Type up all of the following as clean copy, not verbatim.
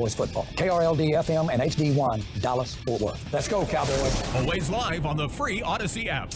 Cowboys football. KRLD FM and HD1, Dallas, Fort Worth. Let's go, Cowboys. Always live on the free Odyssey app.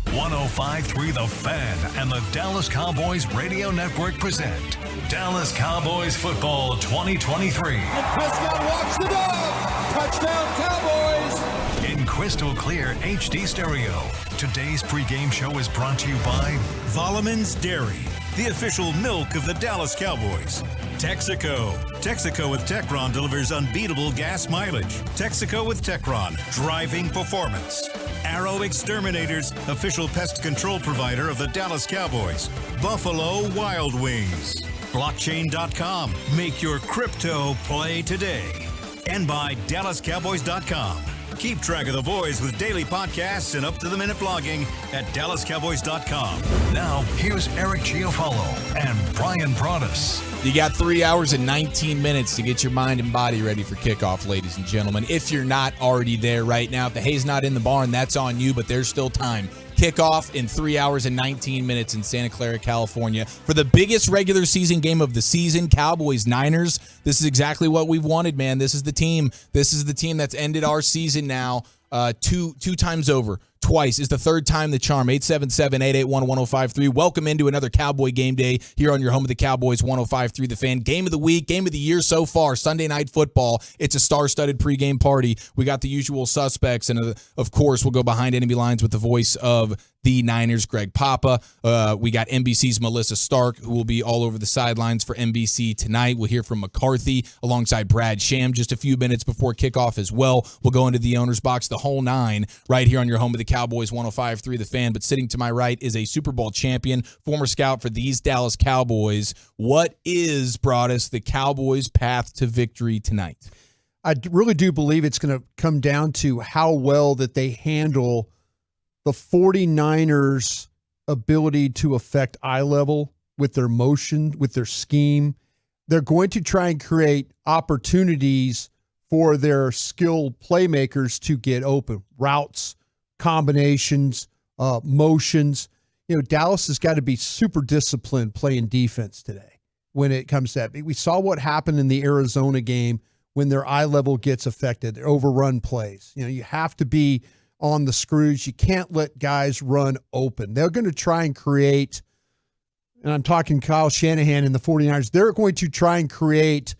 .105.3 The Fan and the Dallas Cowboys Radio Network present Dallas Cowboys Football 2023. And Prescott walks the dog. Touchdown, Cowboys. In crystal clear HD stereo. Today's pregame show is brought to you by Volleman's Dairy, the official milk of the Dallas Cowboys. Texaco. Texaco with Techron delivers unbeatable gas mileage. Texaco with Techron, driving performance. Arrow Exterminators, official pest control provider of the Dallas Cowboys. Buffalo Wild Wings. Blockchain.com. Make your crypto play today. And by DallasCowboys.com. Keep track of the boys with daily podcasts and up-to-the-minute blogging at DallasCowboys.com. Now, here's Eric Chiofalo and Bryan Broaddus. You got 3 hours and 19 minutes to get your mind and body ready for kickoff, ladies and gentlemen. If you're not already there right now, if the hay's not in the barn, that's on you, but there's still time. Kickoff in 3 hours and 19 minutes in Santa Clara, California. For the biggest regular season game of the season, Cowboys-Niners. This is exactly what we've wanted, man. This is the team. This is the team that's ended our season now two times over. Twice is the third time the charm. 877-881-1053. Welcome into another Cowboy game day here on your home of the Cowboys, 105.3 The Fan. Game of the week, game of the year so far, Sunday Night Football. It's a star-studded pregame party. We got the usual suspects, and of course, we'll go behind enemy lines with the voice of the Niners, Greg Papa. We got NBC's Melissa Stark, who will be all over the sidelines for NBC tonight. We'll hear from McCarthy alongside Brad Sham just a few minutes before kickoff as well. We'll go into the owner's box, the whole nine, right here on your home of the Cowboys, 105.3 The Fan. But sitting to my right is a Super Bowl champion, former scout for these Dallas Cowboys. What is, Broaddus, the Cowboys' path to victory tonight? I really do believe it's going to come down to how well that they handle the 49ers' ability to affect eye level with their motion, with their scheme. They're going to try and create opportunities for their skilled playmakers to get open. Routes, combinations, motions. You know, Dallas has got to be super disciplined playing defense today when it comes to that. We saw what happened in the Arizona game when their eye level gets affected, their overrun plays. You know, you have to be on the screws. You can't let guys run open. They're going to try and create, and I'm talking Kyle Shanahan and the 49ers, they're going to try and create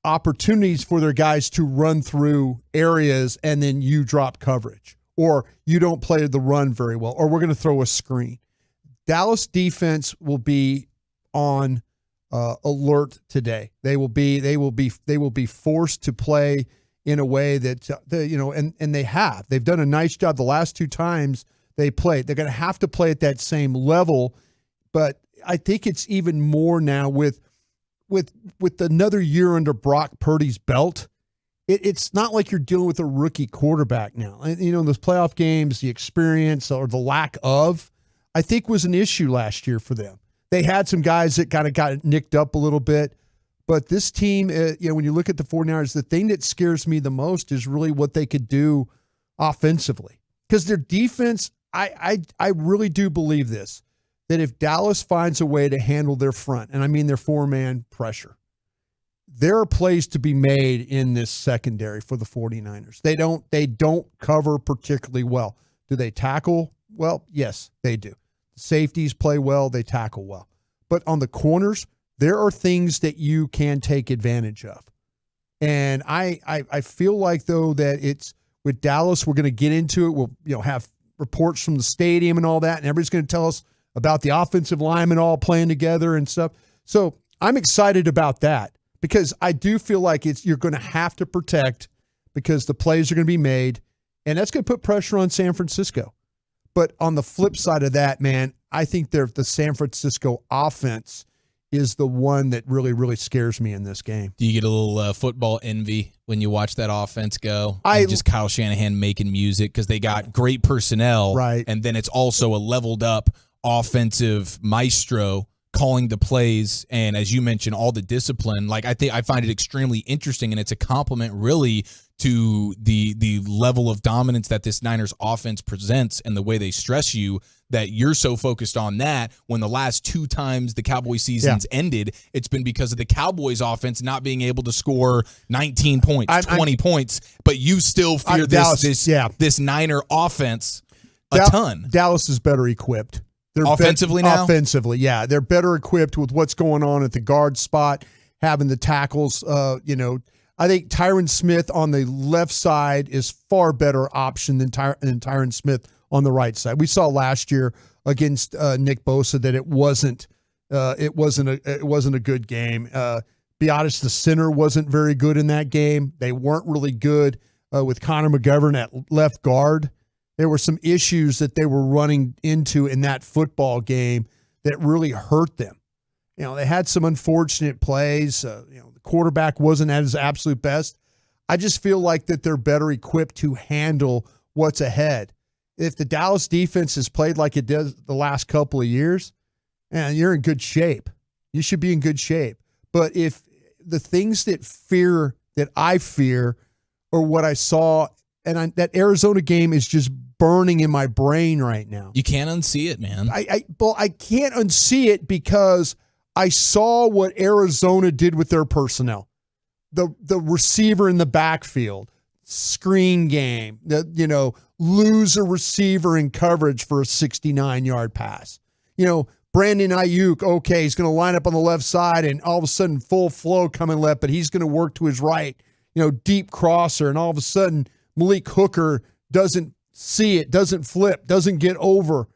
opportunities for their guys to run through areas and then you drop coverage, or you don't play the run very well, or we're going to throw a screen. Dallas defense will be on alert today. They will be forced to play in a way that and they have. They've done a nice job the last two times they played. They're going to have to play at that same level, but I think it's even more now with another year under Brock Purdy's belt. It's not like you're dealing with a rookie quarterback now. And, you know, in those playoff games, the experience or the lack of, I think, was an issue last year for them. They had some guys that kind of got nicked up a little bit. But this team, when you look at the 49ers, the thing that scares me the most is really what they could do offensively. Because their defense, I really do believe this, that if Dallas finds a way to handle their front, and I mean their four-man pressure, there are plays to be made in this secondary for the 49ers. They don't cover particularly well. Do they tackle well? Yes, they do. The safeties play well, they tackle well. But on the corners, there are things that you can take advantage of. And I feel like, though, that it's with Dallas, we're going to get into it. We'll have reports from the stadium and all that, and everybody's going to tell us about the offensive linemen all playing together and stuff. So I'm excited about that because I do feel like you're going to have to protect because the plays are going to be made, and that's going to put pressure on San Francisco. But on the flip side of that, man, I think the San Francisco offense is the one that really, really scares me in this game. Do you get a little football envy when you watch that offense go? Just Kyle Shanahan making music because they got great personnel, right? And then it's also a leveled up offensive maestro calling the plays, and as you mentioned, all the discipline. Like, I find it extremely interesting, and it's a compliment really to the level of dominance that this Niners offense presents and the way they stress you. that you're so focused on that when the last 2 times the Cowboys seasons ended, it's been because of the Cowboys offense not being able to score 19 points, 20 points, but you still fear this Niner offense a ton. Dallas is better equipped. They're offensively now? Offensively, yeah. They're better equipped with what's going on at the guard spot, having the tackles. I think Tyron Smith on the left side is far better option than Tyron Smith on the right side. We saw last year against Nick Bosa that it wasn't a good game. Be honest, the center wasn't very good in that game. They weren't really good with Connor McGovern at left guard. There were some issues that they were running into in that football game that really hurt them. They had some unfortunate plays. The quarterback wasn't at his absolute best. I just feel like that they're better equipped to handle what's ahead. If the Dallas defense has played like it does the last couple of years, you're in good shape. You should be in good shape. But if the things that I fear are what I saw, that Arizona game is just burning in my brain right now. You can't unsee it, man. I can't unsee it because I saw what Arizona did with their personnel. The receiver in the backfield, screen game, lose a receiver in coverage for a 69-yard pass. Brandon Ayuk, okay, he's going to line up on the left side and all of a sudden full flow coming left, but he's going to work to his right, deep crosser, and all of a sudden Malik Hooker doesn't see it, doesn't flip, doesn't get over.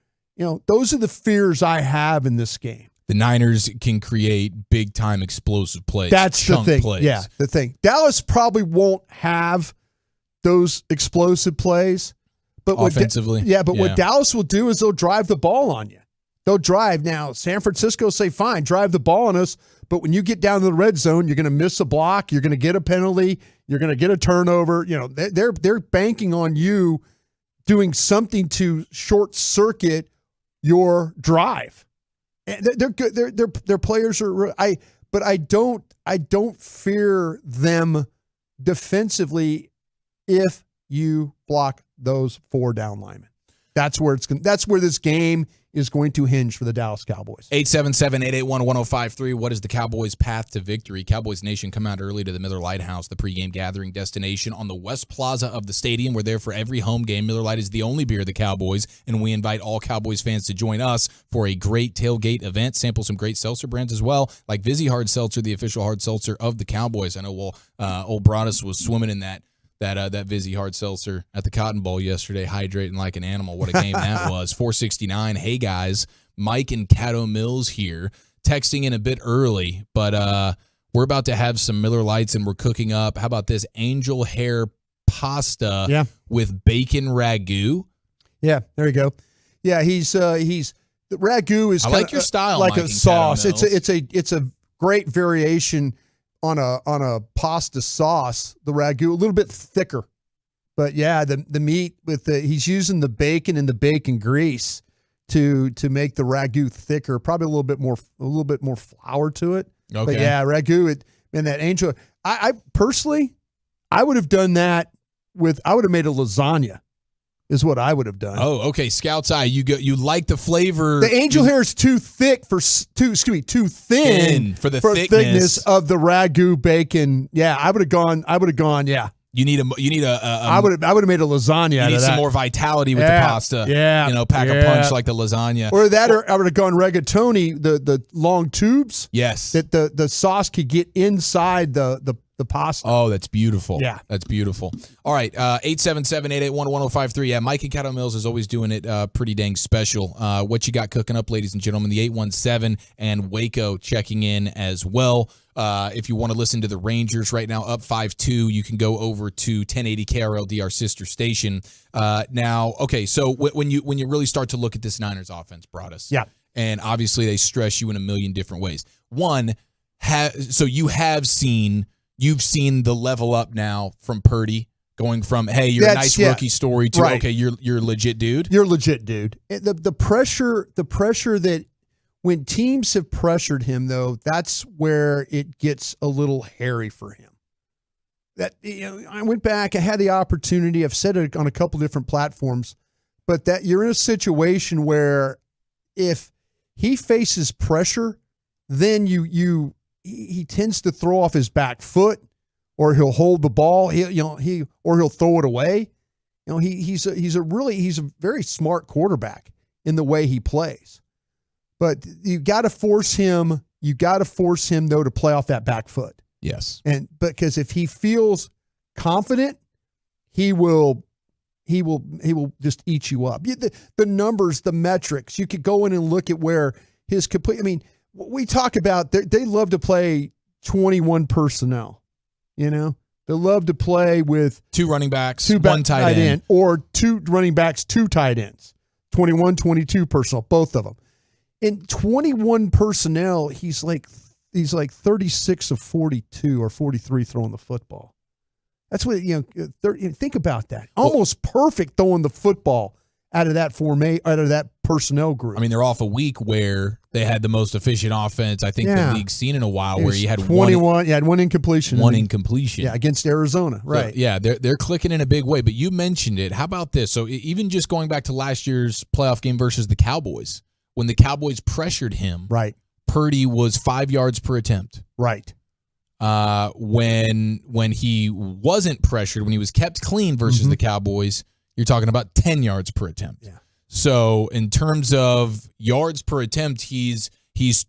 Those are the fears I have in this game. The Niners can create big-time explosive plays. That's the thing. Plays. Yeah, the thing. Dallas probably won't have those explosive plays. But offensively. What Dallas will do is they'll drive the ball on you. They'll drive. Now, San Francisco say, fine, drive the ball on us, but when you get down to the red zone, you're going to miss a block, you're going to get a penalty, you're going to get a turnover. They're banking on you doing something to short-circuit your drive. And they're good. Their players are. But I don't fear them defensively if you block those 4 down linemen. That's where this game is going to hinge for the Dallas Cowboys. 877-881-1053. What is the Cowboys' path to victory? Cowboys Nation, come out early to the Miller Lite House, the pregame gathering destination on the West Plaza of the stadium. We're there for every home game. Miller Lite is the only beer of the Cowboys, and we invite all Cowboys fans to join us for a great tailgate event. Sample some great seltzer brands as well, like Vizzy Hard Seltzer, the official hard seltzer of the Cowboys. I know old Broaddus was swimming in that Vizzy Hard Seltzer at the Cotton Bowl yesterday, hydrating like an animal. What a game that was. 469. Hey, guys. Mike and Caddo Mills here. Texting in a bit early, but we're about to have some Miller Lights, and we're cooking up. How about this angel hair pasta with bacon ragu? Yeah, there you go. Yeah, the ragu is I like your style, like Mike a sauce. It's a great variation on a pasta sauce, the ragu, a little bit thicker. But yeah, the meat he's using the bacon and the bacon grease to make the ragu thicker, probably a little bit more flour to it. Okay. But yeah, ragu that angel. I personally would have done that I would have made a lasagna. Is what I would have done. Oh, okay. Scout's eye. You like the flavor. The angel hair is too thick too thin for the thickness of the ragu bacon. Yeah, I would have gone. Yeah. You need a. I would have made a lasagna. You need some more vitality with the pasta. Yeah. Pack a punch like the lasagna. Or I would have gone rigatoni, the long tubes. Yes. That the sauce could get inside the pasta. Oh, that's beautiful. Yeah. That's beautiful. All right, 877-881-1053. Yeah, Mike and Caddo Mills is always doing it pretty dang special. What you got cooking up, ladies and gentlemen? The 817 and Waco checking in as well. If you want to listen to the Rangers right now, up 5-2, you can go over to 1080 KRLD, our sister station. Now, okay, so when you really start to look at this Niners offense, Broaddus, and obviously they stress you in a million different ways. One, you've seen the level up now from Purdy, going from, hey, you're a nice rookie story to, okay, you're a legit dude. You're a legit dude. The pressure that when teams have pressured him, though, that's where it gets a little hairy for him. I went back, I had the opportunity, I've said it on a couple different platforms, but that you're in a situation where if he faces pressure, then he tends to throw off his back foot, or he'll hold the ball, or he'll throw it away. He's a very smart quarterback in the way he plays. But you got to force him though to play off that back foot. Yes. Because if he feels confident, he will just eat you up. The numbers, the metrics, you could go in and look at where his complete. I mean, we talk about they love to play 21 personnel. They love to play with 2 running backs, 1 tight end, or 2 running backs, 2 tight ends. 21, 22 personnel, both of them. In 21 personnel, he's like 36 of 42 or 43 throwing the football. That's what, think about that. Almost perfect throwing the football out of that personnel group. I mean, they're off a week where they had the most efficient offense I think the league's seen in a while, where you had 21. You had 1 incompletion. Yeah, against Arizona, right? So, they're clicking in a big way. But you mentioned it. How about this? So even just going back to last year's playoff game versus the Cowboys, when the Cowboys pressured him, right? Purdy was 5 yards per attempt, right? When he wasn't pressured, when he was kept clean versus the Cowboys, you're talking about 10 yards per attempt. Yeah. So in terms of yards per attempt, he's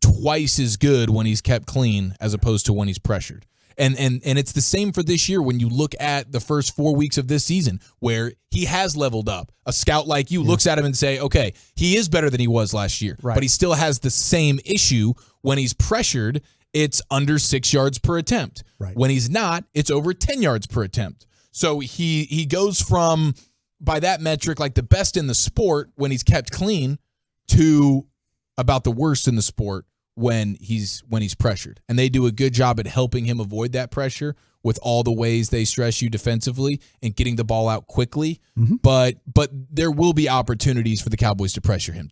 twice as good when he's kept clean as opposed to when he's pressured. And it's the same for this year when you look at the first 4 weeks of this season, where he has leveled up. A scout like you looks at him and say, okay, he is better than he was last year, right, but he still has the same issue. When he's pressured, it's under 6 yards per attempt. Right. When he's not, it's over 10 yards per attempt. So he goes from, by that metric, like the best in the sport when he's kept clean, to about the worst in the sport when he's pressured. And they do a good job at helping him avoid that pressure with all the ways they stress you defensively and getting the ball out quickly. But there will be opportunities for the Cowboys to pressure him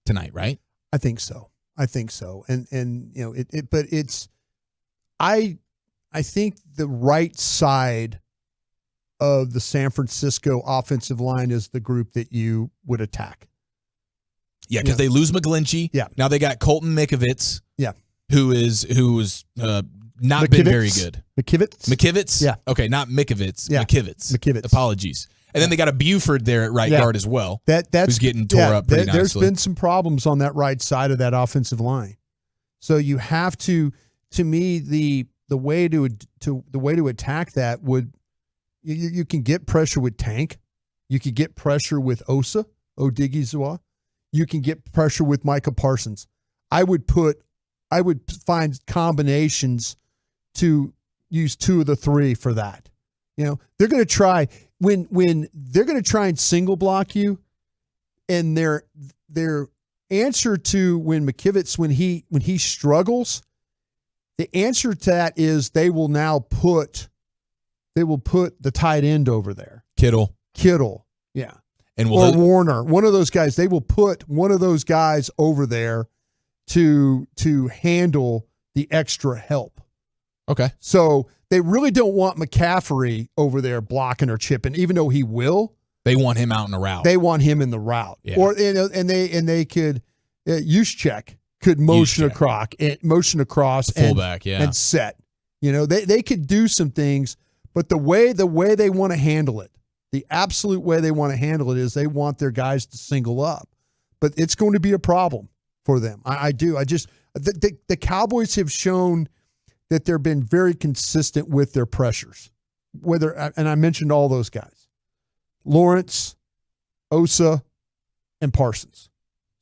tonight, right? I think so. And but it's I think the right side of the San Francisco offensive line is the group that you would attack. Yeah, because they lose McGlinchey. Yeah. Now they got Colton Mikovits. Yeah. Who's not been very good. McKivitz? Yeah. Okay, not Mikovits. Yeah. McKivitz. Apologies. And then they got a Buford there at right guard as well. That's who's getting tore up pretty nicely. There's been some problems on that right side of that offensive line. So you have to me, the way to attack that would you can get pressure with Tank. You could get pressure with Odigizua. You can get pressure with Micah Parsons. I would find combinations to use 2 of the 3 for that. They're going to try when they're going to try and single block you, and their answer to when McKivitz when he struggles, the answer to that is they will put the tight end over there. Kittle. Yeah. Or Warner, one of those guys. They will put one of those guys over there to handle the extra help. Okay. So they really don't want McCaffrey over there blocking or chipping, even though he will. They want him out in the route. They want him in the route. Yeah. Or and they could Juszczyk could motion across fullback, and set. They could do some things, but the way they want to handle it, the absolute way they want to handle it is they want their guys to single up. But it's going to be a problem for them. I do. The Cowboys have shown that they've been very consistent with their pressures. And I mentioned all those guys. Lawrence, Osa, and Parsons.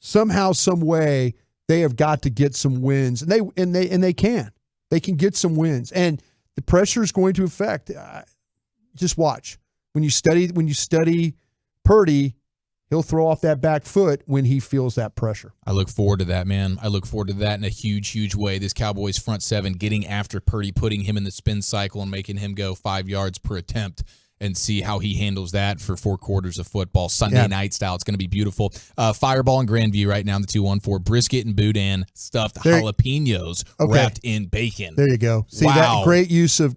Somehow, some way, they have got to get some wins. And they can. They can get some wins. And the pressure is going to affect. Just watch. When you study Purdy, he'll throw off that back foot when he feels that pressure. I look forward to that, man. I look forward to that in a huge, huge way. This Cowboys front seven getting after Purdy, putting him in the spin cycle and making him go 5 yards per attempt, and see how he handles that for 4 quarters of football, Sunday night style. It's going to be beautiful. Fireball in Grandview right now in the 214. Brisket and boudin stuffed jalapenos wrapped in bacon. There you go. See that great use of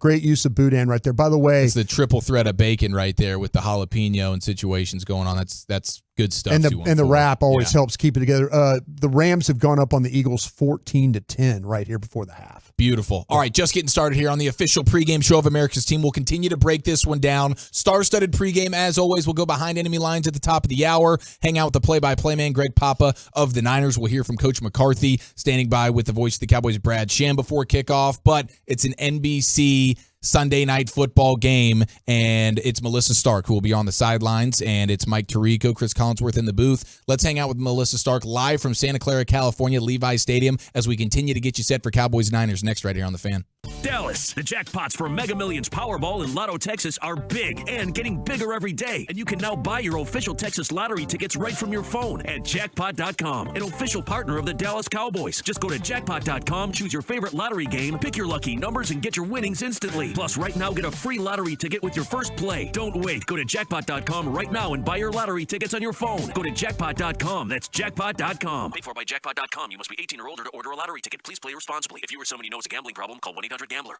boudin right there. By the way, it's the triple threat of bacon right there with the jalapeno and situations going on. That's Good stuff. And the wrap always helps keep it together. The Rams have gone up on the Eagles 14-10 right here before the half. Beautiful. All right, just getting started here on the official pregame show of America's team. We'll continue to break this one down. Star-studded pregame, as always. We'll go behind enemy lines at the top of the hour, hang out with the play-by-play man, Greg Papa of the Niners. We'll hear from Coach McCarthy, standing by with the voice of the Cowboys, Brad Sham, before kickoff. But it's an NBC Sunday night football game, and it's Melissa Stark who will be on the sidelines, and it's Mike Tirico, Chris Collinsworth in the booth. Let's hang out with Melissa Stark live from Santa Clara, California, Levi Stadium, as we continue to get you set for Cowboys Niners next right here on The Fan. Dallas, the jackpots for Mega Millions, Powerball, and Lotto Texas are big and getting bigger every day. And you can now buy your official Texas lottery tickets right from your phone at jackpot.com, an official partner of the Dallas Cowboys. Just go to jackpot.com, choose your favorite lottery game, pick your lucky numbers, and get your winnings instantly. Plus, right now, get a free lottery ticket with your first play. Don't wait. Go to jackpot.com right now and buy your lottery tickets on your phone. Go to jackpot.com. That's jackpot.com. Paid for by jackpot.com. You must be 18 or older to order a lottery ticket. Please play responsibly. If you or somebody knows a gambling problem, call 1-800-GAMBLER.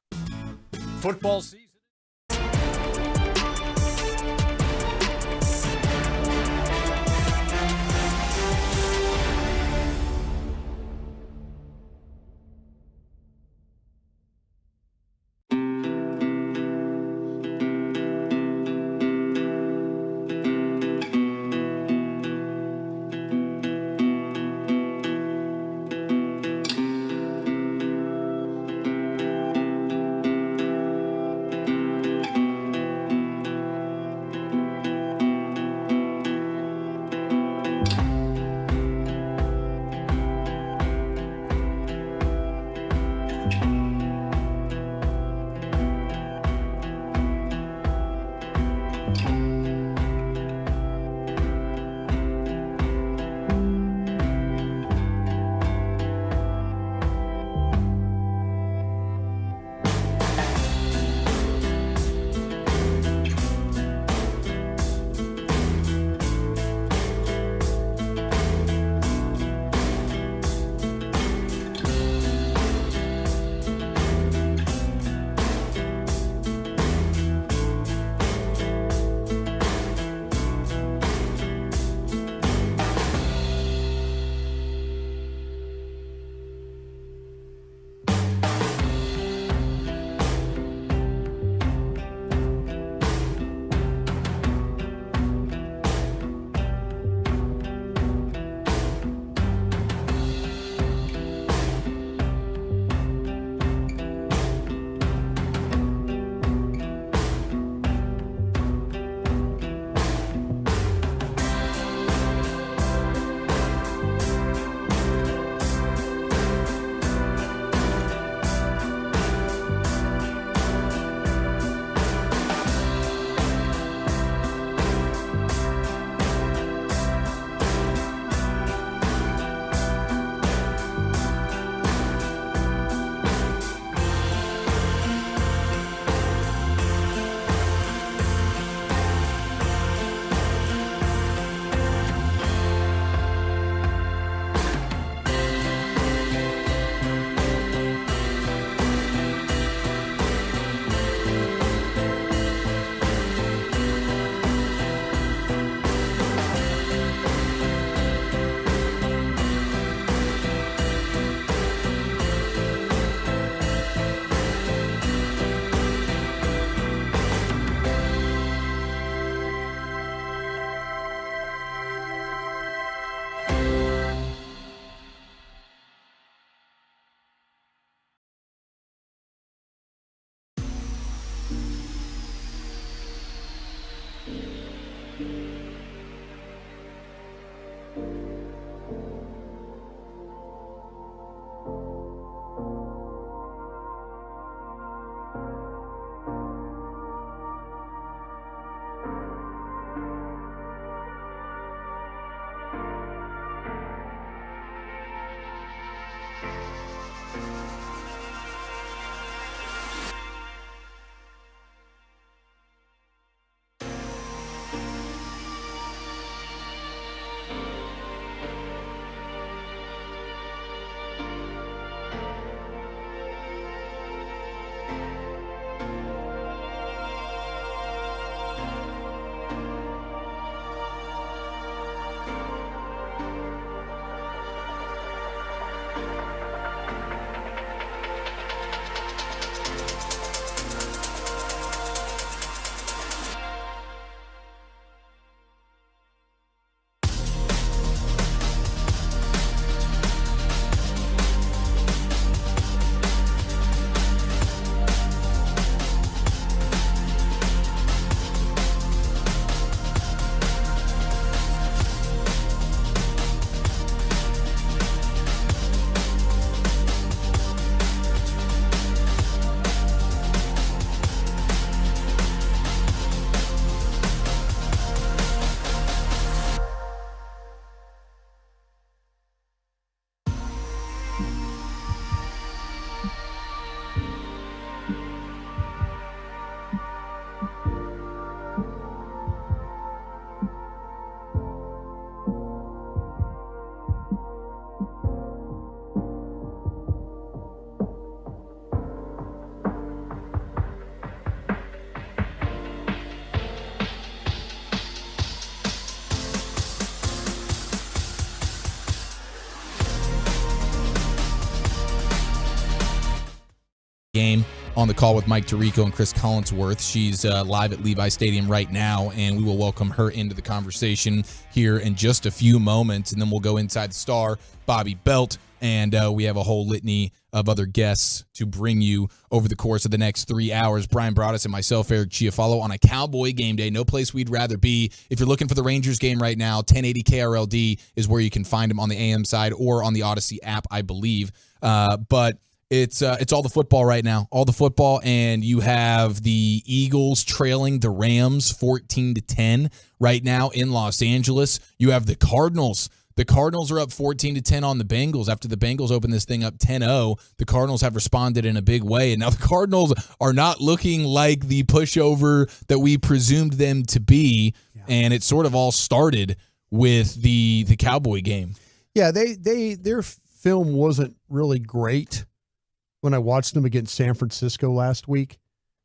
Football season. on the call with Mike Tirico and Chris Collinsworth. She's live at Levi Stadium right now, and we will welcome her into the conversation here in just a few moments, and then we'll go inside the star, Bobby Belt, and we have a whole litany of other guests to bring you over the course of the next 3 hours. Bryan Broaddus and myself, Eric Chiofalo, on a Cowboy game day. No place we'd rather be. If you're looking for the Rangers game right now, 1080 KRLD is where you can find them on the AM side or on the Odyssey app, I believe. But it's all the football right now, all the football, and you have the Eagles trailing the Rams 14-10 right now in Los Angeles. You have the Cardinals. The Cardinals are up 14-10 on the Bengals after the Bengals opened this thing up 10-0. The Cardinals have responded in a big way, and now the Cardinals are not looking like the pushover that we presumed them to be, and it sort of all started with the Cowboy game. Yeah, their film wasn't really great when I watched them against San Francisco last week.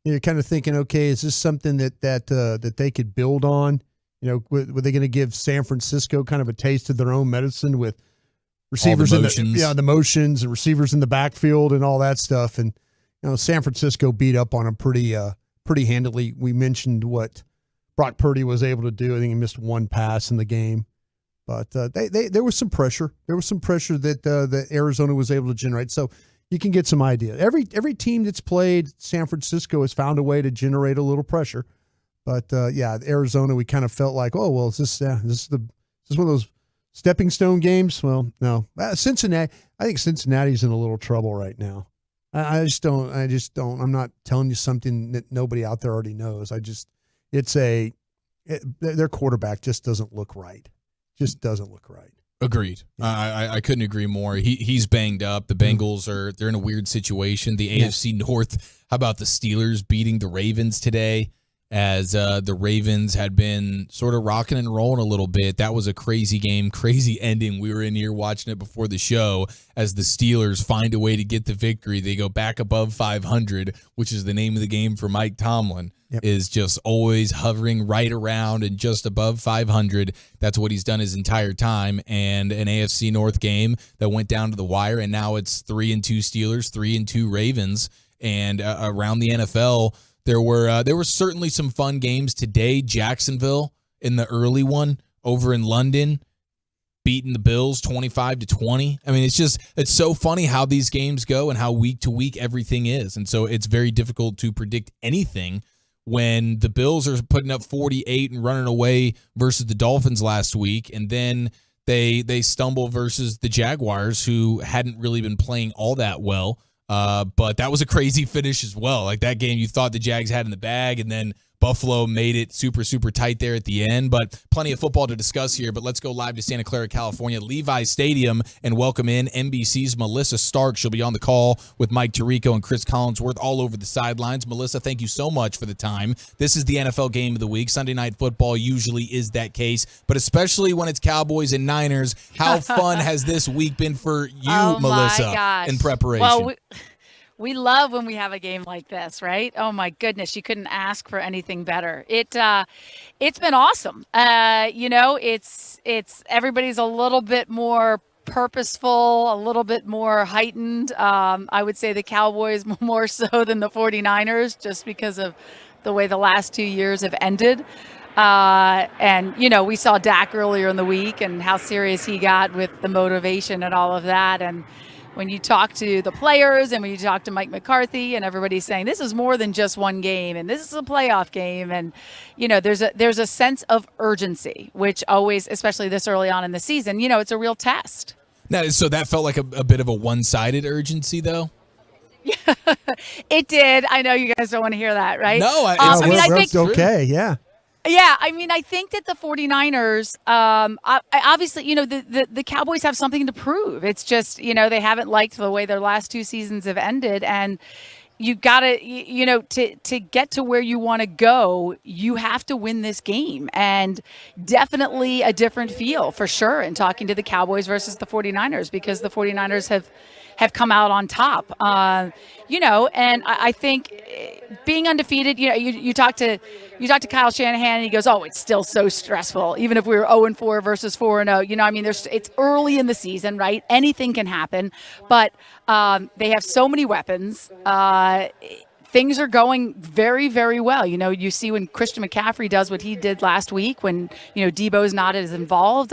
You're kind of thinking, okay, is this something that they could build on? You know, were they going to give San Francisco kind of a taste of their own medicine with receivers in the motions and receivers in the backfield and all that stuff? And San Francisco beat up on them pretty handily. We mentioned what Brock Purdy was able to do. I think he missed one pass in the game, but there was some pressure. There was some pressure that Arizona was able to generate. So you can get some idea. Every team that's played San Francisco has found a way to generate a little pressure. But Arizona, we kind of felt like, oh well, is this one of those stepping stone games? Well, no. Cincinnati, I think Cincinnati's in a little trouble right now. I just don't. I'm not telling you something that nobody out there already knows. Their quarterback just doesn't look right. Just doesn't look right. Agreed. I couldn't agree more. He's banged up. The Bengals they're in a weird situation. The AFC North. How about the Steelers beating the Ravens today? As the Ravens had been sort of rocking and rolling a little bit. That was a crazy game, crazy ending. We were in here watching it before the show as the Steelers find a way to get the victory. They go back above 500, which is the name of the game for Mike Tomlin, is just always hovering right around and just above 500. That's what he's done his entire time. And an AFC North game that went down to the wire, and now it's 3-2 Steelers, 3-2 Ravens. And around the NFL, there were certainly some fun games today. Jacksonville in the early one over in London, beating the Bills 25-20. I mean, it's so funny how these games go and how week to week everything is. And so it's very difficult to predict anything when the Bills are putting up 48 and running away versus the Dolphins last week, and then they stumble versus the Jaguars, who hadn't really been playing all that well. But that was a crazy finish as well. Like that game you thought the Jags had in the bag, and then Buffalo made it super, super tight there at the end. But plenty of football to discuss here. But let's go live to Santa Clara, California, Levi Stadium, and welcome in NBC's Melissa Stark. She'll be on the call with Mike Tirico and Chris Collinsworth all over the sidelines. Melissa, thank you so much for the time. This is the NFL game of the week. Sunday Night Football usually is that case, but especially when it's Cowboys and Niners. How fun has this week been for you, Melissa, in preparation? Well, we love when we have a game like this, right? Oh my goodness, you couldn't ask for anything better. It's been awesome. It's everybody's a little bit more purposeful, a little bit more heightened. I would say the Cowboys more so than the 49ers, just because of the way the last 2 years have ended. And we saw Dak earlier in the week and how serious he got with the motivation and all of that. And when you talk to the players and when you talk to Mike McCarthy and everybody's saying this is more than just one game and this is a playoff game, and there's a sense of urgency, which always, especially this early on in the season, it's a real test. Now, so that felt like a bit of a one-sided urgency, though. Yeah, it did. I know you guys don't want to hear that, right? No, I think okay, yeah. Yeah, I mean, I think that the 49ers, obviously, the Cowboys have something to prove. It's just, they haven't liked the way their last 2 seasons have ended. And you got to, to get to where you want to go, you have to win this game. And definitely a different feel, for sure, in talking to the Cowboys versus the 49ers, because the 49ers have come out on top. And I think being undefeated, you talk to Kyle Shanahan and he goes, oh, it's still so stressful, even if we were 0-4 versus 4-0. It's early in the season, right? Anything can happen, but they have so many weapons. things are going very, very well. You see when Christian McCaffrey does what he did last week, when, Debo's not as involved,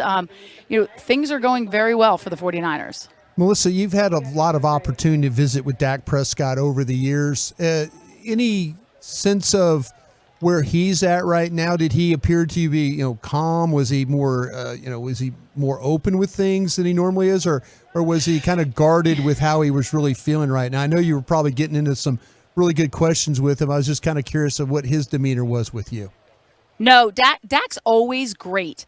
things are going very well for the 49ers. Melissa, you've had a lot of opportunity to visit with Dak Prescott over the years. Any sense of where he's at right now? Did he appear to be, calm? Was he more, was he more open with things than he normally is, or was he kind of guarded with how he was really feeling right now? I know you were probably getting into some really good questions with him. I was just kind of curious of what his demeanor was with you. No, Dak's always great.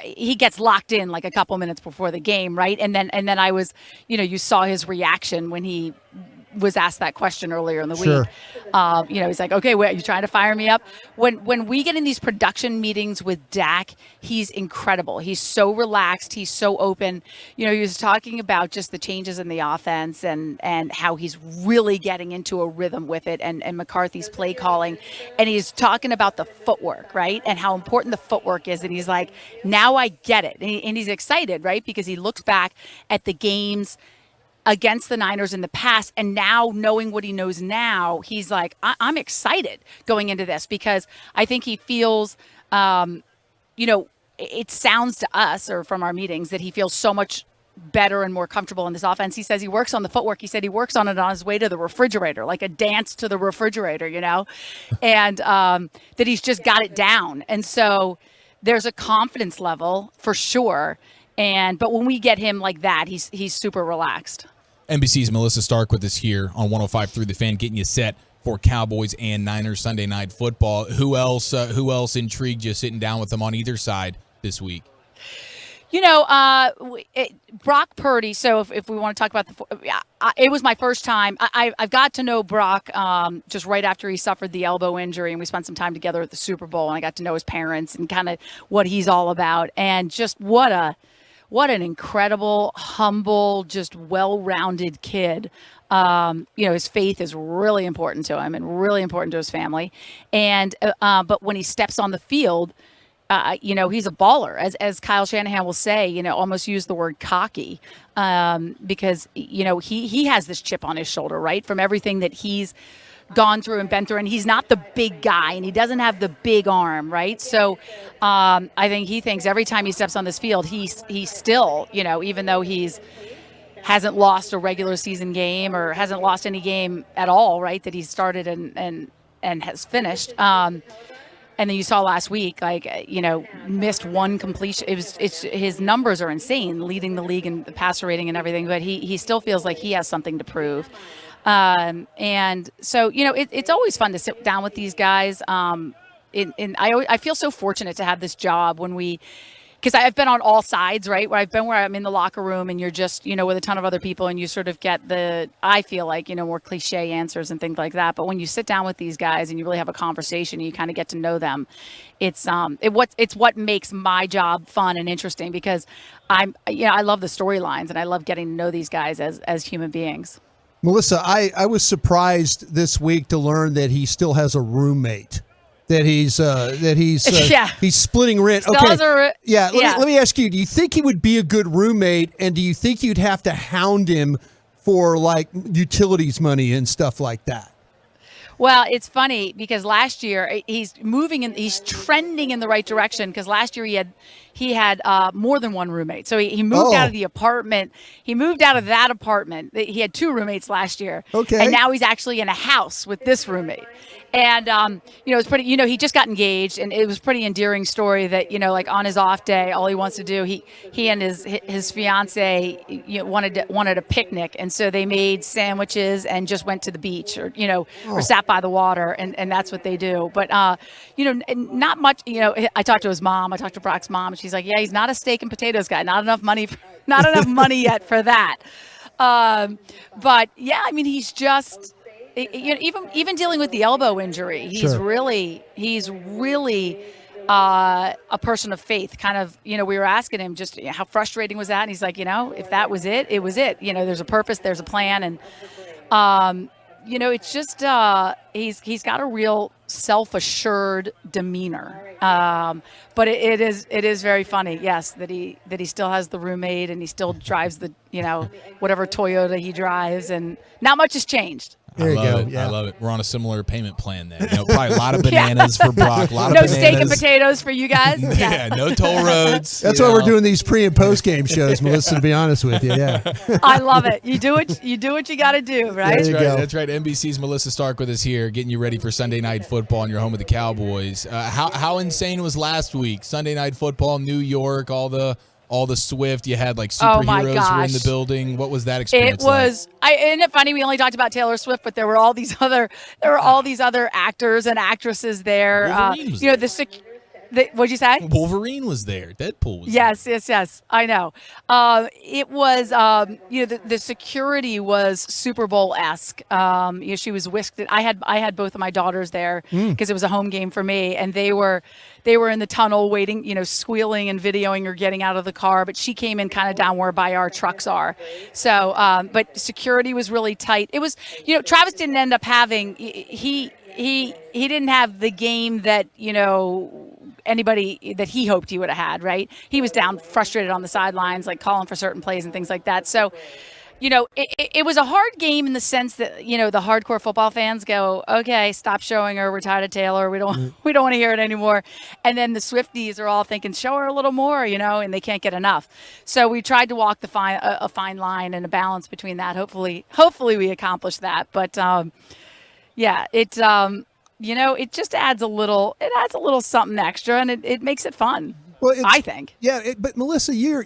He gets locked in like a couple minutes before the game, right? And then I was, you saw his reaction when he was asked that question earlier in the week. He's like, okay, wait, are you trying to fire me up? When we get in these production meetings with Dak, he's incredible. He's so relaxed. He's so open. He was talking about just the changes in the offense and how he's really getting into a rhythm with it, and McCarthy's play calling. And he's talking about the footwork, right? And how important the footwork is. And he's like, now I get it. And he's excited, right? Because he looks back at the games against the Niners in the past, and now knowing what he knows now, he's like, I'm excited going into this, because I think he feels, it sounds to us, or from our meetings, that he feels so much better and more comfortable in this offense. He says he works on the footwork. He said he works on it on his way to the refrigerator, like a dance to the refrigerator, and that he's just got it down. And so there's a confidence level for sure. But when we get him like that, he's super relaxed. NBC's Melissa Stark with us here on 105.3 The Fan, getting you set for Cowboys and Niners Sunday Night Football. Who else intrigued you sitting down with them on either side this week? Brock Purdy. So if we want to talk about it was my first time. I've got to know Brock just right after he suffered the elbow injury, and we spent some time together at the Super Bowl, and I got to know his parents and kind of what he's all about, and just what an incredible, humble, just well-rounded kid. His faith is really important to him and really important to his family. And but when he steps on the field, he's a baller, as Kyle Shanahan will say. Almost use the word cocky, because he has this chip on his shoulder, right, from everything that he's gone through and been through, and he's not the big guy, and he doesn't have the big arm, right? So I think he thinks every time he steps on this field, he's still, even though hasn't lost a regular season game or hasn't lost any game at all, right, that he's started and has finished. And then you saw last week, missed one completion. His numbers are insane, leading the league in the passer rating and everything, but he still feels like he has something to prove. And so, it's always fun to sit down with these guys. I feel so fortunate to have this job because I've been on all sides, right? Where I'm in the locker room and you're just, with a ton of other people, and you sort of get I feel like, more cliche answers and things like that. But when you sit down with these guys and you really have a conversation and you kind of get to know them, it's what makes my job fun and interesting, because I love the storylines and I love getting to know these guys as human beings. Melissa, I was surprised this week to learn that he still has a roommate. That he's he's splitting rent. Okay, let me ask you: do you think he would be a good roommate, and do you think you'd have to hound him for like utilities money and stuff like that? Well, it's funny because last year he's trending in the right direction, because last year he had more than one roommate. So he moved out of the apartment. He moved out of that apartment. He had two roommates last year. Okay. And now he's actually in a house with this roommate. And, it's pretty, he just got engaged, and it was a pretty endearing story that, like on his off day, all he wants to do, he and his fiance wanted a picnic. And so they made sandwiches and just went to the beach or sat by the water, and that's what they do. But, not much, I talked to his mom, I talked to Brock's mom, and she's like, yeah, he's not a steak and potatoes guy. Not enough money yet for that. But yeah, I mean, he's just, even dealing with the elbow injury, he's really a person of faith. Kind of, we were asking him just how frustrating was that, and he's like, if that was it, it was it. There's a purpose, there's a plan, and it's just he's got a real self-assured demeanor. But it is very funny, yes, that he still has the roommate and he still drives the whatever Toyota he drives, and not much has changed. There you go. It. Yeah. I love it. We're on a similar payment plan then. Probably a lot of bananas for Brock. A lot of no bananas. steak and potatoes for you guys. Yeah, no toll roads. That's why we're doing these pre and post game shows, Melissa. To be honest with you, yeah. I love it. You do what you got to do, right? There you go. That's right. NBC's Melissa Stark with us here, getting you ready for Sunday Night Football in your home of the Cowboys. How insane was last week? Sunday Night Football, New York, all the Swift. You had like superheroes were in the building. What was that experience? It was. Isn't it funny? We only talked about Taylor Swift, but there were all these other actors and actresses there. Wolverine was there. What'd you say? Wolverine was there. Deadpool was there. Yes. I know. It was, the security was Super Bowl-esque. She was whisked. I had both of my daughters there because it was a home game for me, and they were in the tunnel waiting, squealing and videoing her getting out of the car. But she came in kind of down where by our trucks are. So, but security was really tight. It was, Travis didn't end up having. He didn't have the game that anybody that he hoped he would have had, right? He was down frustrated on the sidelines, like calling for certain plays and things like that. So, it was a hard game in the sense that, the hardcore football fans go, okay, stop showing her. We're tired of Taylor. We don't want to hear it anymore. And then the Swifties are all thinking, show her a little more, and they can't get enough. So we tried to walk a fine line and a balance between that. Hopefully we accomplished that. But, it just adds a little something extra, and it makes it fun. Well, I think. Yeah, but Melissa, you're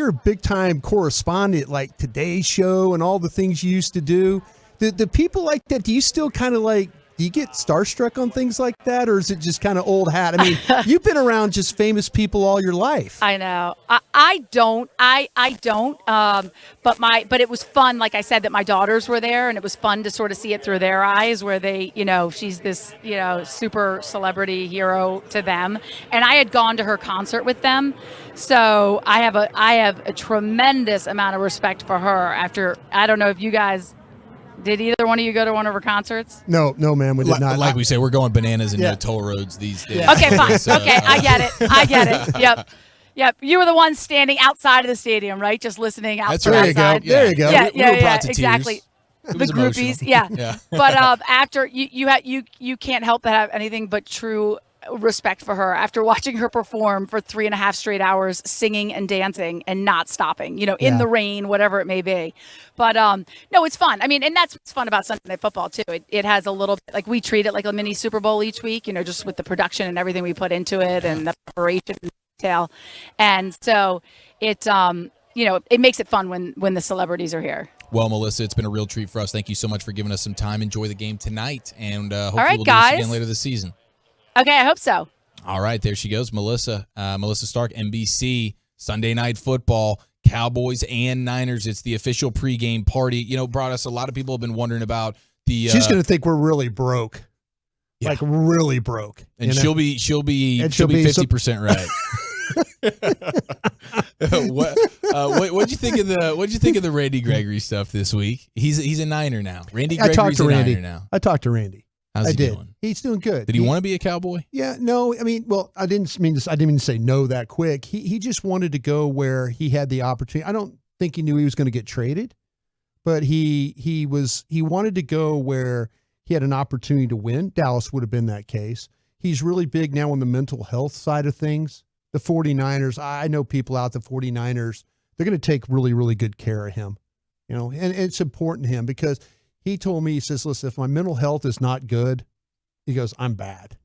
a big time correspondent, like Today's Show and all the things you used to do. The people like that, do you still kind of do you get starstruck on things like that, or is it just kind of old hat? I mean, you've been around just famous people all your life. I know. I don't. But it was fun. Like I said, that my daughters were there, and it was fun to sort of see it through their eyes, where they, she's this, super celebrity hero to them. And I had gone to her concert with them, so I have a tremendous amount of respect for her. After, I don't know if you guys. Did either one of you go to one of her concerts? No, man, we did not. Like we say, we're going bananas and no toll roads these days. Yeah. Okay, fine. Okay, I get it. Yep. You were the one standing outside of the stadium, right? Just listening outside. There you go. There you go. Yeah, exactly. The groupies, yeah. But after you can't help but have anything but true respect for her after watching her perform for 3.5 straight hours, singing and dancing and not stopping, in the rain, whatever it may be. But no, it's fun. I mean, and that's what's fun about Sunday Night Football too. It has a little bit, like, we treat it like a mini Super Bowl each week, just with the production and everything we put into it and the preparation and detail. And so it makes it fun when the celebrities are here. Well, Melissa, it's been a real treat for us. Thank you so much for giving us some time. Enjoy the game tonight, and hopefully we'll do this again later this season. Okay, I hope so. All right, there she goes, Melissa. Melissa Stark, NBC, Sunday Night Football, Cowboys and Niners. It's the official pregame party. Broaddus, a lot of people have been wondering about the. She's going to think we're really broke, like really broke, and she'll be 50% right. What'd you think of the Randy Gregory stuff this week? He's a Niner now. Randy Gregory's a Niner now. I talked to Randy. How's he doing? He's doing good. Did he want to be a Cowboy? Yeah, no. I mean, well, I didn't mean to say no that quick. He just wanted to go where he had the opportunity. I don't think he knew he was going to get traded, but he wanted to go where he had an opportunity to win. Dallas would have been that case. He's really big now on the mental health side of things. The 49ers, I know people out the 49ers, they're going to take really, really good care of him. And it's important to him because he told me, he says, listen, if my mental health is not good, he goes, I'm bad.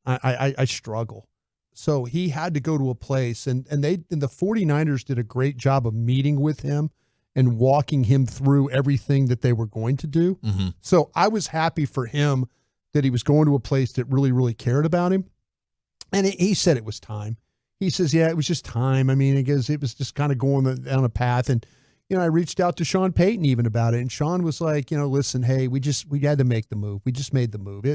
I struggle. So he had to go to a place, and the 49ers did a great job of meeting with him and walking him through everything that they were going to do. Mm-hmm. So I was happy for him that he was going to a place that really, really cared about him. And he said it was time. He says, yeah, it was just time. I mean, it was just kind of going down a path. And, I reached out to Sean Payton even about it. And Sean was like, listen, hey, we had to make the move. We just made the move.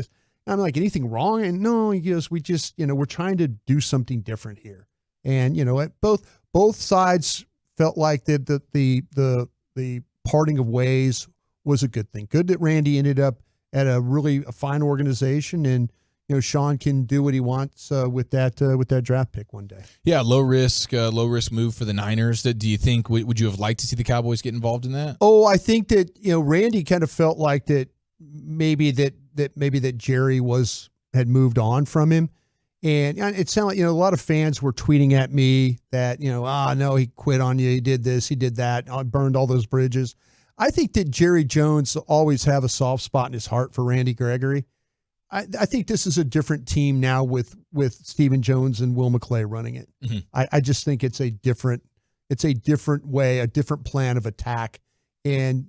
I'm like, anything wrong? And no, he goes, we just, we're trying to do something different here. And, both sides felt like the parting of ways was a good thing. Good that Randy ended up at a fine organization, and Sean can do what he wants with that draft pick one day. Yeah, low risk move for the Niners. Do you think would you have liked to see the Cowboys get involved in that? Oh, I think that Randy kind of felt like that maybe that Jerry had moved on from him. And it sounded like, a lot of fans were tweeting at me that, no, he quit on you. He did this, he did that, burned all those bridges. I think that Jerry Jones always have a soft spot in his heart for Randy Gregory. I think this is a different team now with Stephen Jones and Will McClay running it. Mm-hmm. I just think it's a different way, a different plan of attack. And,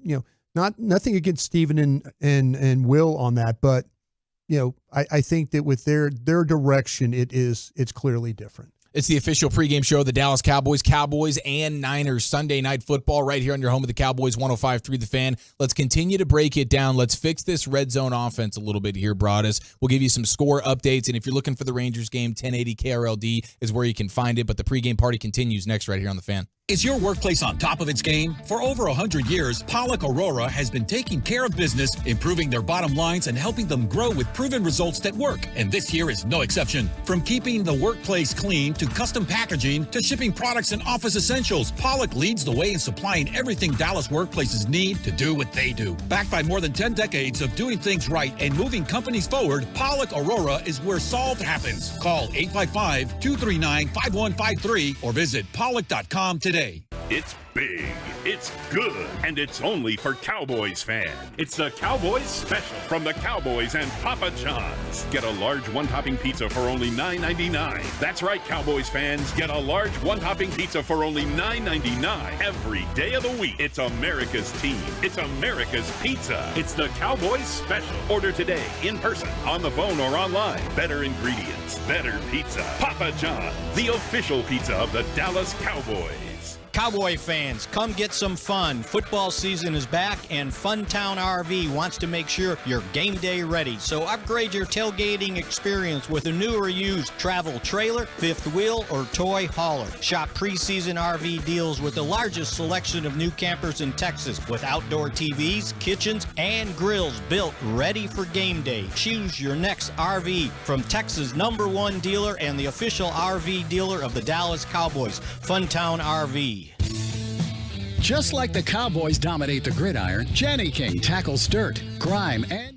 nothing against Stephen and Will on that, but I think that with their direction, it's clearly different. It's the official pregame show of the Dallas Cowboys and Niners Sunday Night Football right here on your home of the Cowboys, 105.3 The Fan. Let's continue to break it down. Let's fix this red zone offense a little bit here, Broaddus. We'll give you some score updates, and if you're looking for the Rangers game, 1080 KRLD is where you can find it, but the pregame party continues next right here on The Fan. Is your workplace on top of its game? For over 100 years, Pollock Aurora has been taking care of business, improving their bottom lines, and helping them grow with proven results that work. And this year is no exception. From keeping the workplace clean to custom packaging to shipping products and office essentials, Pollock leads the way in supplying everything Dallas workplaces need to do what they do. Backed by more than 10 decades of doing things right and moving companies forward, Pollock Aurora is where solved happens. Call 855-239-5153 or visit pollock.com today. It's big, it's good, and it's only for Cowboys fans. It's the Cowboys Special from the Cowboys and Papa John's. Get a large one-topping pizza for only $9.99. That's right, Cowboys fans. Get a large one-topping pizza for only $9.99 every day of the week. It's America's team. It's America's pizza. It's the Cowboys Special. Order today, in person, on the phone, or online. Better ingredients, better pizza. Papa John's, the official pizza of the Dallas Cowboys. Cowboy fans, come get some fun. Football season is back, and Funtown RV wants to make sure you're game day ready. So upgrade your tailgating experience with a new or used travel trailer, fifth wheel, or toy hauler. Shop preseason RV deals with the largest selection of new campers in Texas, with outdoor TVs, kitchens, and grills built ready for game day. Choose your next RV from Texas' #1 dealer and the official RV dealer of the Dallas Cowboys, Funtown RV. Just like the Cowboys dominate the gridiron, Jenny King tackles dirt, grime, and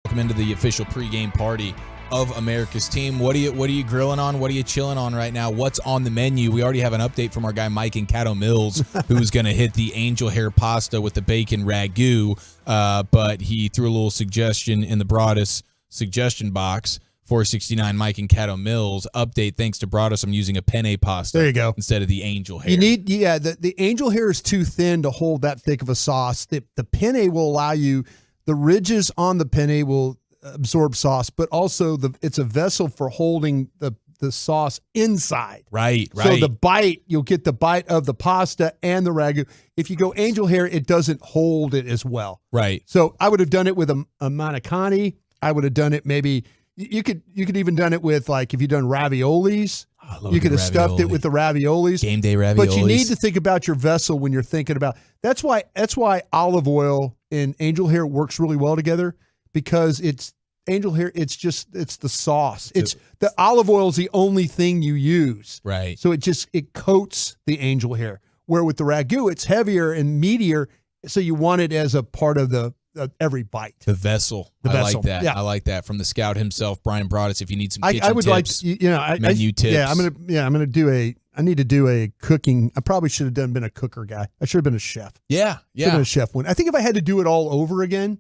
Welcome into the official pregame party of America's team. What are you grilling on? What are you chilling on right now? What's on the menu? We already have an update from our guy Mike in Caddo Mills, who's going to hit the angel hair pasta with the bacon ragu. But he threw a little suggestion in the Broaddus suggestion box. 469 Mike and Caddo Mills update. Thanks to Broaddus, I'm using a penne pasta. There you go. Instead of the angel hair. You need, the angel hair is too thin to hold that thick of a sauce. The penne will allow you, the ridges on the penne will absorb sauce, but also it's a vessel for holding the sauce inside. Right. So the bite, you'll get the bite of the pasta and the ragu. If you go angel hair, it doesn't hold it as well. Right. So I would have done it with a manicani. I would have done it maybe. You could even done it with, like, if you've done raviolis, you could have stuffed it with the raviolis. Game day raviolis. But you need to think about your vessel when you're thinking about. That's why olive oil and angel hair works really well together, because it's angel hair. It's the sauce. It's the olive oil is the only thing you use. Right. So it coats the angel hair. Where with the ragu, it's heavier and meatier, so you want it as a part of every bite. The vessel. I like that. Yeah. I like that. From the scout himself, Bryan Broaddus. If you need some kitchen I would tips, menu tips. Yeah, I'm gonna do I need to do a cooking. I probably should have been a cooker guy. I should have been a chef. Yeah. Should have been a chef one. I think if I had to do it all over again,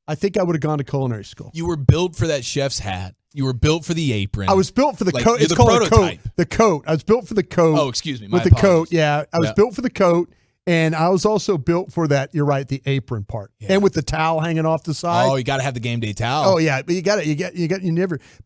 I think I would have gone to culinary school. You were built for that chef's hat. You were built for the apron. I was built for the coat. It's called prototype. A coat. The coat. I was built for the coat. Oh, excuse me. With the coat, yeah. I was built for the coat. And I was also built for that. You're right, the apron part, and with the towel hanging off the side. Oh, you got to have the game day towel. Oh yeah, but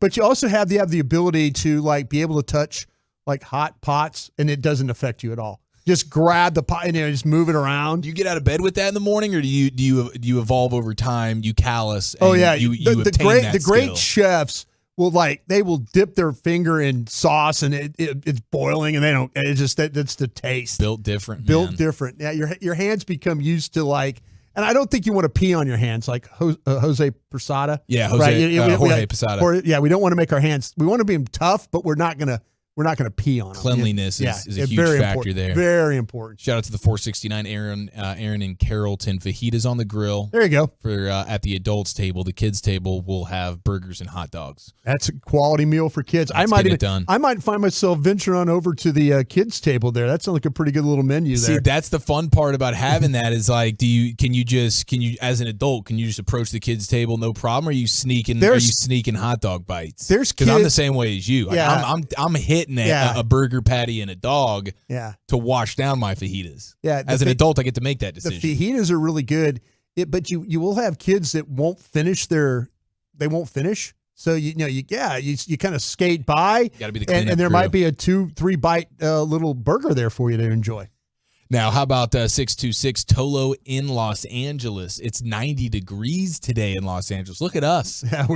But you also have the ability to, like, be able to touch, like, hot pots, and it doesn't affect you at all. Just grab the pot and just move it around. Do you get out of bed with that in the morning, or do you evolve over time? You callous. And the great chefs will, they will dip their finger in sauce and it's boiling, and they don't. It's just that's the taste. Built different. Different. Yeah, your hands become used to, like, and I don't think you want to pee on your hands like Jose Posada. Yeah, Jorge Posada. We don't want to make our hands. We want to be tough, but we're not gonna pee on them. Cleanliness is a huge factor there. Very important. Shout out to the 469 Aaron in Carrollton. Fajitas on the grill. There you go. For at the adults table, the kids table will have burgers and hot dogs. That's a quality meal for kids. I might find myself venturing on over to the kids table there. That sounds like a pretty good little menu there. See, that's the fun part about having that is, like, can you as an adult, can you just approach the kids table no problem? Or are you sneaking hot dog bites? Because I'm the same way as you. Yeah. I'm hitting a burger patty and a dog to wash down my fajitas. Yeah, as an adult, I get to make that decision. The fajitas are really good, but you will have kids that won't finish they won't finish. So you kind of skate by, gotta be the cleanup and there crew. might be a 2-3 bite little burger there for you to enjoy. Now, how about 626 Tolo in Los Angeles? It's 90 degrees today in Los Angeles. Look at us. Yeah,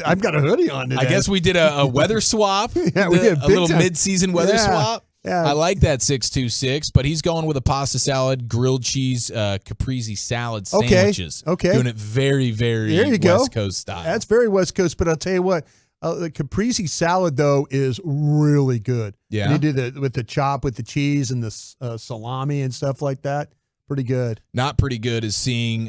I've got a hoodie on today. I guess we did a weather swap. Yeah, we did a little mid-season weather swap. Yeah. I like that 626, but he's going with a pasta salad, grilled cheese, caprese salad sandwiches. Okay. Doing it very, very West Coast style. That's very West Coast, but I'll tell you what, the caprese salad, though, is really good. Yeah. And you do with the chop with the cheese and the salami and stuff like that. Pretty good. Not pretty good is seeing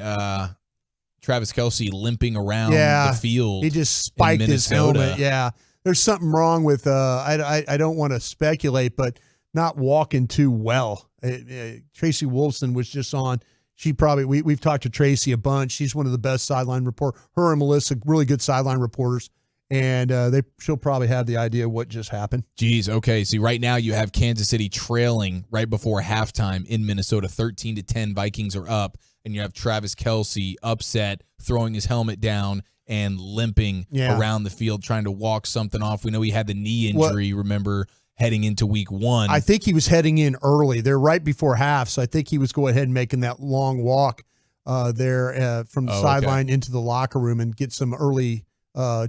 Travis Kelce limping around the field. He just spiked his helmet. Yeah. There's something wrong with, I don't want to speculate, but not walking too well. Tracy Wolfson was just on. She probably, we've talked to Tracy a bunch. She's one of the best sideline reporters. Her and Melissa, really good sideline reporters. And she'll probably have the idea of what just happened. Geez, okay. See, right now you have Kansas City trailing right before halftime in Minnesota, 13-10. Vikings are up, and you have Travis Kelce upset, throwing his helmet down and limping around the field, trying to walk something off. We know he had the knee injury, remember, heading into week 1. I think he was heading in early. They're right before half, so I think he was going ahead and making that long walk there from the sideline into the locker room and get some early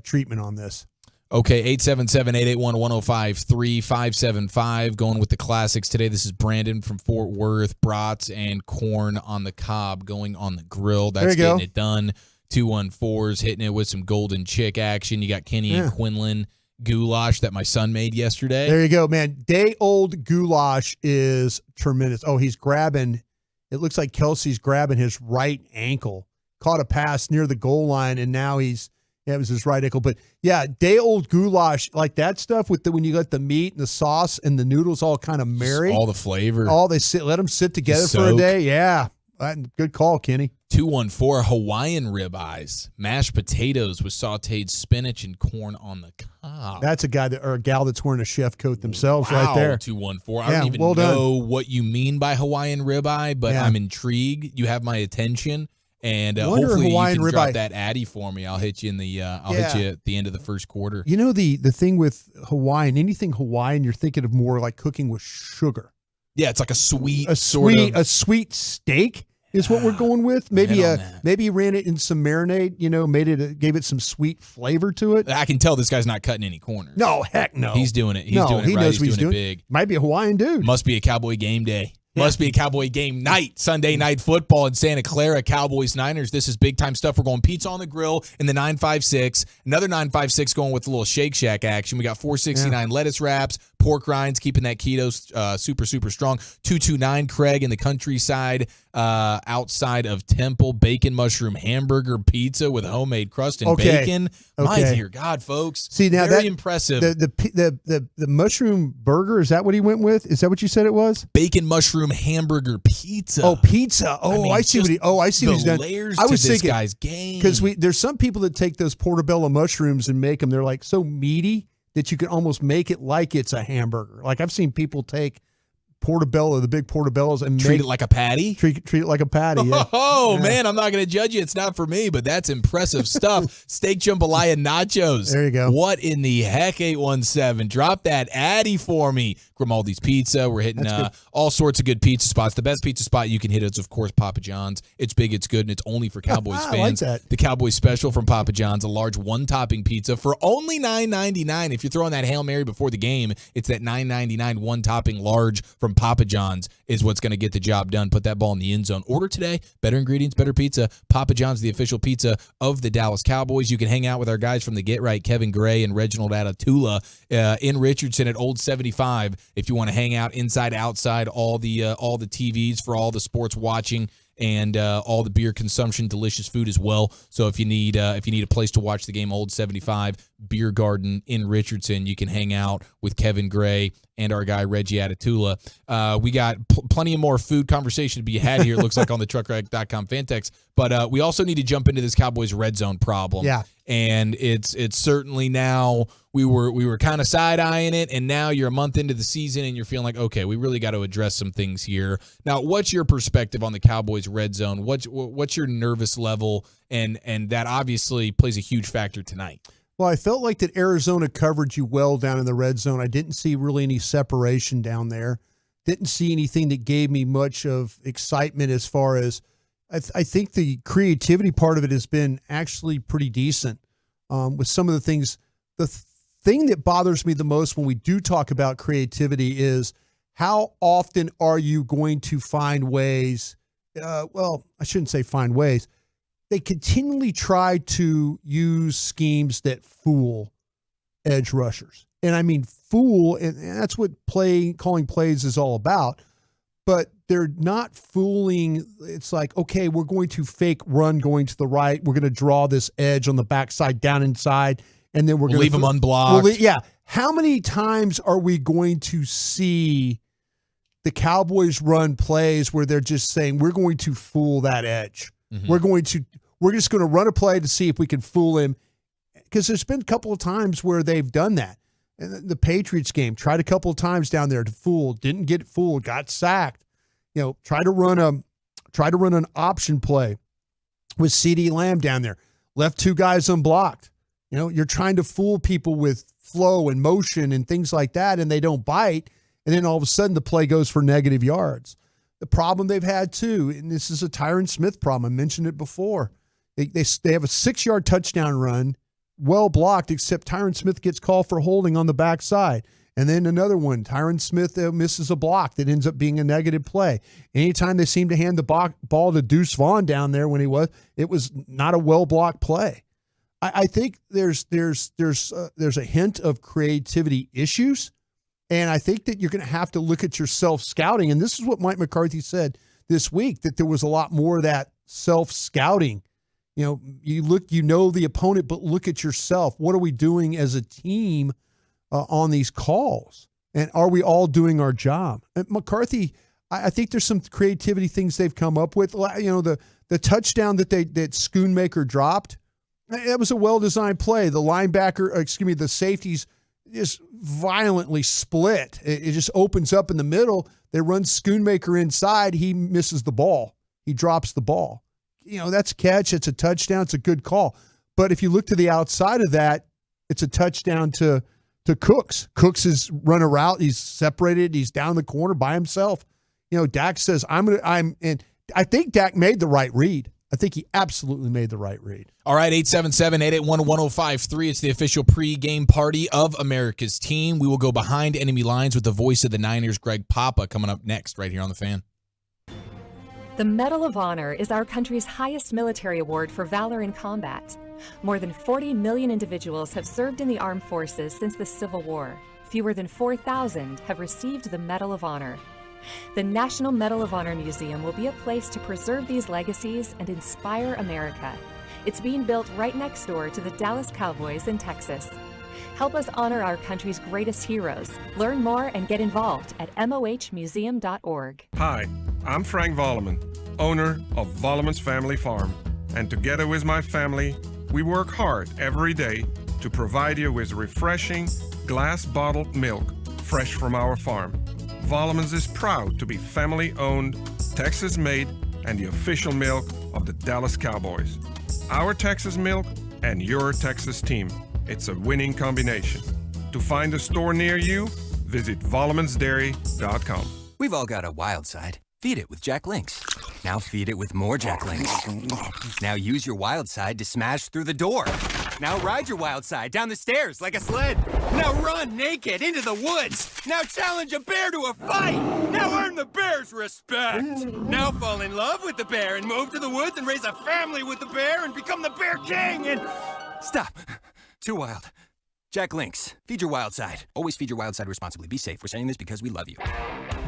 treatment on this. Okay, 877-881-1053, 575, going with the classics today. This is Brandon from Fort Worth, brats and corn on the cob going on the grill. That's getting it done. 214s hitting it with some golden chick action. You got Kenny and Quinlan goulash that my son made yesterday. There you go, man. Day-old goulash is tremendous. Oh, he's grabbing, it looks like Kelsey's grabbing his right ankle. Caught a pass near the goal line, and now he's Yeah, it was his right ankle. But yeah, day-old goulash, like that stuff with when you let the meat and the sauce and the noodles all kind of marry. Just all the flavor. Let them sit together for a day. Yeah. Good call, Kenny. 214 Hawaiian ribeyes, mashed potatoes with sauteed spinach and corn on the cob. That's a guy or a gal that's wearing a chef coat themselves right there. 214. I don't even know what you mean by Hawaiian ribeye, but I'm intrigued. You have my attention. And hopefully Hawaiian you can drop ribeye. that Addy for me. I'll hit you in the. Hit you at the end of the first quarter. You know the thing with Hawaiian, anything Hawaiian, you're thinking of more like cooking with sugar. Yeah, it's like a sweet a sweet steak is what we're going with. Maybe maybe you ran it in some marinade. Gave it some sweet flavor to it. I can tell this guy's not cutting any corners. No, heck no. He's doing it. He's doing it right. He's doing it big. Might be a Hawaiian dude. Must be a Cowboy game day. Must be a Cowboy game night, Sunday night football in Santa Clara, Cowboys-Niners. This is big-time stuff. We're going pizza on the grill in the 956. Another 956 going with a little Shake Shack action. We got 469 lettuce wraps, pork rinds, keeping that keto super, super strong. 229 Craig in the countryside outside of Temple. Bacon mushroom hamburger pizza with homemade crust and bacon. My dear God, folks. See, now very impressive. The mushroom burger, is that what he went with? Is that what you said it was? Bacon mushroom hamburger pizza. Oh, pizza. Oh, I see what he's done. Layers I was to this thinking, guy's game. because there's some people that take those portobello mushrooms and make them. They're like so meaty that you can almost make it like it's a hamburger. Like I've seen people take portobello, the big portobellos, and treat it like a patty. Treat it like a patty. Yeah. Man, I'm not going to judge you. It's not for me, but that's impressive stuff. Steak jambalaya nachos. There you go. What in the heck, 817? Drop that Addy for me. Grimaldi's Pizza. We're hitting all sorts of good pizza spots. The best pizza spot you can hit is, of course, Papa John's. It's big, it's good, and it's only for Cowboys fans. I like that. The Cowboys special from Papa John's, a large one-topping pizza for only $9.99. If you're throwing that Hail Mary before the game, it's that $9.99 one-topping large from Papa John's is what's going to get the job done. Put that ball in the end zone. Order today. Better ingredients, better pizza. Papa John's, the official pizza of the Dallas Cowboys. You can hang out with our guys from the Get Right, Kevin Gray and Reginald Atatula in Richardson at Old 75. If you want to hang out inside, outside, all the TVs for all the sports watching and all the beer consumption, delicious food as well. So if you need a place to watch the game, Old 75 Beer Garden in Richardson, you can hang out with Kevin Gray and our guy Reggie Atatula. We got plenty of more food conversation to be had here. It looks like on the truckrack.com fan text, but we also need to jump into this Cowboys red zone problem. Yeah, and it's certainly now. We were kind of side-eyeing it, and now you're a month into the season, and you're feeling like, okay, we really got to address some things here. Now, what's your perspective on the Cowboys red zone? What's your nervous level? And that obviously plays a huge factor tonight. Well, I felt like that Arizona covered you well down in the red zone. I didn't see really any separation down there. Didn't see anything that gave me much of excitement as far as I think the creativity part of it has been actually pretty decent with some of the things. The thing that bothers me the most when we do talk about creativity is how often are you going to find ways? Well, I shouldn't say find ways. They continually try to use schemes that fool edge rushers. And I mean fool, and that's what calling plays is all about. But they're not fooling. It's like, okay, we're going to fake run going to the right. We're going to draw this edge on the backside down inside. And then we're going to leave them unblocked. How many times are we going to see the Cowboys run plays where they're just saying, we're going to fool that edge? Mm-hmm. We're just going to run a play to see if we can fool him. Because there's been a couple of times where they've done that. And the Patriots game, tried a couple of times down there to fool, didn't get fooled, got sacked. Try to run an option play with CeeDee Lamb down there. Left two guys unblocked. You're trying to fool people with flow and motion and things like that, and they don't bite. And then all of a sudden the play goes for negative yards. The problem they've had too, and this is a Tyron Smith problem. I mentioned it before. They have a 6-yard touchdown run, well blocked, except Tyron Smith gets called for holding on the backside. And then another one, Tyron Smith misses a block that ends up being a negative play. Anytime they seem to hand the ball to Deuce Vaughn down there it was not a well-blocked play. I think there's a hint of creativity issues, and I think that you're going to have to look at your self-scouting. And this is what Mike McCarthy said this week, that there was a lot more of that self-scouting. You know the opponent, but look at yourself. What are we doing as a team on these calls? And are we all doing our job? And McCarthy, I think there's some creativity things they've come up with. The touchdown that Schoonmaker dropped, it was a well-designed play. The safeties just violently split. It just opens up in the middle. They run Schoonmaker inside. He misses the ball. He drops the ball. That's a catch. It's a touchdown. It's a good call. But if you look to the outside of that, it's a touchdown to Cooks. Cooks has run a route. He's separated. He's down the corner by himself. Dak says, and I think Dak made the right read. I think he absolutely made the right read. All right, 877-881-1053. It's the official pregame party of America's team. We will go behind enemy lines with the voice of the Niners, Greg Papa, coming up next right here on The Fan. The Medal of Honor is our country's highest military award for valor in combat. More than 40 million individuals have served in the armed forces since the Civil War. Fewer than 4,000 have received the Medal of Honor. The National Medal of Honor Museum will be a place to preserve these legacies and inspire America. It's being built right next door to the Dallas Cowboys in Texas. Help us honor our country's greatest heroes. Learn more and get involved at mohmuseum.org. Hi, I'm Frank Volleman, owner of Volleman's Family Farm. And together with my family, we work hard every day to provide you with refreshing, glass-bottled milk fresh from our farm. Volleman's is proud to be family-owned, Texas-made, and the official milk of the Dallas Cowboys. Our Texas milk and your Texas team. It's a winning combination. To find a store near you, visit Volleman'sDairy.com. We've all got a wild side. Feed it with Jack Links. Now feed it with more Jack Links. Now use your wild side to smash through the door. Now ride your wild side down the stairs like a sled. Now run naked into the woods. Now challenge a bear to a fight. Now earn the bear's respect. Now fall in love with the bear and move to the woods and raise a family with the bear and become the Bear King and... Stop. Too wild. Jack Links. Feed your wild side. Always feed your wild side responsibly. Be safe. We're saying this because we love you.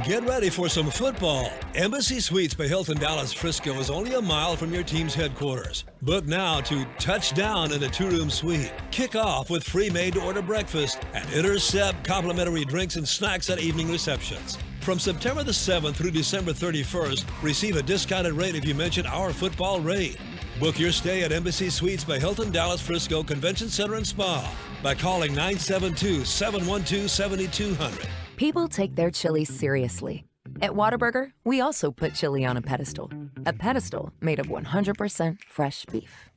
Get ready for some football. Embassy Suites by Hilton Dallas Frisco is only a mile from your team's headquarters. Book now to touch down in a two-room suite. Kick off with free made-to-order breakfast and intercept complimentary drinks and snacks at evening receptions. From September the 7th through December 31st, receive a discounted rate if you mention our football rate. Book your stay at Embassy Suites by Hilton Dallas Frisco Convention Center and Spa by calling 972-712-7200. People take their chili seriously. At Whataburger, we also put chili on a pedestal made of 100% fresh beef.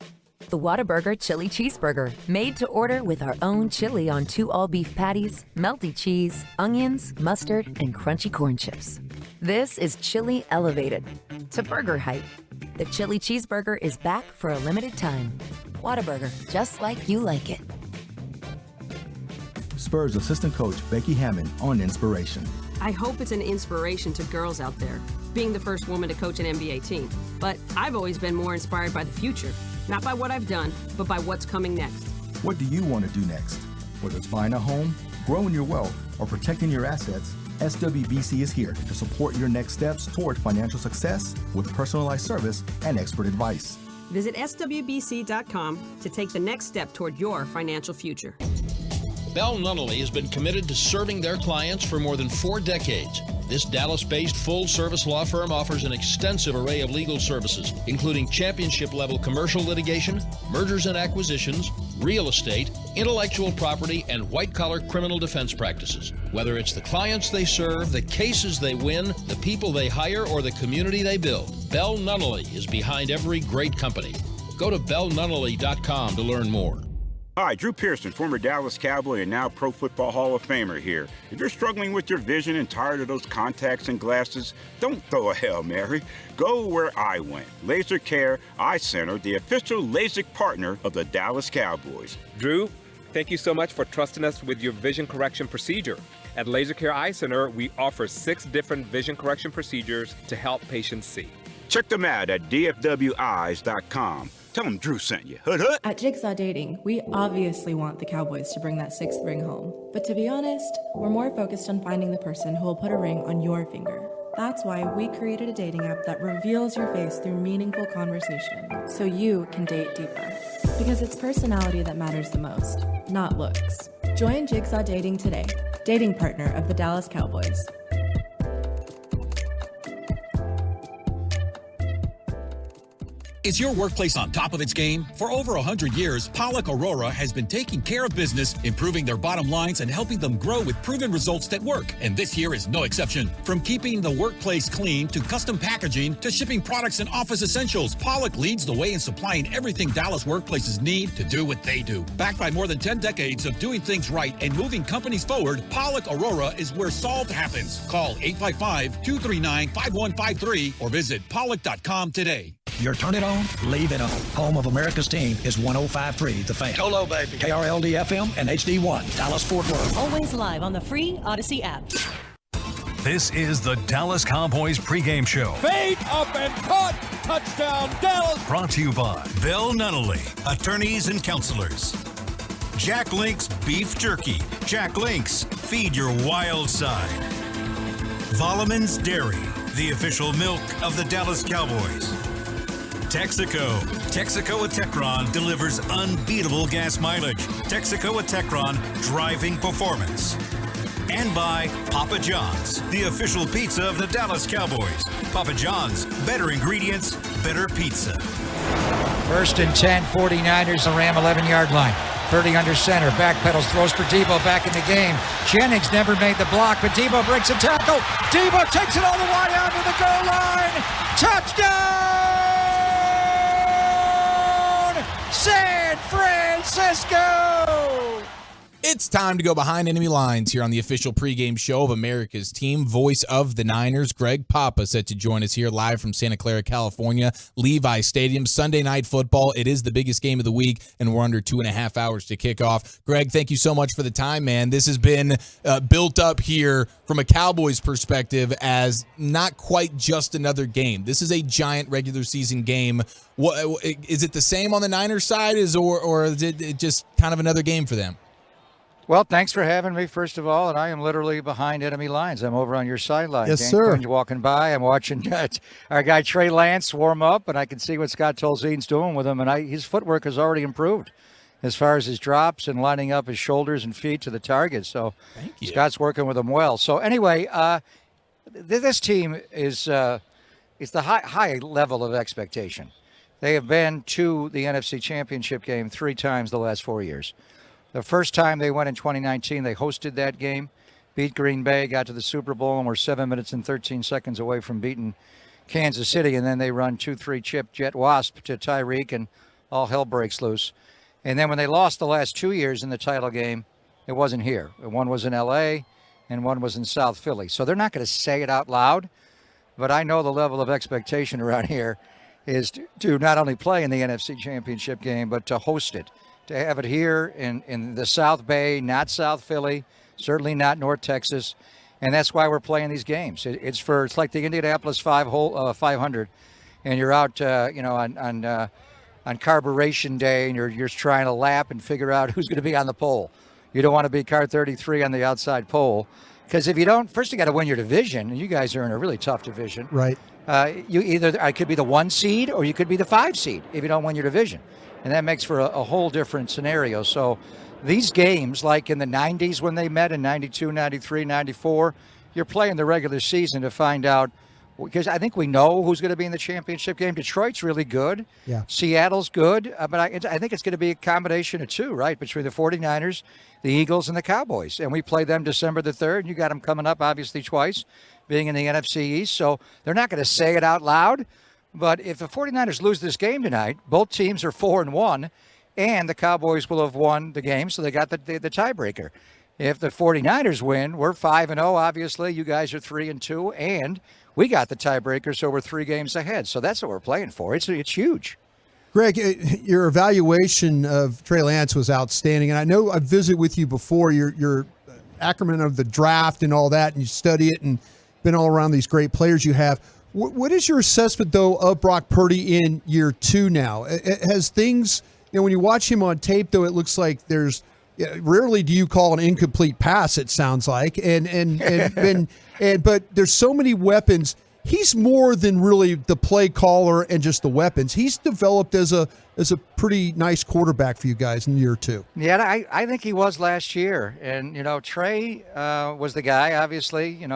The Whataburger Chili Cheeseburger, made to order with our own chili on 2 all-beef patties, melty cheese, onions, mustard, and crunchy corn chips. This is chili elevated to burger height. The Chili Cheeseburger is back for a limited time. Whataburger, just like you like it. Spurs assistant coach Becky Hammond on inspiration. I hope it's an inspiration to girls out there, being the first woman to coach an NBA team. But I've always been more inspired by the future, not by what I've done, but by what's coming next. What do you want to do next? Whether it's buying a home, growing your wealth, or protecting your assets, SWBC is here to support your next steps toward financial success with personalized service and expert advice. Visit SWBC.com to take the next step toward your financial future. Bell Nunnally has been committed to serving their clients for more than 4 decades. This Dallas-based full-service law firm offers an extensive array of legal services, including championship-level commercial litigation, mergers and acquisitions, real estate, intellectual property, and white-collar criminal defense practices. Whether it's the clients they serve, the cases they win, the people they hire, or the community they build, Bell Nunnally is behind every great company. Go to bellnunnally.com to learn more. Hi, Drew Pearson, former Dallas Cowboy and now Pro Football Hall of Famer here. If you're struggling with your vision and tired of those contacts and glasses, don't throw a Hail Mary. Go where I went. Laser Care Eye Center, the official LASIK partner of the Dallas Cowboys. Drew, thank you so much for trusting us with your vision correction procedure. At Laser Care Eye Center, we offer 6 different vision correction procedures to help patients see. Check them out at dfweyes.com. Tell them Drew sent you. Hood hood. At Jigsaw Dating, we obviously want the Cowboys to bring that 6th ring home. But to be honest, we're more focused on finding the person who will put a ring on your finger. That's why we created a dating app that reveals your face through meaningful conversation, so you can date deeper. Because it's personality that matters the most, not looks. Join Jigsaw Dating today, dating partner of the Dallas Cowboys. Is your workplace on top of its game? For over 100 years, Pollock Aurora has been taking care of business, improving their bottom lines, and helping them grow with proven results that work. And this year is no exception. From keeping the workplace clean to custom packaging to shipping products and office essentials, Pollock leads the way in supplying everything Dallas workplaces need to do what they do. Backed by more than 10 decades of doing things right and moving companies forward, Pollock Aurora is where solved happens. Call 855-239-5153 or visit pollock.com today. Your turn it on, leave it on. Home of America's team is 105.3 The Fan. Hello, baby. KRLD FM and HD1, Dallas Fort Worth. Always live on the free Odyssey app. This is the Dallas Cowboys pregame show. Fade up and caught. Touchdown, Dallas. Brought to you by Bill Nunnally, attorneys and counselors. Jack Link's Beef Jerky. Jack Link's, feed your wild side. Volleman's Dairy, the official milk of the Dallas Cowboys. Texaco. Texaco with Techron delivers unbeatable gas mileage. Texaco with Techron, driving performance. And by Papa John's, the official pizza of the Dallas Cowboys. Papa John's, better ingredients, better pizza. 1st and 10, 49ers, the Ram 11-yard line. Purdy under center, backpedals, throws for Debo back in the game. Jennings never made the block, but Debo breaks a tackle. Debo takes it all the way out to the goal line. Touchdown! San Francisco! It's time to go behind enemy lines here on the official pregame show of America's team. Voice of the Niners, Greg Papa, set to join us here live from Santa Clara, California, Levi Stadium. Sunday Night Football. It is the biggest game of the week, and we're under 2.5 hours to kick off. Greg, thank you so much for the time, man. This has been built up here from a Cowboys perspective as not quite just another game. This is a giant regular season game. What, is it the same on the Niners side, or is it just kind of another game for them? Well, thanks for having me, first of all, and I am literally behind enemy lines. I'm over on your sideline. Yes, Dan sir. Quinn's walking by. I'm watching our guy Trey Lance warm up, and I can see what Scott Tolzien's doing with him, and his footwork has already improved as far as his drops and lining up his shoulders and feet to the target. So Scott's working with him well. So anyway, this team is the high level of expectation. They have been to the NFC Championship game 3 times the last 4 years. The first time they went in 2019, they hosted that game, beat Green Bay, got to the Super Bowl, and were 7 minutes and 13 seconds away from beating Kansas City. And then they run 2-3 chip jet wasp to Tyreek, and all hell breaks loose. And then when they lost the last 2 years in the title game, it wasn't here. One was in L.A., and one was in South Philly. So they're not going to say it out loud, but I know the level of expectation around here is to not only play in the NFC Championship game, but to host it. To have it here in the South Bay, not South Philly, certainly not North Texas, and that's why we're playing these games. It's like the Indianapolis 500, and you're out, on carburation day, and you're just trying to lap and figure out who's going to be on the pole. You don't want to be car 33 on the outside pole, because if you don't, first you got to win your division, and you guys are in a really tough division. Right. I could be the 1 seed or you could be the 5 seed if you don't win your division. And that makes for a whole different scenario. So these games, like in the 90s when they met in 92, 93, 94, you're playing the regular season to find out, because I think we know who's going to be in the championship game. Detroit's really good. Yeah. Seattle's good. But I think it's going to be a combination of 2, right, between the 49ers, the Eagles, and the Cowboys. And we play them December the 3rd. You got them coming up, obviously, twice, being in the NFC East. So they're not going to say it out loud. But if the 49ers lose this game tonight, both teams are 4-1, and the Cowboys will have won the game, so they got the tiebreaker. If the 49ers win, we're 5-0, obviously. You guys are 3-2, and we got the tiebreaker, so we're 3 games ahead. So that's what we're playing for. It's huge. Greg, your evaluation of Trey Lance was outstanding, and I know I've visited with you before. Your acronym of the draft and all that, and you study it and been all around these great players you have. What is your assessment, though, of Brock Purdy in year 2 now? Has things, when you watch him on tape, though, it looks like there's rarely do you call an incomplete pass, it sounds like. But there's so many weapons. He's more than really the play caller and just the weapons. He's developed as a pretty nice quarterback for you guys in year 2. Yeah, I think he was last year. And, Trey was the guy, obviously,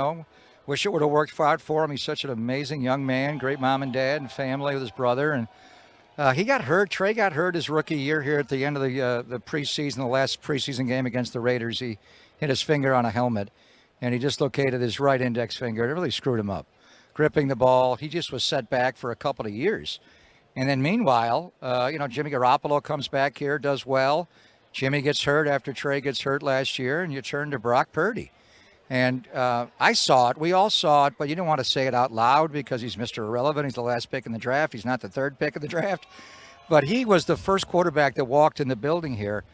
wish it would have worked out for him. He's such an amazing young man, great mom and dad and family with his brother. And he got hurt. Trey got hurt his rookie year here at the end of the preseason, the last preseason game against the Raiders. He hit his finger on a helmet, and he dislocated his right index finger. It really screwed him up. Gripping the ball, he just was set back for a couple of years. And then meanwhile, Jimmy Garoppolo comes back here, does well. Jimmy gets hurt after Trey gets hurt last year, and you turn to Brock Purdy. And I saw it. We all saw it, but you didn't want to say it out loud because he's Mr. Irrelevant. He's the last pick in the draft. He's not the third pick of the draft. But he was the first quarterback that walked in the building here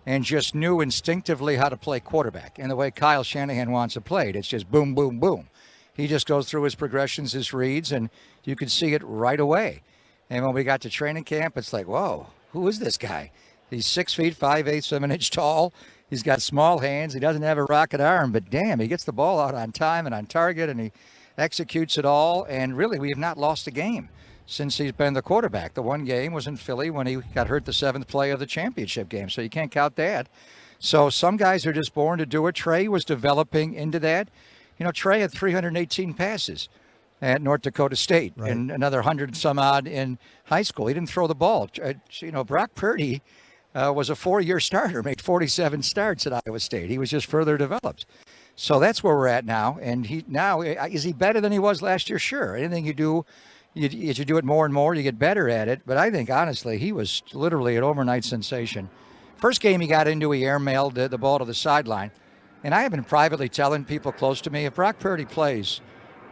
and just knew instinctively how to play quarterback. And the way Kyle Shanahan wants to play it, it's just boom, boom, boom. He just goes through his progressions, his reads, and you could see it right away. And when we got to training camp, it's like, whoa, who is this guy? He's 6 feet, 5'8", 7 inch tall. He's got small hands. He doesn't have a rocket arm, but damn, he gets the ball out on time and on target, and he executes it all. And really, we have not lost a game since he's been the quarterback. The one game was in Philly when he got hurt the 7th play of the championship game, so you can't count that. So some guys are just born to do it. Trey was developing into that. Trey had 318 passes at North Dakota State and another 100 some odd in high school. He didn't throw the ball. Brock Purdy was a 4-year starter, made 47 starts at Iowa State. He was just further developed. So that's where we're at now. And is he better than he was last year? Sure. Anything you do, you do it more and more, you get better at it. But I think, honestly, he was literally an overnight sensation. First game he got into, he airmailed the ball to the sideline. And I have been privately telling people close to me, if Brock Purdy plays,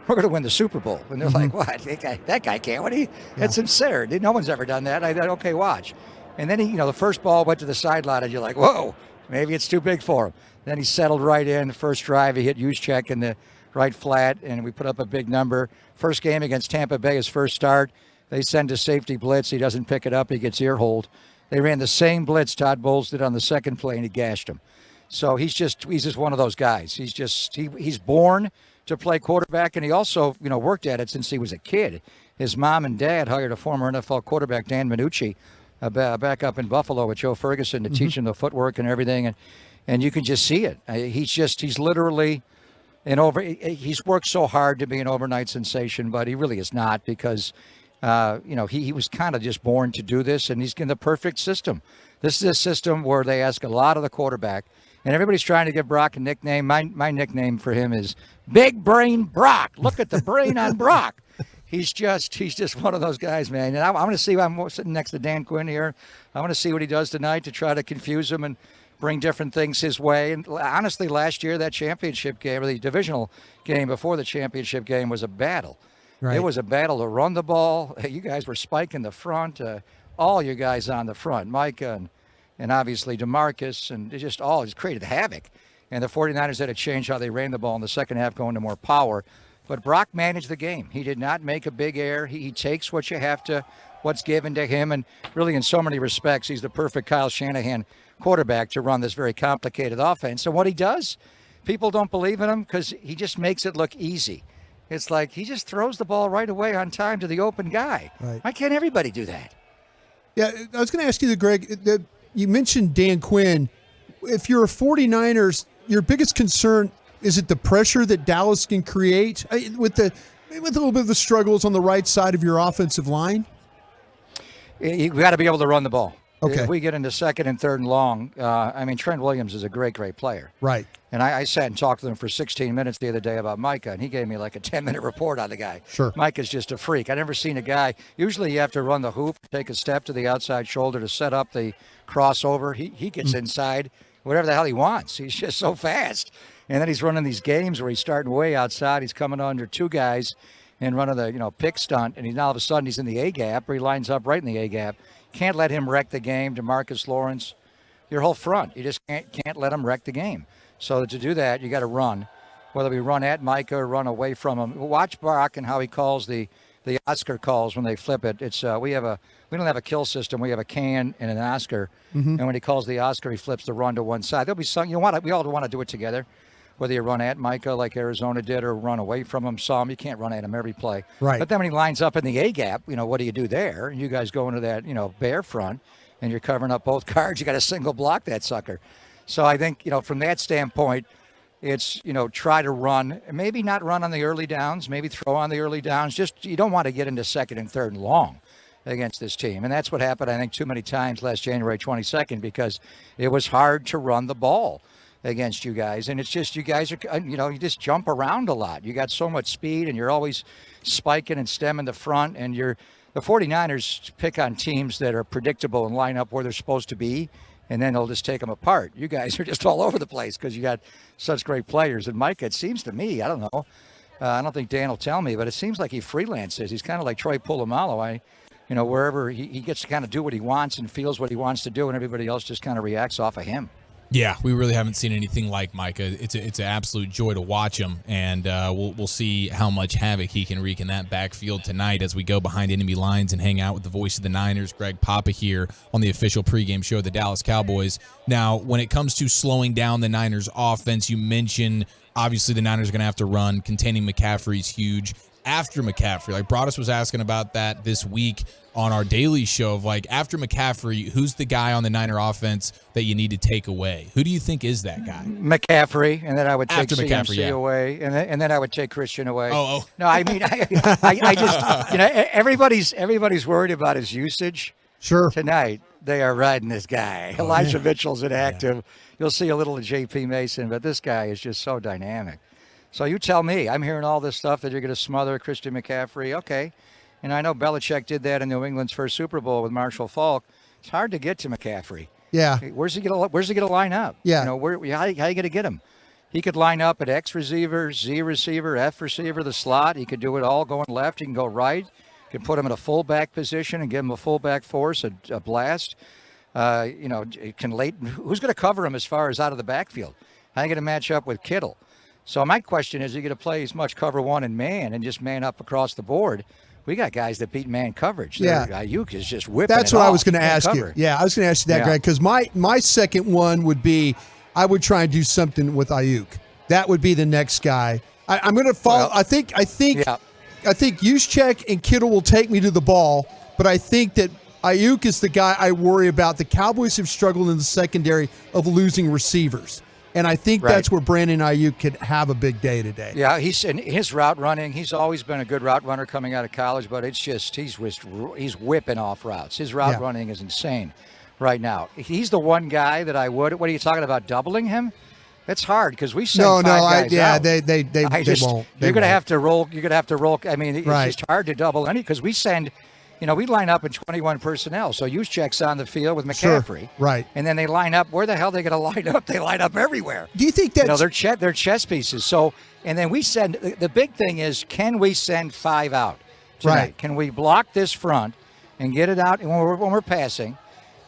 we're going to win the Super Bowl. And they're like, what? That guy can't. What? That's absurd. No one's ever done that. I thought, okay, watch. And then, the first ball went to the sideline, and you're like, whoa, maybe it's too big for him. Then he settled right in. The first drive, he hit Juszczyk in the right flat, and we put up a big number. First game against Tampa Bay, his first start, they send a safety blitz. He doesn't pick it up. He gets ear-holed. They ran the same blitz Todd Bowles did on the second play, and he gashed him. So he's just one of those guys. He's born to play quarterback, and he also worked at it since he was a kid. His mom and dad hired a former NFL quarterback, Dan Minucci, back up in Buffalo with Joe Ferguson to teach him the footwork and everything, and you can just see it. He's literally he's worked so hard to be an overnight sensation, but he really is not because he was kind of just born to do this, and he's in the perfect system. This is a system where they ask a lot of the quarterback. And everybody's trying to give Brock a nickname. My nickname for him is Big Brain Brock. Look at the brain on Brock. He's just one of those guys, man. And I'm going to see. I'm sitting next to Dan Quinn here. I want to see what he does tonight to try to confuse him and bring different things his way. And honestly, last year, that championship game, or the divisional game before the championship game, was a battle. Right. It was a battle to run the ball. You guys were spiking the front. All you guys on the front, Micah and obviously DeMarcus, and it just created havoc. And the 49ers had to change how they ran the ball in the second half, going to more power. But Brock managed the game. He did not make a big error. He takes what's given to him, and really in so many respects, he's the perfect Kyle Shanahan quarterback to run this very complicated offense. And what he does, people don't believe in him because he just makes it look easy. It's like he just throws the ball right away on time to the open guy. Right. Why can't everybody do that? Yeah, I was going to ask you, Greg, you mentioned Dan Quinn. If you're a 49ers, your biggest concern, is it the pressure that Dallas can create with a little bit of the struggles on the right side of your offensive line? You've got to be able to run the ball. Okay. If we get into second and third and long, Trent Williams is a great, great player. Right. And I sat and talked to him for 16 minutes the other day about Micah, and he gave me like a 10-minute report on the guy. Sure. Micah's just a freak. I've never seen a guy. Usually you have to run the hoop, take a step to the outside shoulder to set up the crossover. He gets inside whatever the hell he wants. He's just so fast. And then he's running these games where he's starting way outside. He's coming under two guys and running the pick stunt, and all of a sudden he's in the A-gap, or he lines up right in the A-gap. Can't let him wreck the game. DeMarcus Lawrence, your whole front. You just can't let him wreck the game. So to do that, you got to run, whether we run at Micah or run away from him. Watch Brock and how he calls the the Oscar calls when they flip it. It's we don't have a kill system. We have a can and an Oscar. And when he calls the Oscar, he flips the run to one side. There'll be some. We all want to do it together. Whether you run at Micah like Arizona did or run away from him some, you can't run at him every play. Right. But then when he lines up in the A gap, what do you do there? And you guys go into that, bear front, and you're covering up both guards. You got to single block that sucker. So I think, from that standpoint, it's, try to run, maybe not run on the early downs, maybe throw on the early downs. Just, you don't want to get into second and third and long against this team. And that's what happened, I think, too many times last January 22nd, because it was hard to run the ball against you guys. And it's just, you guys are, you just jump around a lot. You got so much speed, and you're always spiking and stemming the front. And the 49ers pick on teams that are predictable and line up where they're supposed to be, and then they'll just take them apart. You guys are just all over the place because you got such great players. And Mike, it seems to me, I don't know, I don't think Dan will tell me, but it seems like he freelances. He's kind of like Troy Polamalu. Wherever he gets to kind of do what he wants and feels what he wants to do, and everybody else just kind of reacts off of him. Yeah, we really haven't seen anything like Micah. It's an absolute joy to watch him, and we'll see how much havoc he can wreak in that backfield tonight as we go behind enemy lines and hang out with the voice of the Niners, Greg Papa, here on the official pregame show of the Dallas Cowboys. Now, when it comes to slowing down the Niners' offense, you mentioned obviously the Niners are going to have to run. Containing McCaffrey is huge. After McCaffrey, like Broaddus was asking about that this week on our daily show, of like, after McCaffrey, who's the guy on the Niner offense that you need to take away? Who do you think is that guy? McCaffrey, and then I would take after CMC McCaffrey, away, and then I would take Christian away. Oh. No, I mean, I just, everybody's worried about his usage. Sure. Tonight, they are riding this guy. Elijah Mitchell's inactive. Yeah. You'll see a little of J.P. Mason, but this guy is just so dynamic. So you tell me. I'm hearing all this stuff that you're going to smother Christian McCaffrey. Okay. And I know Belichick did that in New England's first Super Bowl with Marshall Faulk. It's hard to get to McCaffrey. Yeah. Where's he going to line up? Yeah. How are you going to get him? He could line up at X receiver, Z receiver, F receiver, the slot. He could do it all going left. He can go right. You can put him in a fullback position and give him a fullback force, a blast. Who's going to cover him as far as out of the backfield? How are you going to match up with Kittle? So my question is, are you going to play as much cover one and man and just man up across the board? We got guys that beat man coverage. Yeah. Ayuk is just whipping That's it what off. I was going to ask you. Yeah, I was going to ask you that, Greg, because my second one would be I would try and do something with Ayuk. That would be the next guy. I'm going to follow. Well, I think Juszczyk and Kittle will take me to the ball, but I think that Ayuk is the guy I worry about. The Cowboys have struggled in the secondary of losing receivers. And I think that's where Brandon Ayuk could have a big day today. Yeah, he's in his route running. He's always been a good route runner coming out of college, but it's just he's whipping off routes. His route running is insane right now. He's the one guy that I would. What are you talking about? Doubling him? That's hard because we send five guys out. They won't. You're going to have to roll. You're going to have to roll. I mean, it's just hard to double any because we send. We line up in 21 personnel. So Juszczyk's on the field with McCaffrey. Sure. Right. And then they line up. Where the hell are they going to line up? They line up everywhere. Do you think that's... they're chess pieces. So, and then we send... The big thing is, can we send five out tonight? Right. Can we block this front and get it out when we're passing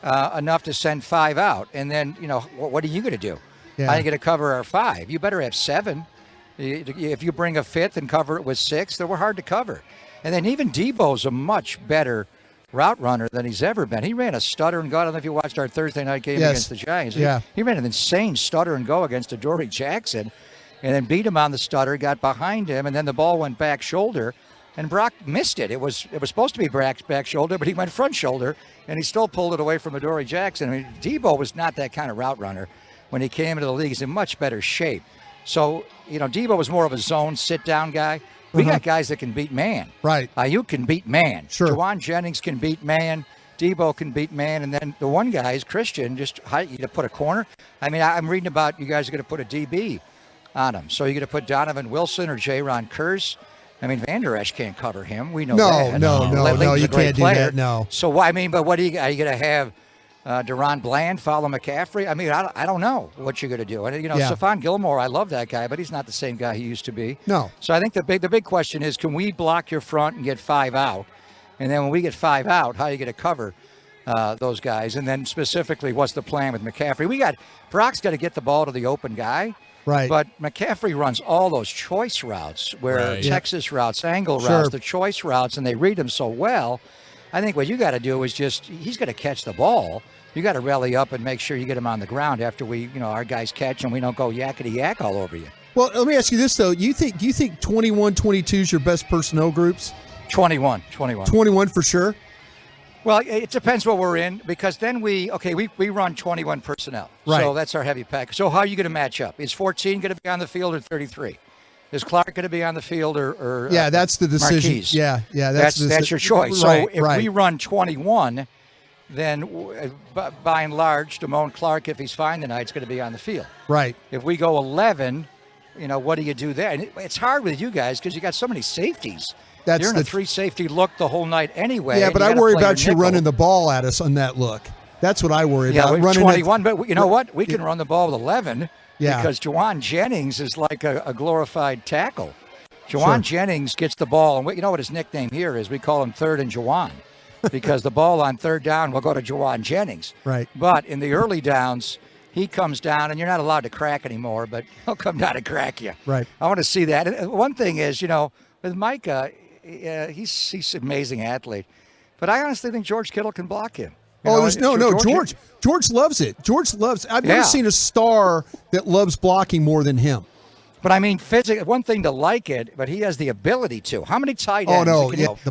enough to send five out? And then, what are you going to do? Yeah. How are you going to cover our five? You better have seven. If you bring a fifth and cover it with six, then we're hard to cover. And then even Debo's a much better route runner than he's ever been. He ran a stutter and go. I don't know if you watched our Thursday night game against the Giants. He ran an insane stutter and go against Adoree Jackson and then beat him on the stutter, got behind him, and then the ball went back shoulder, and Brock missed it. It was supposed to be Brock's back shoulder, but he went front shoulder, and he still pulled it away from Adoree Jackson. I mean, Debo was not that kind of route runner when he came into the league. He's in much better shape. So, Debo was more of a zone sit-down guy. We got guys that can beat man. Right. Ayuk can beat man. Sure. Juwan Jennings can beat man. Debo can beat man. And then the one guy is Christian, just you to put a corner. I mean, I'm reading about you guys are going to put a DB on him. So you're going to put Donovan Wilson or Jaron Kearse. I mean, Van Der Esch can't cover him. We know that. No, you can't do that, no. So, but what are you going to have? Deron Bland, follow McCaffrey. I mean, I don't know what you're going to do. And Stephon Gilmore, I love that guy, but he's not the same guy he used to be. No. So I think the big question is, can we block your front and get five out? And then when we get five out, how are you going to cover those guys? And then specifically, what's the plan with McCaffrey? Brock's got to get the ball to the open guy. Right. But McCaffrey runs all those choice routes, where Texas routes, angle routes, the choice routes, and they read them so well. I think what you got to do is he's going to catch the ball. You got to rally up and make sure you get him on the ground after our guys catch and we don't go yakety yak all over you. Well, let me ask you this, though. Do you think 21-22 is your best personnel groups? 21 for sure? Well, it depends what we're in, because then we run 21 personnel. Right. So that's our heavy pack. So how are you going to match up? Is 14 going to be on the field or 33? Is Clark going to be on the field or yeah, that's the decision. Marquise? Yeah, that's your choice. Right, so if we run 21, then by and large, Damone Clark, if he's fine tonight, is going to be on the field. Right. If we go 11, what do you do there? And it's hard with you guys because you got so many safeties. You're in a 3-safety look the whole night anyway. Yeah, but I worry about you running the ball at us on that look. That's what I worry about. Running 21, but you know what? We can run the ball with 11 because Juwan Jennings is like a glorified tackle. Juwan Jennings gets the ball, and you know what his nickname here is? We call him Third and Juwan because the ball on third down will go to Juwan Jennings. Right. But in the early downs, he comes down, and you're not allowed to crack anymore, but he'll come down and crack you. Right. I want to see that. And one thing is, with Micah, he's an amazing athlete, but I honestly think George Kittle can block him. George loves it. I've never seen a star that loves blocking more than him. But I mean, physically, one thing to like it, but he has the ability to. How many tight ends?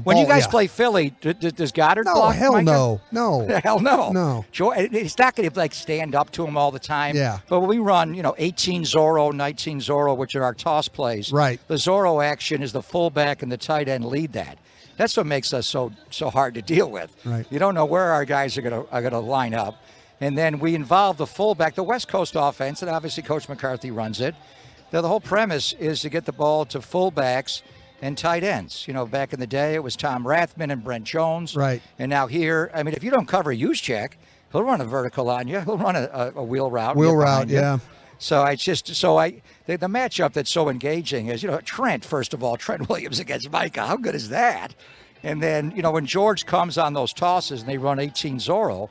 When you guys play Philly, does Goddard block? Hell no. Hell no. No. He's not going to stand up to him all the time. Yeah. But when we run, 18 Zorro, 19 Zorro, which are our toss plays. Right. The Zorro action is the fullback and the tight end lead that. That's what makes us so hard to deal with. Right. You don't know where our guys are going to line up, and then we involve the fullback, the West Coast offense, and obviously Coach McCarthy runs it. The whole premise is to get the ball to fullbacks and tight ends. Back in the day, it was Tom Rathman and Brent Jones. Right. And now here, I mean, if you don't cover Juszczyk, he'll run a vertical on you. He'll run a wheel route. Yeah. So the matchup that's so engaging is, Trent, first of all, Trent Williams against Micah. How good is that? And then, when George comes on those tosses and they run 18 Zorro,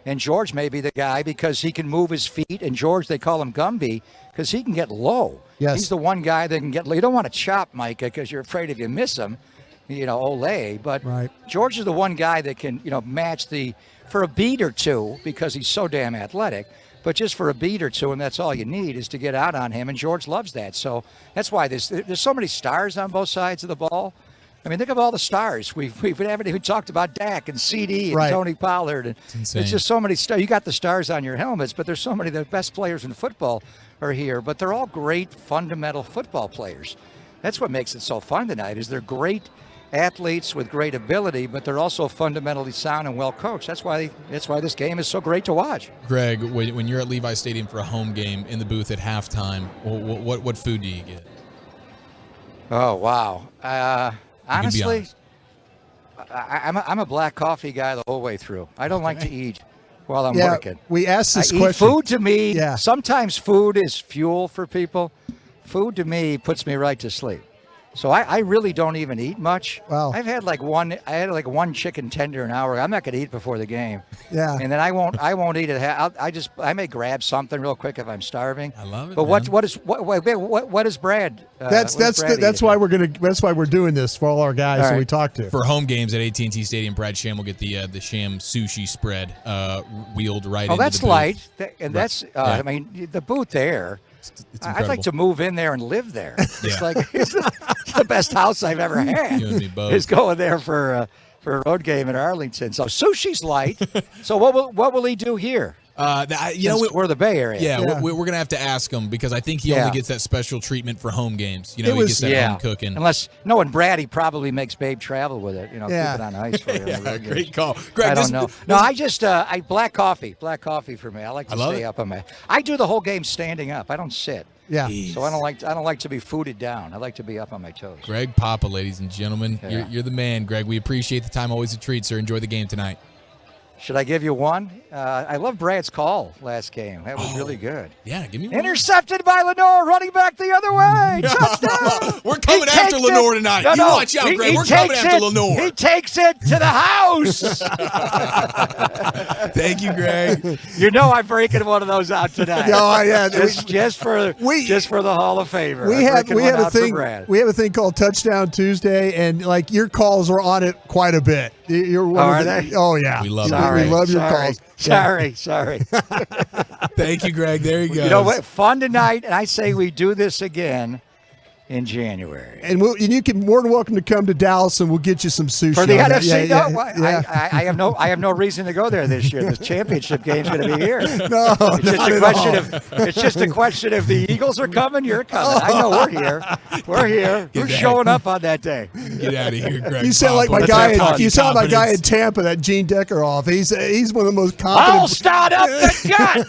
and George may be the guy because he can move his feet, and George, they call him Gumby, because he can get low. Yes. He's the one guy that can get low. You don't want to chop Micah because you're afraid if you miss him, Olay. But George is the one guy that can, match for a beat or two because he's so damn athletic. But just for a beat or two, and that's all you need, is to get out on him, and George loves that. So that's why there's so many stars on both sides of the ball. I mean, think of all the stars. We haven't even talked about Dak and CD and Tony Pollard. And it's just so many stars. You got the stars on your helmets, but there's so many. The best players in football are here, but they're all great fundamental football players. That's what makes it so fun tonight, is they're great athletes with great ability, but they're also fundamentally sound and well coached. That's why this game is so great to watch. Greg, when you're at Levi Stadium for a home game in the booth at halftime, what food do you get? Oh, wow. Honestly, I'm a black coffee guy the whole way through. I don't like to eat while I'm working. We asked this question. Food to me, sometimes food is fuel for people. Food to me puts me right to sleep. So I really don't even eat much. Wow. I had one chicken tender an hour. I'm not going to eat before the game. Yeah. And then I won't eat it. I may grab something real quick if I'm starving. I love it. But what is Brad? That's why we're doing this for all our guys that we talk to. For home games at AT&T Stadium, Brad Sham will get the Sham sushi spread wheeled right into the booth. Oh, that's light. That's I mean, the booth there. I'd like to move in there and live there. It's like it's the best house I've ever had. You and me both. Is going there for a road game in Arlington. So sushi's light. So what will he do here? We're the Bay Area. Yeah, we're going to have to ask him because I think he only gets that special treatment for home games. He gets that home cooking. And Brad, he probably makes Babe travel with it. Keep it on ice for you. Great call. Greg, I don't know. No, I just black coffee for me. I like to stay up on my. I do the whole game standing up. I don't sit. Yeah. So I don't like to be fooded down. I like to be up on my toes. Greg Papa, ladies and gentlemen, you're the man, Greg. We appreciate the time. Always a treat, sir. Enjoy the game tonight. Should I give you one? I love Brad's call last game. That was really good. Yeah, give me one. Intercepted by Lenore, running back the other way. Touchdown! We're coming after Lenore tonight. You watch out, Greg. We're coming after Lenore. He takes it to the house. Thank you, Greg. You know I'm breaking one of those out tonight. Oh, yeah. Just for the Hall of Famer. We have a thing. We have a thing called Touchdown Tuesday, and like your calls are on it quite a bit. You're one of the, oh yeah, we love we love your calls. Sorry. Thank you, Greg. There you go. You know what? Fun tonight, and I say we do this again in January. And you can more than welcome to come to Dallas, and we'll get you some sushi for the NFC. I have no reason to go there this year. The championship game's going to be here. No, it's just a question if the Eagles are coming, you're coming. I know we're here. We're here. Who's showing up on that day? Get out of here, Greg. You sound like my guy. You sound like my guy in Tampa, that Gene Deckerhoff. He's one of the most confident. I'll start up the gun.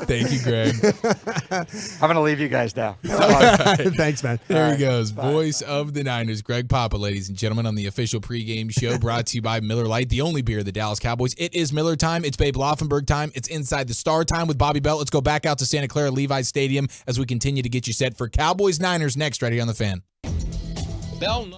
Thank you, Greg. I'm going to leave you guys now. Thanks, man. There he goes. Bye. Voice of the Niners, Greg Papa, ladies and gentlemen, on the official pregame show brought to you by Miller Lite, the only beer of the Dallas Cowboys. It is Miller time. It's Babe Laufenberg time. It's Inside the Star time with Bobby Belt. Let's go back out to Santa Clara Levi's Stadium as we continue to get you set for Cowboys-Niners next right here on The Fan. Bell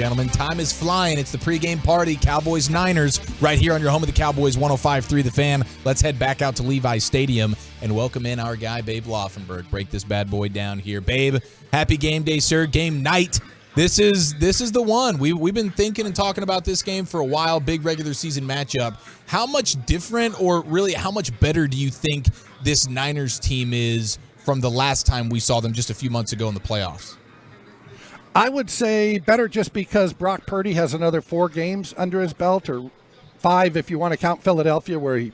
gentlemen. Time is flying. It's the pregame party, Cowboys-Niners, right here on your home of the Cowboys, 105.3 The Fan. Let's head back out to Levi's Stadium and welcome in our guy, Babe Laufenberg. Break this bad boy down here. Babe, happy game day, sir. Game night. This is the one. We've been thinking and talking about this game for a while. Big regular season matchup. How much different, or really how much better do you think this Niners team is from the last time we saw them just a few months ago in the playoffs? I would say better just because Brock Purdy has another 4 games under his belt, or 5 if you want to count Philadelphia where he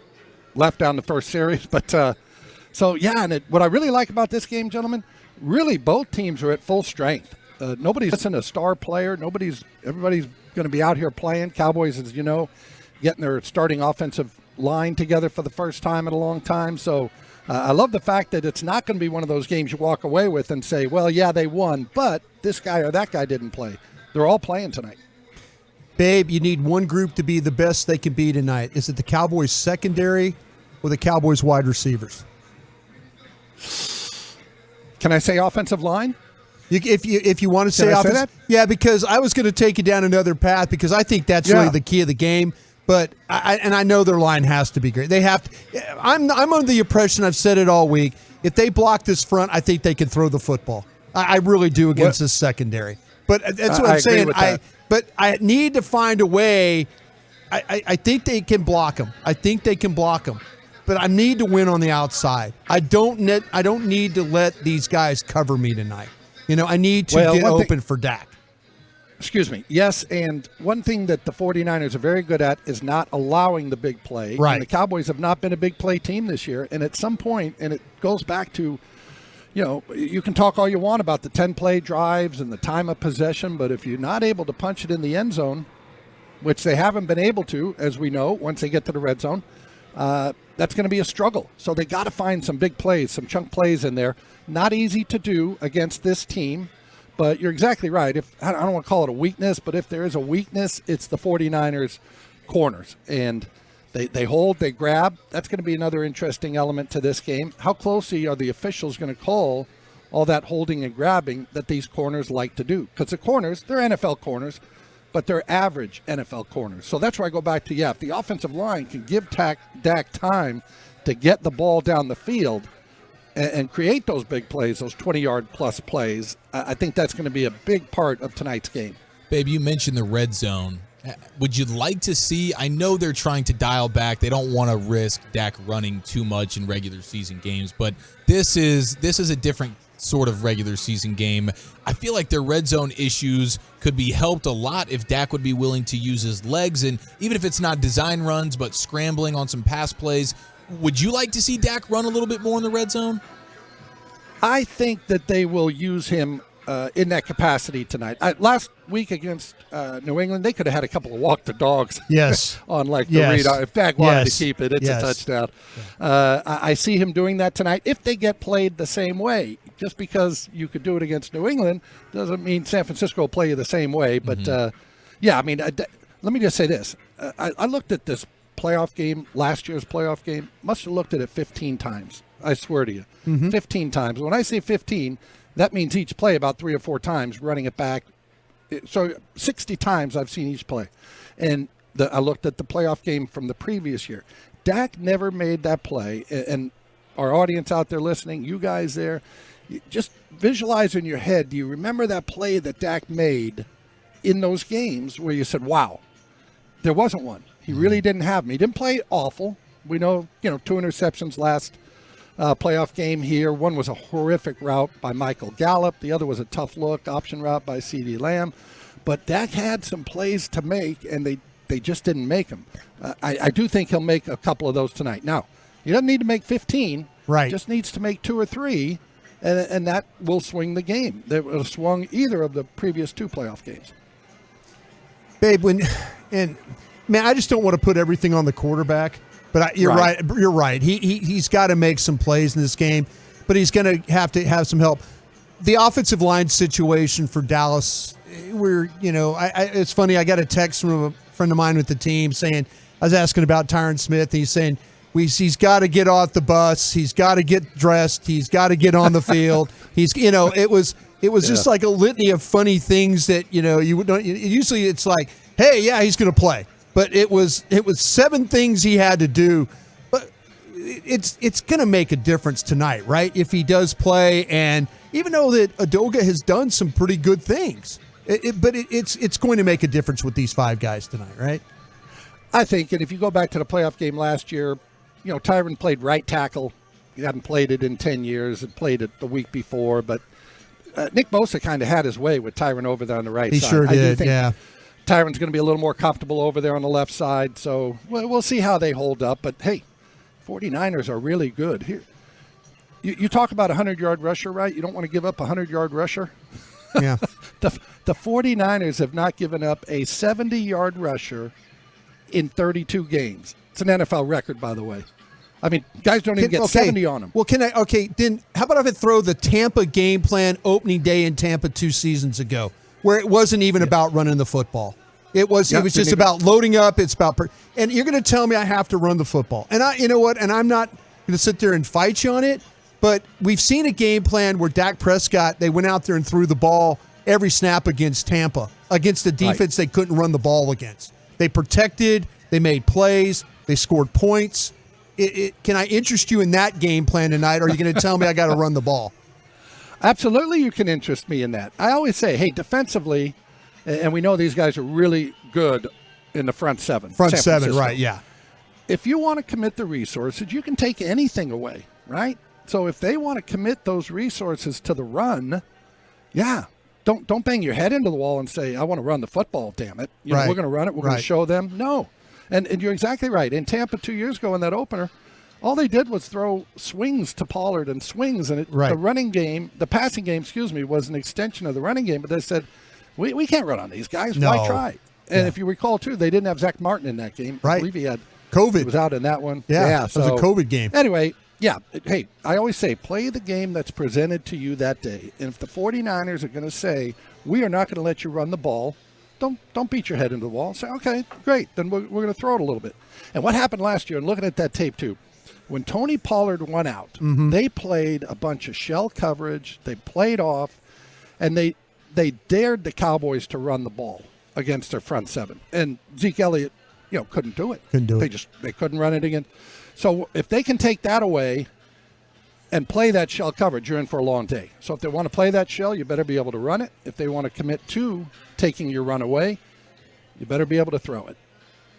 left down the first series. But what I really like about this game, gentlemen, really both teams are at full strength. Nobody's missing a star player. Everybody's going to be out here playing. Cowboys, as you know, getting their starting offensive line together for the first time in a long time. So I love the fact that it's not going to be one of those games you walk away with and say, well, yeah, they won, but this guy or that guy didn't play. They're all playing tonight. Babe, you need one group to be the best they can be tonight. Is it the Cowboys secondary or the Cowboys wide receivers? Can I say offensive line? If you want to say offensive, yeah, because I was going to take you down another path because I think that's really the key of the game. But I know their line has to be great. They have to. I'm under the impression, I've said it all week, if they block this front, I think they can throw the football. I really do against this secondary. But that's what I'm saying. But I need to find a way. I think they can block them. But I need to win on the outside. I don't need to let these guys cover me tonight. I need to get open for Dak. Excuse me. Yes, and one thing that the 49ers are very good at is not allowing the big play. Right. And the Cowboys have not been a big play team this year. And at some point, and it goes back to, you can talk all you want about the 10-play drives and the time of possession, but if you're not able to punch it in the end zone, which they haven't been able to, as we know, once they get to the red zone, that's going to be a struggle. So they got to find some big plays, some chunk plays in there. Not easy to do against this team, but you're exactly right. I don't want to call it a weakness, but if there is a weakness, it's the 49ers corners. And they hold, they grab. That's going to be another interesting element to this game. How closely are the officials going to call all that holding and grabbing that these corners like to do? Because the corners, they're NFL corners, but they're average NFL corners. So that's where I go back to, if the offensive line can give Dak time to get the ball down the field and create those big plays, those 20-yard-plus plays, I think that's going to be a big part of tonight's game. Babe, you mentioned the red zone. Would you like to see, I know they're trying to dial back. They don't want to risk Dak running too much in regular season games, but this is a different sort of regular season game. I feel like their red zone issues could be helped a lot if Dak would be willing to use his legs, and even if it's not design runs but scrambling on some pass plays. Would you like to see Dak run a little bit more in the red zone? I think that they will use him in that capacity tonight. Last week against New England, they could have had a couple of walk the dogs. Yes. On the read. If Dak wanted to keep it, it's a touchdown. I see him doing that tonight if they get played the same way. Just because you could do it against New England doesn't mean San Francisco will play you the same way. But, let me just say this. I looked at this playoff game, last year's playoff game, must have looked at it 15 times. I swear to you. 15 times. When I say 15, that means each play about 3 or 4 times, running it back. So 60 times I've seen each play. And I looked at the playoff game from the previous year. Dak never made that play. And our audience out there listening, you guys there, just visualize in your head, do you remember that play that Dak made in those games where you said, wow, there wasn't one. He really didn't have them. He didn't play awful. We know, 2 interceptions last playoff game here. One was a horrific route by Michael Gallup. The other was a tough look option route by CeeDee Lamb. But Dak had some plays to make, and they just didn't make them. I do think he'll make a couple of those tonight. Now, he doesn't need to make 15. Right. Just needs to make 2 or 3, and that will swing the game. That will swung either of the previous 2 playoff games. Babe, I just don't want to put everything on the quarterback. But you're right. You're right. He's got to make some plays in this game, but he's going to have some help. The offensive line situation for Dallas, it's funny. I got a text from a friend of mine with the team saying, I was asking about Tyron Smith, and he's saying, He's got to get off the bus. He's got to get dressed. He's got to get on the field. It was just like a litany of funny things that, you don't. Usually it's like, hey, yeah, he's going to play. But it was 7 things he had to do. But it's going to make a difference tonight, right? If he does play, and even though that Adoga has done some pretty good things, it's going to make a difference with these 5 guys tonight, right? I think, and if you go back to the playoff game last year, Tyron played right tackle. He hadn't played it in 10 years. Had played it the week before, but Nick Bosa kind of had his way with Tyron over there on the right side. He sure did, I do think yeah. Tyron's going to be a little more comfortable over there on the left side, so we'll see how they hold up. But, hey, 49ers are really good. Here, you talk about a 100-yard rusher, right? You don't want to give up a 100-yard rusher? Yeah. The 49ers have not given up a 70-yard rusher in 32 games. It's an NFL record, by the way. I mean, guys don't even get 70 on them. Well, then how about if I throw the Tampa game plan opening day in Tampa 2 seasons ago, where it wasn't even about running the football. It was just about loading up. It's about and you're going to tell me I have to run the football. And you know what? And I'm not going to sit there and fight you on it, but we've seen a game plan where Dak Prescott, they went out there and threw the ball every snap against Tampa, against the defense they couldn't run the ball against. They protected, they made plays, they scored points. Can I interest you in that game plan tonight, or are you going to tell me I got to run the ball? Absolutely, you can interest me in that. I always say, hey, defensively, and we know these guys are really good in the front 7. Front 7, right, yeah. If you want to commit the resources, you can take anything away, right? So if they want to commit those resources to the run, yeah, don't bang your head into the wall and say, I want to run the football, damn it. We're going to run it. We're going to show them. No. And you're exactly right. In Tampa 2 years ago in that opener, all they did was throw swings to Pollard and swings. And the running game, the passing game, was an extension of the running game. But they said, we can't run on these guys. No. Why try? And if you recall, too, they didn't have Zach Martin in that game. Right. I believe he had COVID. He was out in that one. Yeah, it was a COVID game. Anyway, yeah. Hey, I always say, play the game that's presented to you that day. And if the 49ers are going to say, we are not going to let you run the ball, don't beat your head into the wall. Say, okay, great. Then we're going to throw it a little bit. And what happened last year, and looking at that tape too, when Tony Pollard went out, they played a bunch of shell coverage. They played off, and they dared the Cowboys to run the ball against their front 7. And Zeke Elliott, couldn't do it. They couldn't run it again. So if they can take that away and play that shell coverage, you're in for a long day. So if they want to play that shell, you better be able to run it. If they want to commit to taking your run away, you better be able to throw it.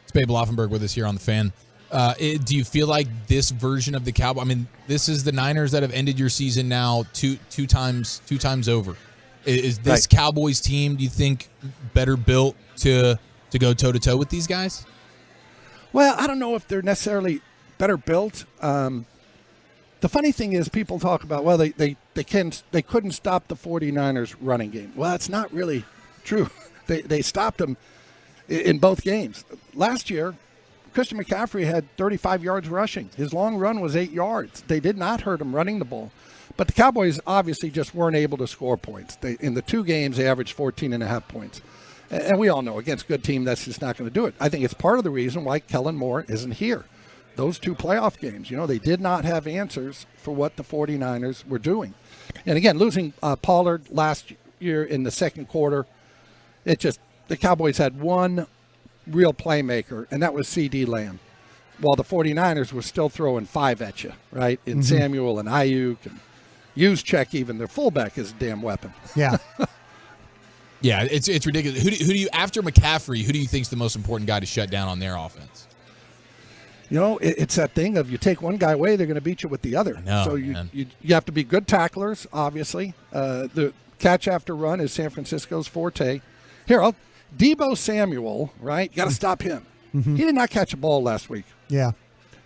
It's Babe Laufenberg with us here on The Fan. Do you feel like this version of the Cowboys, I mean, this is the Niners that have ended your season now two times over. Is this Cowboys team, do you think, better built to go toe-to-toe with these guys? Well, I don't know if they're necessarily better built. The funny thing is, people talk about, well, they couldn't stop the 49ers running game. Well, that's not really true. They stopped them in both games. Last year, Christian McCaffrey had 35 yards rushing. His long run was 8 yards. They did not hurt him running the ball. But the Cowboys obviously just weren't able to score points. In the 2 games, they averaged 14.5 points. And we all know, against a good team, that's just not going to do it. I think it's part of the reason why Kellen Moore isn't here. Those 2 playoff games, they did not have answers for what the 49ers were doing. And again, losing Pollard last year in the second quarter, the Cowboys had one real playmaker, and that was C.D. Lamb, while the 49ers were still throwing 5 at you, right? In Samuel and Ayuk and Juszczyk, even their fullback is a damn weapon. Yeah. Yeah, it's ridiculous. Who do you, after McCaffrey, who do you think is the most important guy to shut down on their offense? It's that thing of you take one guy away, they're going to beat you with the other. I know, so you have to be good tacklers, obviously. The catch after run is San Francisco's forte. Here, Deebo Samuel, right? Got to stop him. He did not catch a ball last week. Yeah.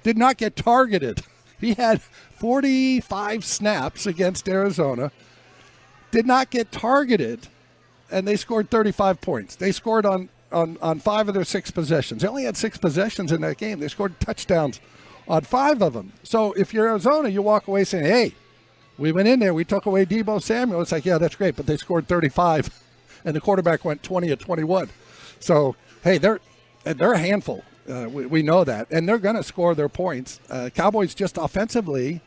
Did not get targeted. He had 45 snaps against Arizona. Did not get targeted, and they scored 35 points. They scored on 5 of their 6 possessions. They only had 6 possessions in that game. They scored touchdowns on 5 of them. So if you're Arizona, you walk away saying, hey, we went in there, we took away Deebo Samuel. It's like, yeah, that's great, but they scored 35, and the quarterback went 20 of 21. So, hey, they're a handful. We know that. And they're going to score their points. Cowboys just offensively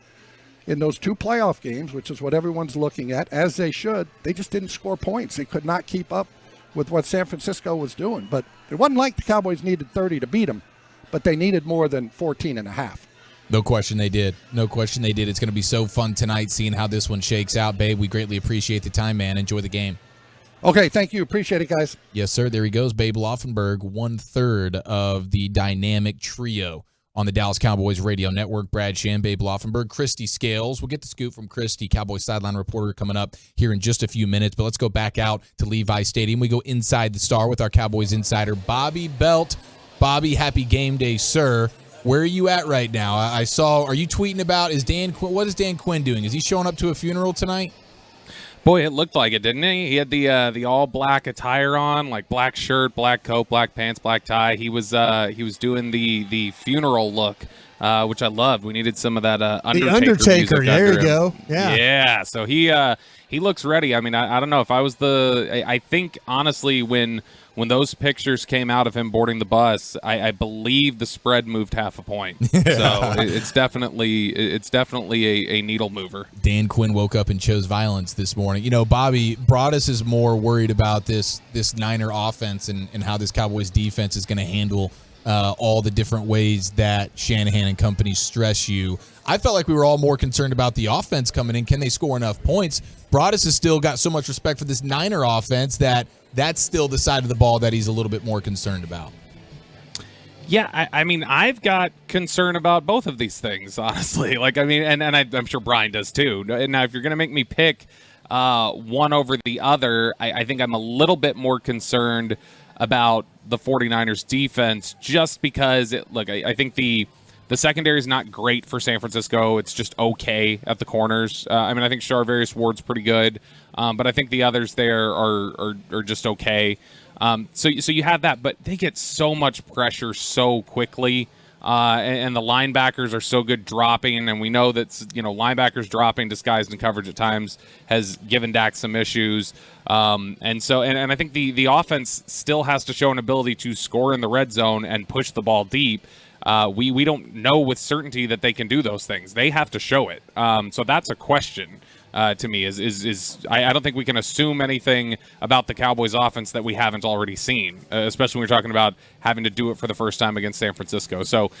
in those 2 playoff games, which is what everyone's looking at, as they should, they just didn't score points. They could not keep up with what San Francisco was doing. But it wasn't like the Cowboys needed 30 to beat them, but they needed more than 14.5. No question they did. No question they did. It's going to be so fun tonight seeing how this one shakes out. Babe, we greatly appreciate the time, man. Enjoy the game. Okay, thank you. Appreciate it, guys. Yes, sir. There he goes. Babe Laufenberg, 1/3 of the dynamic trio on the Dallas Cowboys radio network. Brad Sham, Babe Laufenberg, Christy Scales. We'll get the scoop from Christy, Cowboys sideline reporter, coming up here in just a few minutes. But let's go back out to Levi Stadium. We go inside the Star with our Cowboys insider, Bobby Belt. Bobby, happy game day, sir. Where are you at right now? I saw, are you tweeting about, what is Dan Quinn doing? Is he showing up to a funeral tonight? Boy, it looked like it, didn't he? He had the all black attire on, like black shirt, black coat, black pants, black tie. He was doing the funeral look, which I loved. We needed some of that Undertaker. There you go. Yeah. Yeah. So he looks ready. I mean, I don't know if I was I think honestly when those pictures came out of him boarding the bus, I believe the spread moved half a point. So it's definitely a needle mover. Dan Quinn woke up and chose violence this morning. You know, Bobby Broaddus is more worried about this Niner offense and how this Cowboys defense is going to handle all the different ways that Shanahan and company stress you. I felt like we were all more concerned about the offense coming in. Can they score enough points? Broaddus has still got so much respect for this Niner offense that's still the side of the ball that he's a little bit more concerned about. Yeah, I mean, I've got concern about both of these things, honestly. I'm sure Brian does too. Now, if you're going to make me pick one over the other, I think I'm a little bit more concerned about the 49ers defense just because, I think the secondary is not great for San Francisco. It's just okay at the corners. I think Charvarius Ward's pretty good, but I think the others there are just okay. So you have that, but they get so much pressure so quickly, and the linebackers are so good dropping, and we know that linebackers dropping disguised in coverage at times has given Dak some issues. And I think the offense still has to show an ability to score in the red zone and push the ball deep. We don't know with certainty that they can do those things. They have to show it. So that's a question to me. I don't think we can assume anything about the Cowboys offense that we haven't already seen, especially when we're talking about having to do it for the first time against San Francisco. So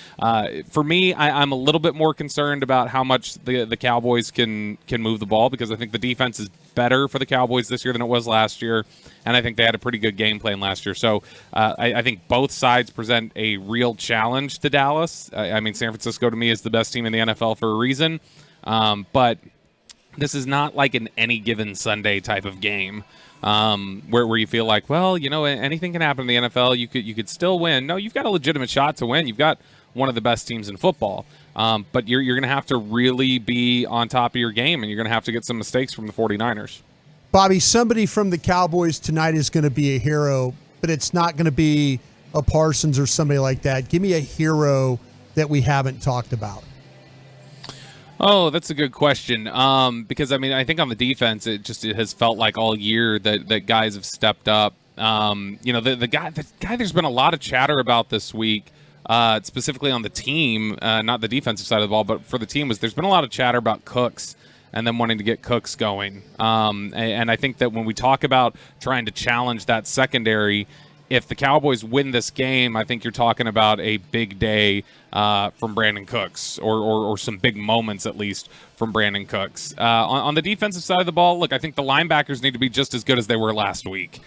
for me, I'm a little bit more concerned about how much the Cowboys can move the ball, because I think the defense is better for the Cowboys this year than it was last year, and I think they had a pretty good game plan last year. So I think both sides present a real challenge to Dallas. San Francisco to me is the best team in the NFL for a reason, but this is not like an any given Sunday type of game where you feel like, well, anything can happen in the NFL. You could still win. No, you've got a legitimate shot to win. You've got one of the best teams in football. But you're going to have to really be on top of your game, and you're going to have to get some mistakes from the 49ers. Bobby, somebody from the Cowboys tonight is going to be a hero, but it's not going to be a Parsons or somebody like that. Give me a hero that we haven't talked about. Oh, that's a good question. Because I think on the defense, it has felt like all year that guys have stepped up. The guy there's been a lot of chatter about this week, specifically on the team, not the defensive side of the ball, but for the team, there's been a lot of chatter about Cooks and them wanting to get Cooks going. And I think that when we talk about trying to challenge that secondary, if the Cowboys win this game, I think you're talking about a big day from Brandon Cooks, or some big moments at least from Brandon Cooks. On the defensive side of the ball, look, I think the linebackers need to be just as good as they were last week,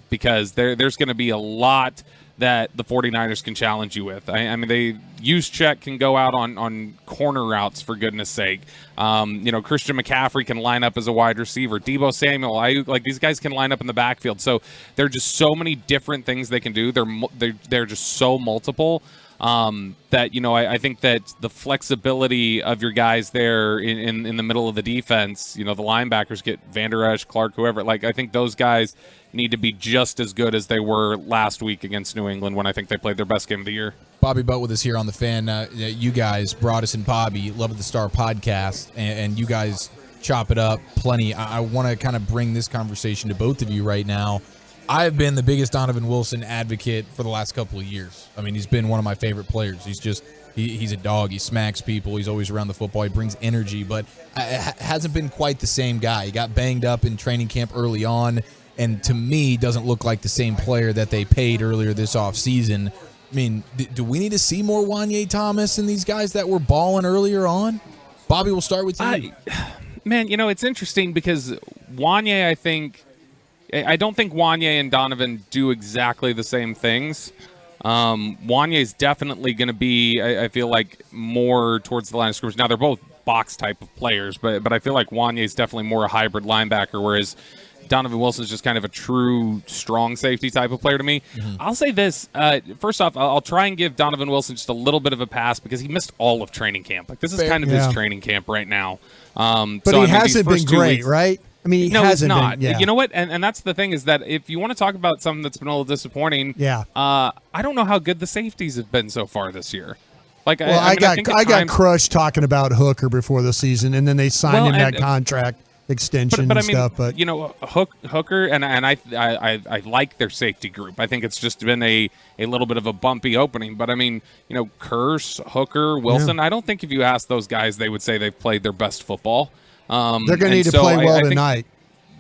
because there's going to be a lot that the 49ers can challenge you with. Juszczyk can go out on corner routes, for goodness sake. Christian McCaffrey can line up as a wide receiver. Deebo Samuel, these guys can line up in the backfield. So there are just so many different things they can do. They're just so multiple that I think that the flexibility of your guys there in the middle of the defense, the linebackers get Van Der Esch, Clark, whoever. I think those guys need to be just as good as they were last week against New England, when I think they played their best game of the year. Bobby Butt with us here on the Fan. You guys, Broaddus and Bobby, Love of the Star podcast, and you guys chop it up plenty. I want to kind of bring this conversation to both of you right now. I've been the biggest Donovan Wilson advocate for the last couple of years. I mean, he's been one of my favorite players. He's a dog. He smacks people. He's always around the football. He brings energy, but hasn't been quite the same guy. He got banged up in training camp early on, and to me, doesn't look like the same player that they paid earlier this offseason. I mean, do we need to see more Wanye Thomas and these guys that were balling earlier on? Bobby, we'll start with you. Man, it's interesting because Wanye, I don't think Wanye and Donovan do exactly the same things. Wanye is definitely going to be, I feel like, more towards the line of scrimmage. Now, they're both box type of players, but I feel like Wanye is definitely more a hybrid linebacker, whereas Donovan Wilson is just kind of a true strong safety type of player to me. Mm-hmm. I'll say this. First off, I'll try and give Donovan Wilson just a little bit of a pass because he missed all of training camp. Like, this is kind of his training camp right now. But he hasn't been great, right? I mean, he hasn't he's not. been. Yeah. You know what? And that's the thing is that if you want to talk about something that's been a little disappointing, I don't know how good the safeties have been so far this year. Like, well, I got crushed talking about Hooker before the season, and then they signed him that contract extension and stuff. But Hooker and I like their safety group. I think it's just been a little bit of a bumpy opening. But I mean, Kearse, Hooker, Wilson. I don't think if you ask those guys, they would say they've played their best football. They're going to need to play well tonight.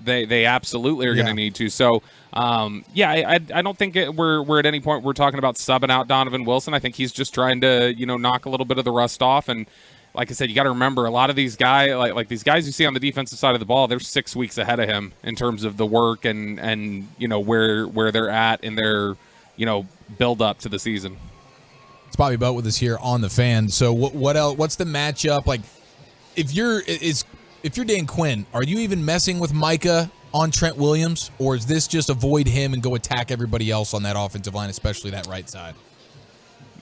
They absolutely are going to need to. So, I don't think we're at any point we're talking about subbing out Donovan Wilson. I think he's just trying to knock a little bit of the rust off. And like I said, you got to remember a lot of these guys, like these guys you see on the defensive side of the ball, they're 6 weeks ahead of him in terms of the work and where they're at in their build up to the season. It's Bobby Butt with us here on the Fan. So what else? What's the matchup like? If you're Dan Quinn, are you even messing with Micah on Trent Williams, or is this just avoid him and go attack everybody else on that offensive line, especially that right side?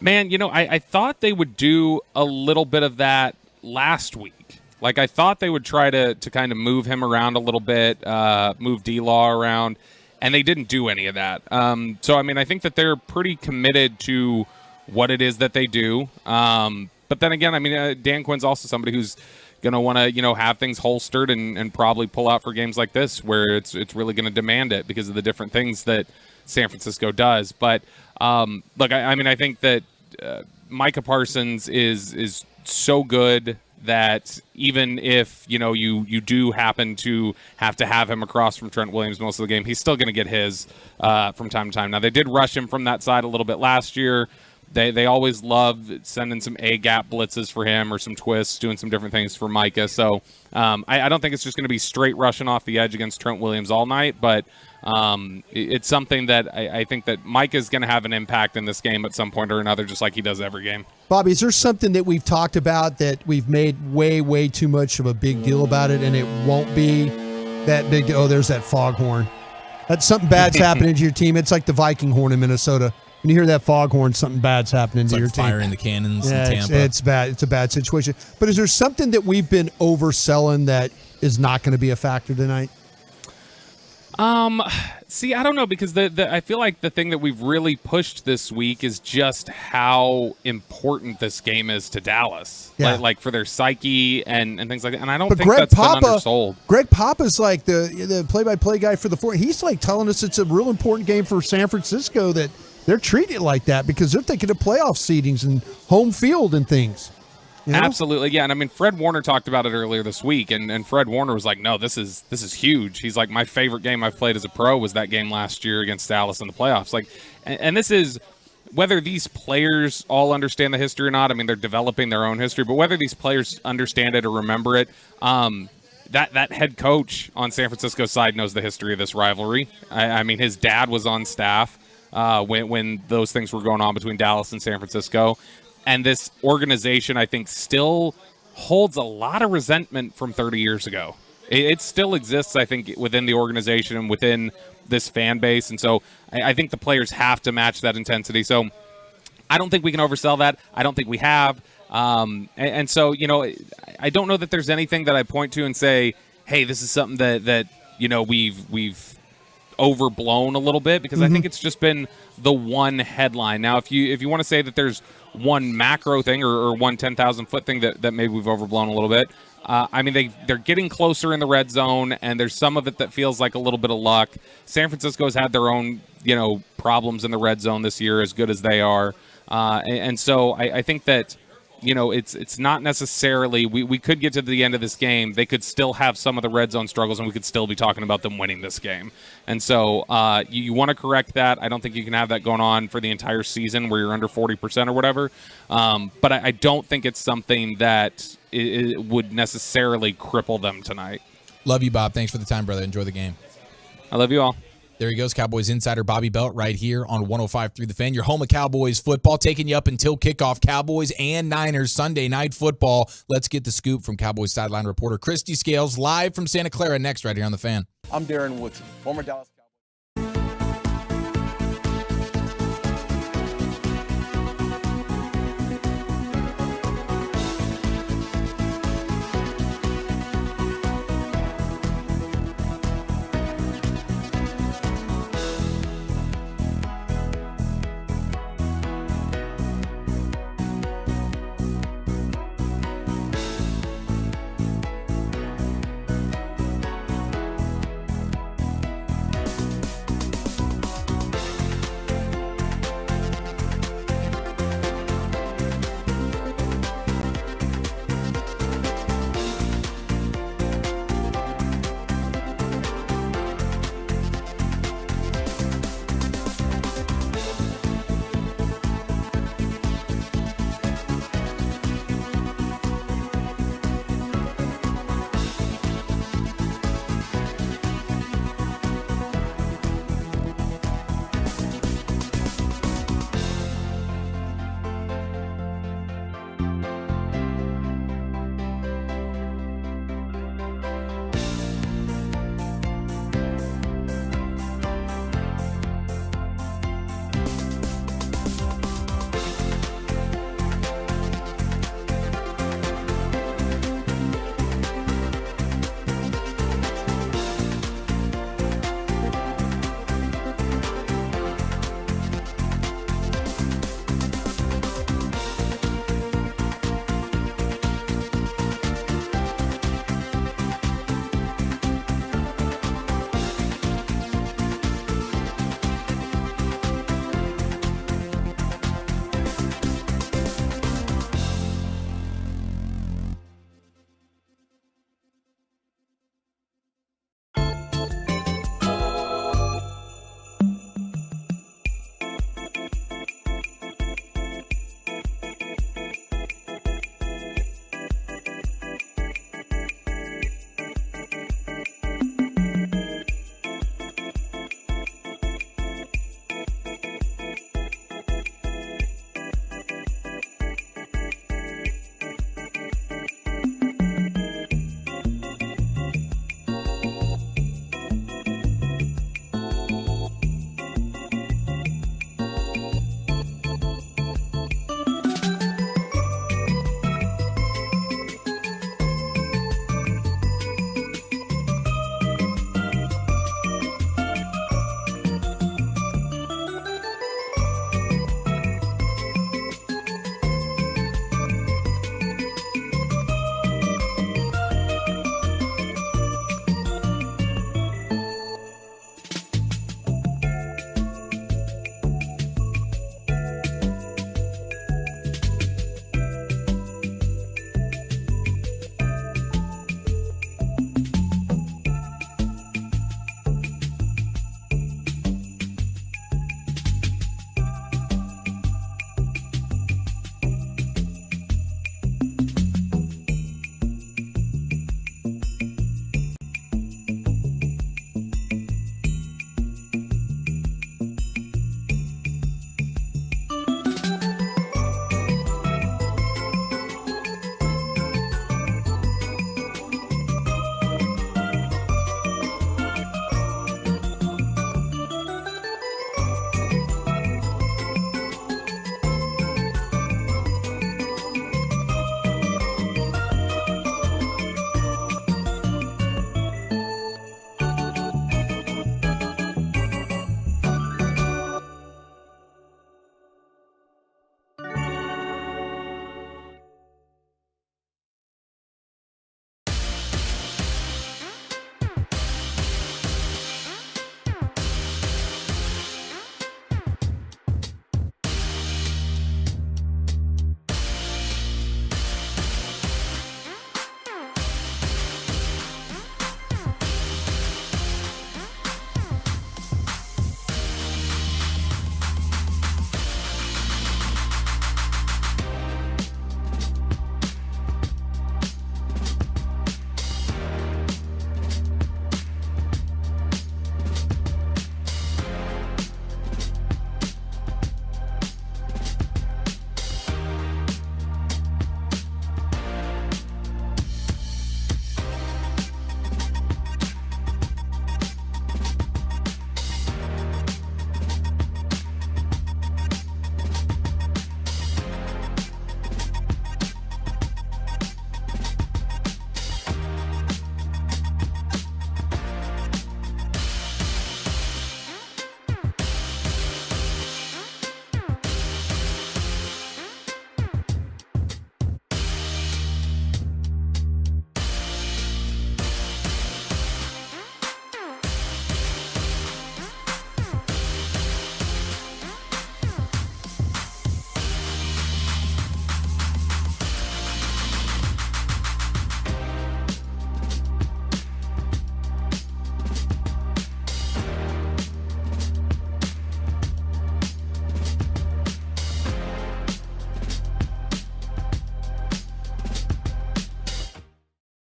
Man, I thought they would do a little bit of that last week. Like, I thought they would try to kind of move him around a little bit, move D-Law around, and they didn't do any of that. So, I mean, I think that they're pretty committed to what it is that they do. But then again, I mean, Dan Quinn's also somebody who's going to want to, have things holstered and probably pull out for games like this where it's really going to demand it because of the different things that San Francisco does. But look, I mean, I think that Micah Parsons is so good that even if, you do happen to have him across from Trent Williams most of the game, he's still going to get his from time to time. Now, they did rush him from that side a little bit last year. They always love sending some A-gap blitzes for him or some twists, doing some different things for Micah. So I don't think it's just going to be straight rushing off the edge against Trent Williams all night, but it's something that I think that Micah's going to have an impact in this game at some point or another, just like he does every game. Bobby, is there something that we've talked about that we've made way, way too much of a big deal about it, and it won't be that big? Oh, there's that foghorn. That's something bad's happening to your team. It's like the Viking horn in Minnesota. When you hear that foghorn, something bad's happening to your team. Firing the cannons in Tampa. It's bad. It's a bad situation. But is there something that we've been overselling that is not going to be a factor tonight? See, I don't know, because I feel like the thing that we've really pushed this week is just how important this game is to Dallas. Yeah. Like for their psyche and things like that. And I don't think that's been undersold. Greg Papa's like the play-by-play guy for the four. He's like telling us it's a real important game for San Francisco, that they're treating it like that because they're thinking of playoff seedings and home field and things. Absolutely, yeah. And I mean, Fred Warner talked about it earlier this week, and Fred Warner was like, no, this is huge. He's like, my favorite game I've played as a pro was that game last year against Dallas in the playoffs. Like, and this is, whether these players all understand the history or not, I mean, they're developing their own history, but whether these players understand it or remember it, that head coach on San Francisco's side knows the history of this rivalry. I mean, his dad was on staff when those things were going on between Dallas and San Francisco. And this organization, I think, still holds a lot of resentment from 30 years ago. It still exists, I think, within the organization and within this fan base. And so I think the players have to match that intensity. So I don't think we can oversell that. I don't think we have. And so, I don't know that there's anything that I point to and say, hey, this is something that we've overblown a little bit because I think it's just been the one headline. Now, if you want to say that there's one macro thing or one 10,000-foot thing that maybe we've overblown a little bit, I mean, they're getting closer in the red zone, and there's some of it that feels like a little bit of luck. San Francisco's had their own, problems in the red zone this year, as good as they are. And so I think that, it's not necessarily we could get to the end of this game. They could still have some of the red zone struggles, and we could still be talking about them winning this game. And so you want to correct that. I don't think you can have that going on for the entire season where you're under 40% or whatever. But I don't think it's something that it would necessarily cripple them tonight. Love you, Bob. Thanks for the time, brother. Enjoy the game. I love you all. There he goes, Cowboys insider Bobby Belt right here on 105.3 The Fan. Your home of Cowboys football, taking you up until kickoff. Cowboys and Niners Sunday night football. Let's get the scoop from Cowboys sideline reporter Christy Scales live from Santa Clara next right here on The Fan. I'm Darren Woodson, former Dallas Cowboys.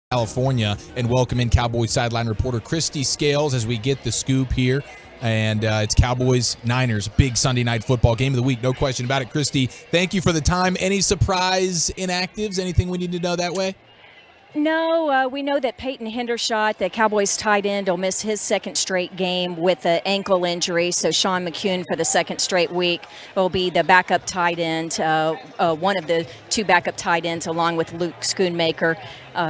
California, and welcome in Cowboys sideline reporter Christy Scales as we get the scoop here. And it's Cowboys-Niners, big Sunday night football game of the week, no question about it. Christy, thank you for the time. Any surprise inactives? Anything we need to know that way? No, we know that Peyton Hendershot, the Cowboys tight end, will miss his second straight game with an ankle injury. So Sean McCune for the second straight week will be the backup tight end, one of the two backup tight ends, along with Luke Schoonmaker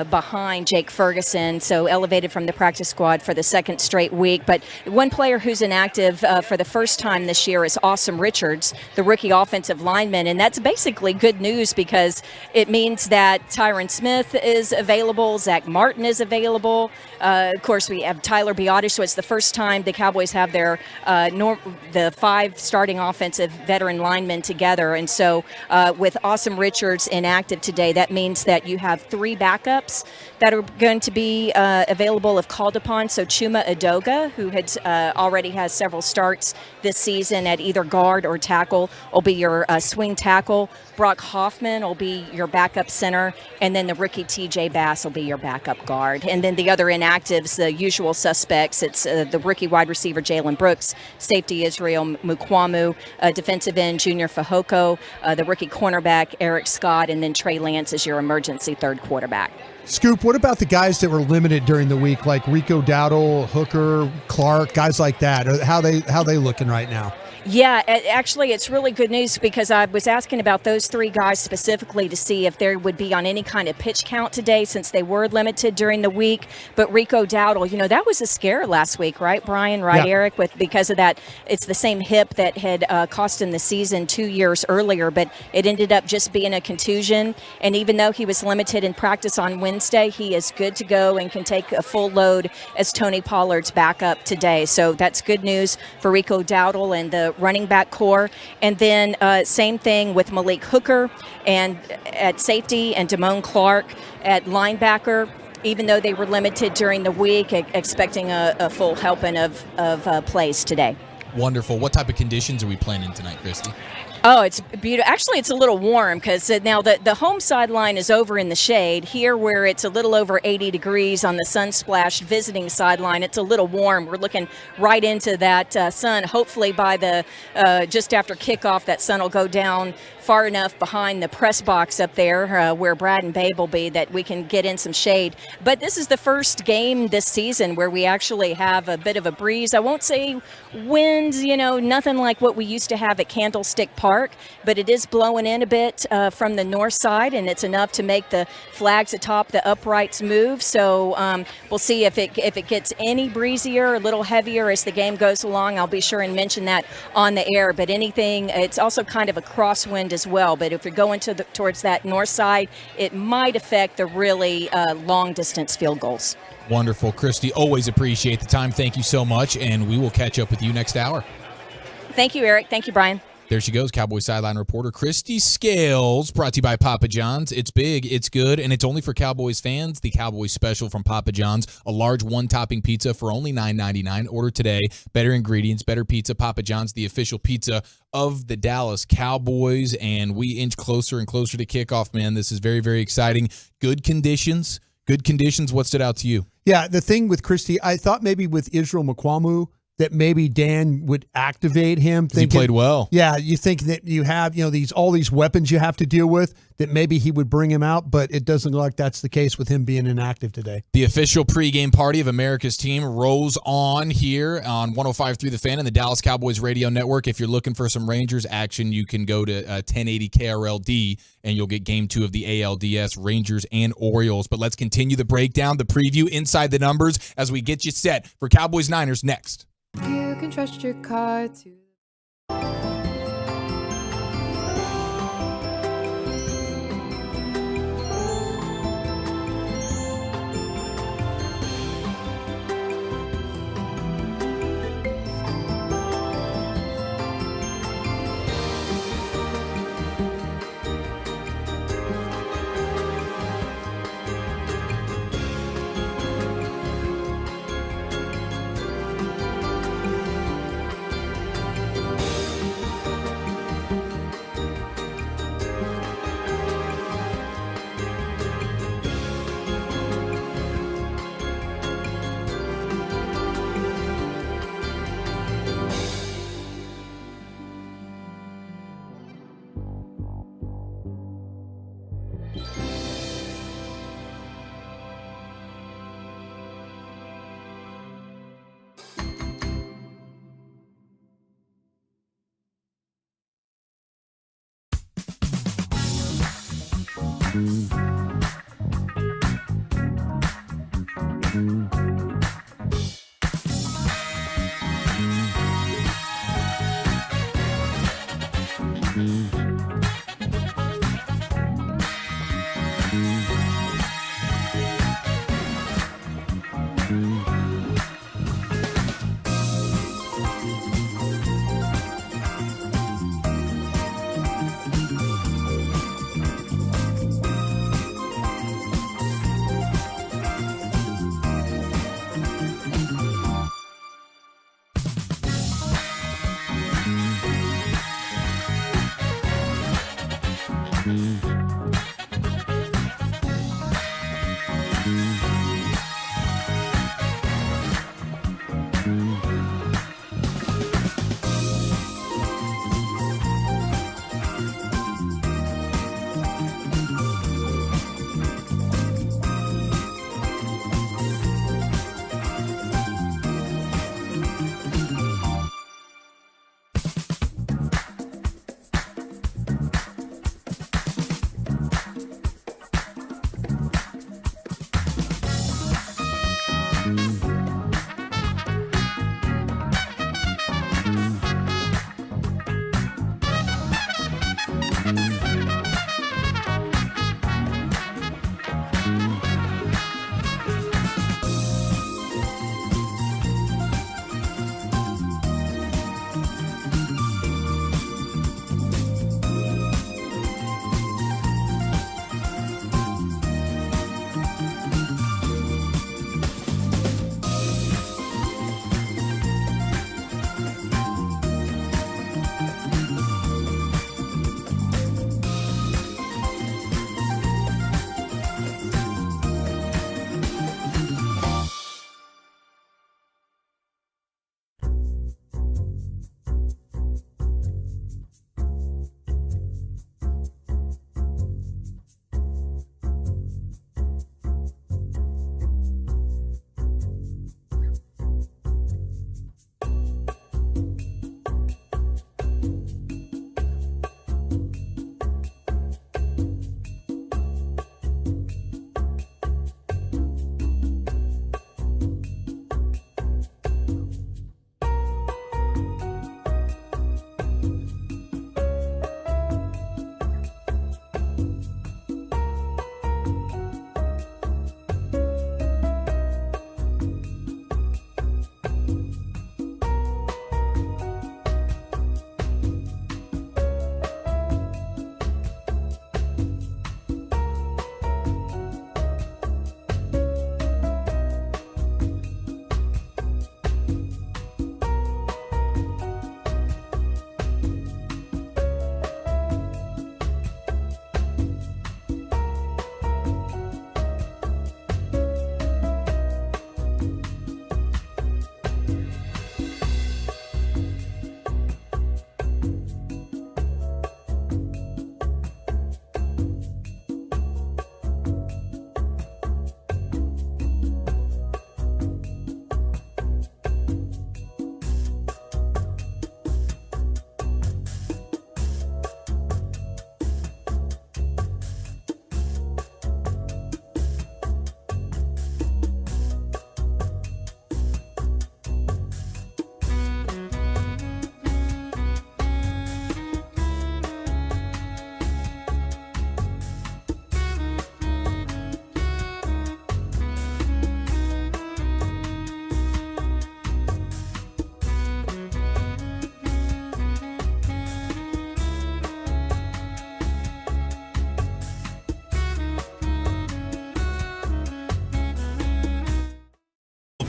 behind Jake Ferguson. So elevated from the practice squad for the second straight week. But one player who's inactive for the first time this year is Awesome Richards, the rookie offensive lineman. And that's basically good news because it means that Tyron Smith is available, Zach Martin is available. Of course, we have Tyler Broaddus, so it's the first time the Cowboys have their the 5 starting offensive veteran linemen together. And so with Awesome Richards inactive today, that means that you have 3 backups that are going to be available if called upon. So Chuma Edoga, who already has several starts this season at either guard or tackle, will be your swing tackle. Brock Hoffman will be your backup center, and then the rookie TJ Bass will be your backup guard. And then the other inactives, the usual suspects, it's the rookie wide receiver Jalen Brooks, safety Israel Mukwamu, defensive end Junior Fehoko, the rookie cornerback Eric Scott, and then Trey Lance is your emergency third quarterback. Scoop, what about the guys that were limited during the week, like Rico Dowdle, Hooker, Clark, guys like that? How they looking right now? Yeah, actually, it's really good news because I was asking about those 3 guys specifically to see if there would be on any kind of pitch count today since they were limited during the week. But Rico Dowdle, that was a scare last week, right, Brian? Right, yeah. Eric? Because of that, it's the same hip that had cost him the season 2 years earlier, but it ended up just being a contusion. And even though he was limited in practice on Wednesday, he is good to go and can take a full load as Tony Pollard's backup today. So that's good news for Rico Dowdle and the running back core. And then same thing with Malik Hooker and at safety and Damone Clark at linebacker. Even though they were limited during the week, expecting a full helping of plays today. Wonderful. What type of conditions are we planning tonight, Christy? Oh, it's beautiful. Actually, it's a little warm because now the home sideline is over in the shade. Here, where it's a little over 80 degrees on the sun-splashed visiting sideline, it's a little warm. We're looking right into that sun. Hopefully, by the just after kickoff, that sun will go down far enough behind the press box up there where Brad and Babe will be that we can get in some shade. But this is the first game this season where we actually have a bit of a breeze. I won't say winds, nothing like what we used to have at Candlestick Park, but it is blowing in a bit from the north side, and it's enough to make the flags atop the uprights move. So we'll see if it gets any breezier, a little heavier as the game goes along. I'll be sure and mention that on the air. But it's also kind of a crosswind as well. But if you're going towards that north side, it might affect the really long distance field goals. Wonderful. Christy, always appreciate the time. Thank you so much, and we will catch up with you next hour. Thank you, Eric. Thank you, Brian. There she goes, Cowboys sideline reporter Christy Scales, brought to you by Papa John's. It's big, it's good, and it's only for Cowboys fans. The Cowboys special from Papa John's, a large one-topping pizza for only $9.99. Order today. Better ingredients, better pizza. Papa John's, the official pizza of the Dallas Cowboys, and we inch closer and closer to kickoff, man. This is very, very exciting. Good conditions. What stood out to you? Yeah, the thing with Christy, I thought maybe with Israel Mukwamu, that maybe Dan would activate him. He played well. Yeah, you think that you have, all these weapons you have to deal with, that maybe he would bring him out, but it doesn't look like that's the case with him being inactive today. The official pregame party of America's team rolls on here on 105.3 The Fan and the Dallas Cowboys radio network. If you're looking for some Rangers action, you can go to 1080 KRLD, and you'll get game 2 of the ALDS, Rangers and Orioles. But let's continue the breakdown, the preview, inside the numbers, as we get you set for Cowboys-Niners next. You can trust your car to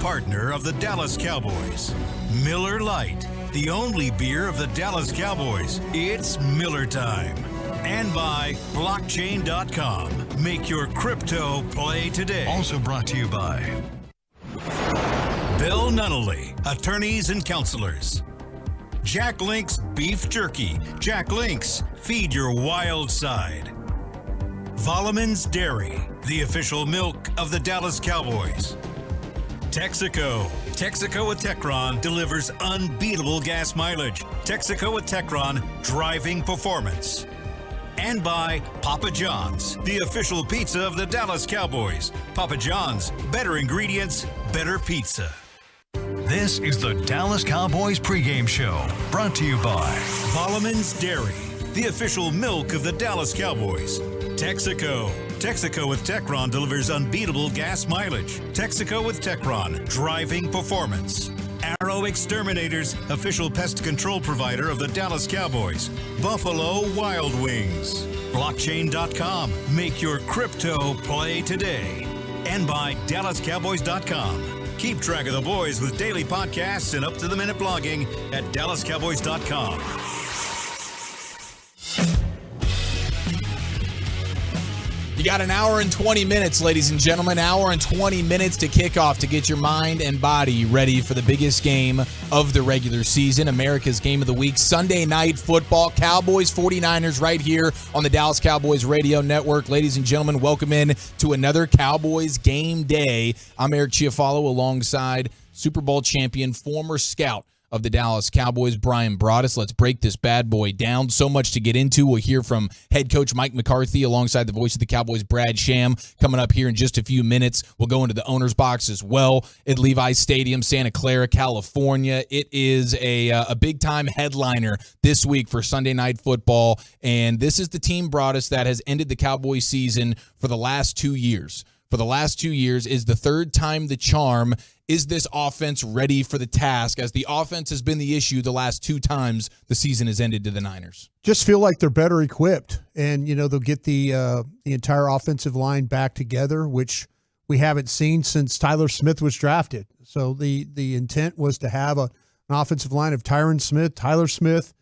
Partner of the Dallas Cowboys. Miller Lite, the only beer of the Dallas Cowboys. It's Miller time. And by blockchain.com. Make your crypto play today. Also brought to you by Bill Nunnally, attorneys and counselors. Jack Link's Beef Jerky. Jack Link's, feed your wild side. Volleman's Dairy, the official milk of the Dallas Cowboys. Texaco. Texaco with Techron delivers unbeatable gas mileage. Texaco with Techron, driving performance. And by Papa John's, the official pizza of the Dallas Cowboys. Papa John's, better ingredients, better pizza. This is the Dallas Cowboys pregame show, brought to you by Volleman's Dairy, the official milk of the Dallas Cowboys. Texaco. Texaco with Techron delivers unbeatable gas mileage. Texaco with Techron, driving performance. Arrow Exterminators, official pest control provider of the Dallas Cowboys. Buffalo Wild Wings. Blockchain.com. Make your crypto play today. And by DallasCowboys.com. Keep track of the boys with daily podcasts and up-to-the-minute blogging at DallasCowboys.com. You got an hour and 20 minutes, ladies and gentlemen. Hour and 20 minutes to kick off to get your mind and body ready for the biggest game of the regular season, America's Game of the Week, Sunday Night Football, Cowboys 49ers right here on the Dallas Cowboys Radio Network. Ladies and gentlemen, welcome in to another Cowboys game day. I'm Eric Chiofalo alongside Super Bowl champion, former scout of the Dallas Cowboys, Bryan Broaddus. Let's break this bad boy down. So much to get into. We'll hear from head coach Mike McCarthy alongside the voice of the Cowboys, Brad Sham, coming up here in just a few minutes. We'll go into the owner's box as well at Levi's Stadium, Santa Clara, California. It is a big-time headliner this week for Sunday Night Football, and this is the team, Broaddus, that has ended the Cowboys season for the last 2 years. For the last 2 years is the third time the charm. Is this offense ready for the task, as the offense has been the issue the last 2 times the season has ended to the Niners? Just feel like they're better equipped, and they'll get the entire offensive line back together, which we haven't seen since Tyler Smith was drafted. So the intent was to have an offensive line of Tyron Smith, Tyler Smith,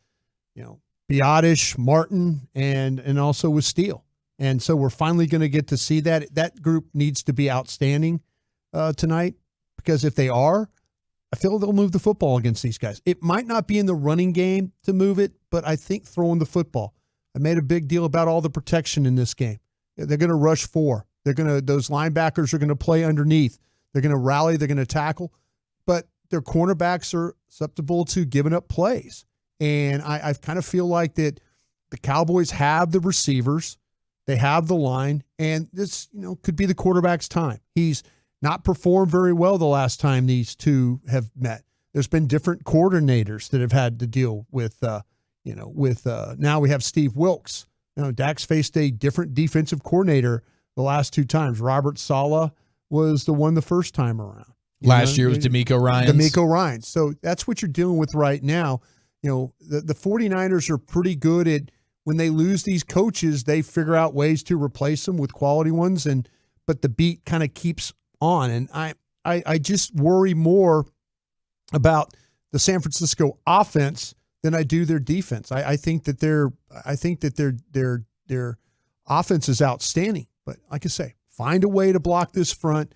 Biotish, Martin, and also with Steele. And so we're finally going to get to see that. That group needs to be outstanding tonight, because if they are, I feel they'll move the football against these guys. It might not be in the running game to move it, but I think throwing the football. I made a big deal about all the protection in this game. They're going to rush 4. Those linebackers are going to play underneath. They're going to rally. They're going to tackle, but their cornerbacks are susceptible to giving up plays. And I kind of feel like that the Cowboys have the receivers. They have the line, and this, could be the quarterback's time. He's not performed very well the last time these two have met. There's been different coordinators that have had to deal with, now we have Steve Wilks. Dak's faced a different defensive coordinator the last 2 times. Robert Saleh was the one the first time around. Last year was D'Amico Ryans. So that's what you're dealing with right now. The 49ers are pretty good at, when they lose these coaches, they figure out ways to replace them with quality ones, but the beat kind of keeps on. And I just worry more about the San Francisco offense than I do their defense. I think that their offense is outstanding. But like I say, find a way to block this front,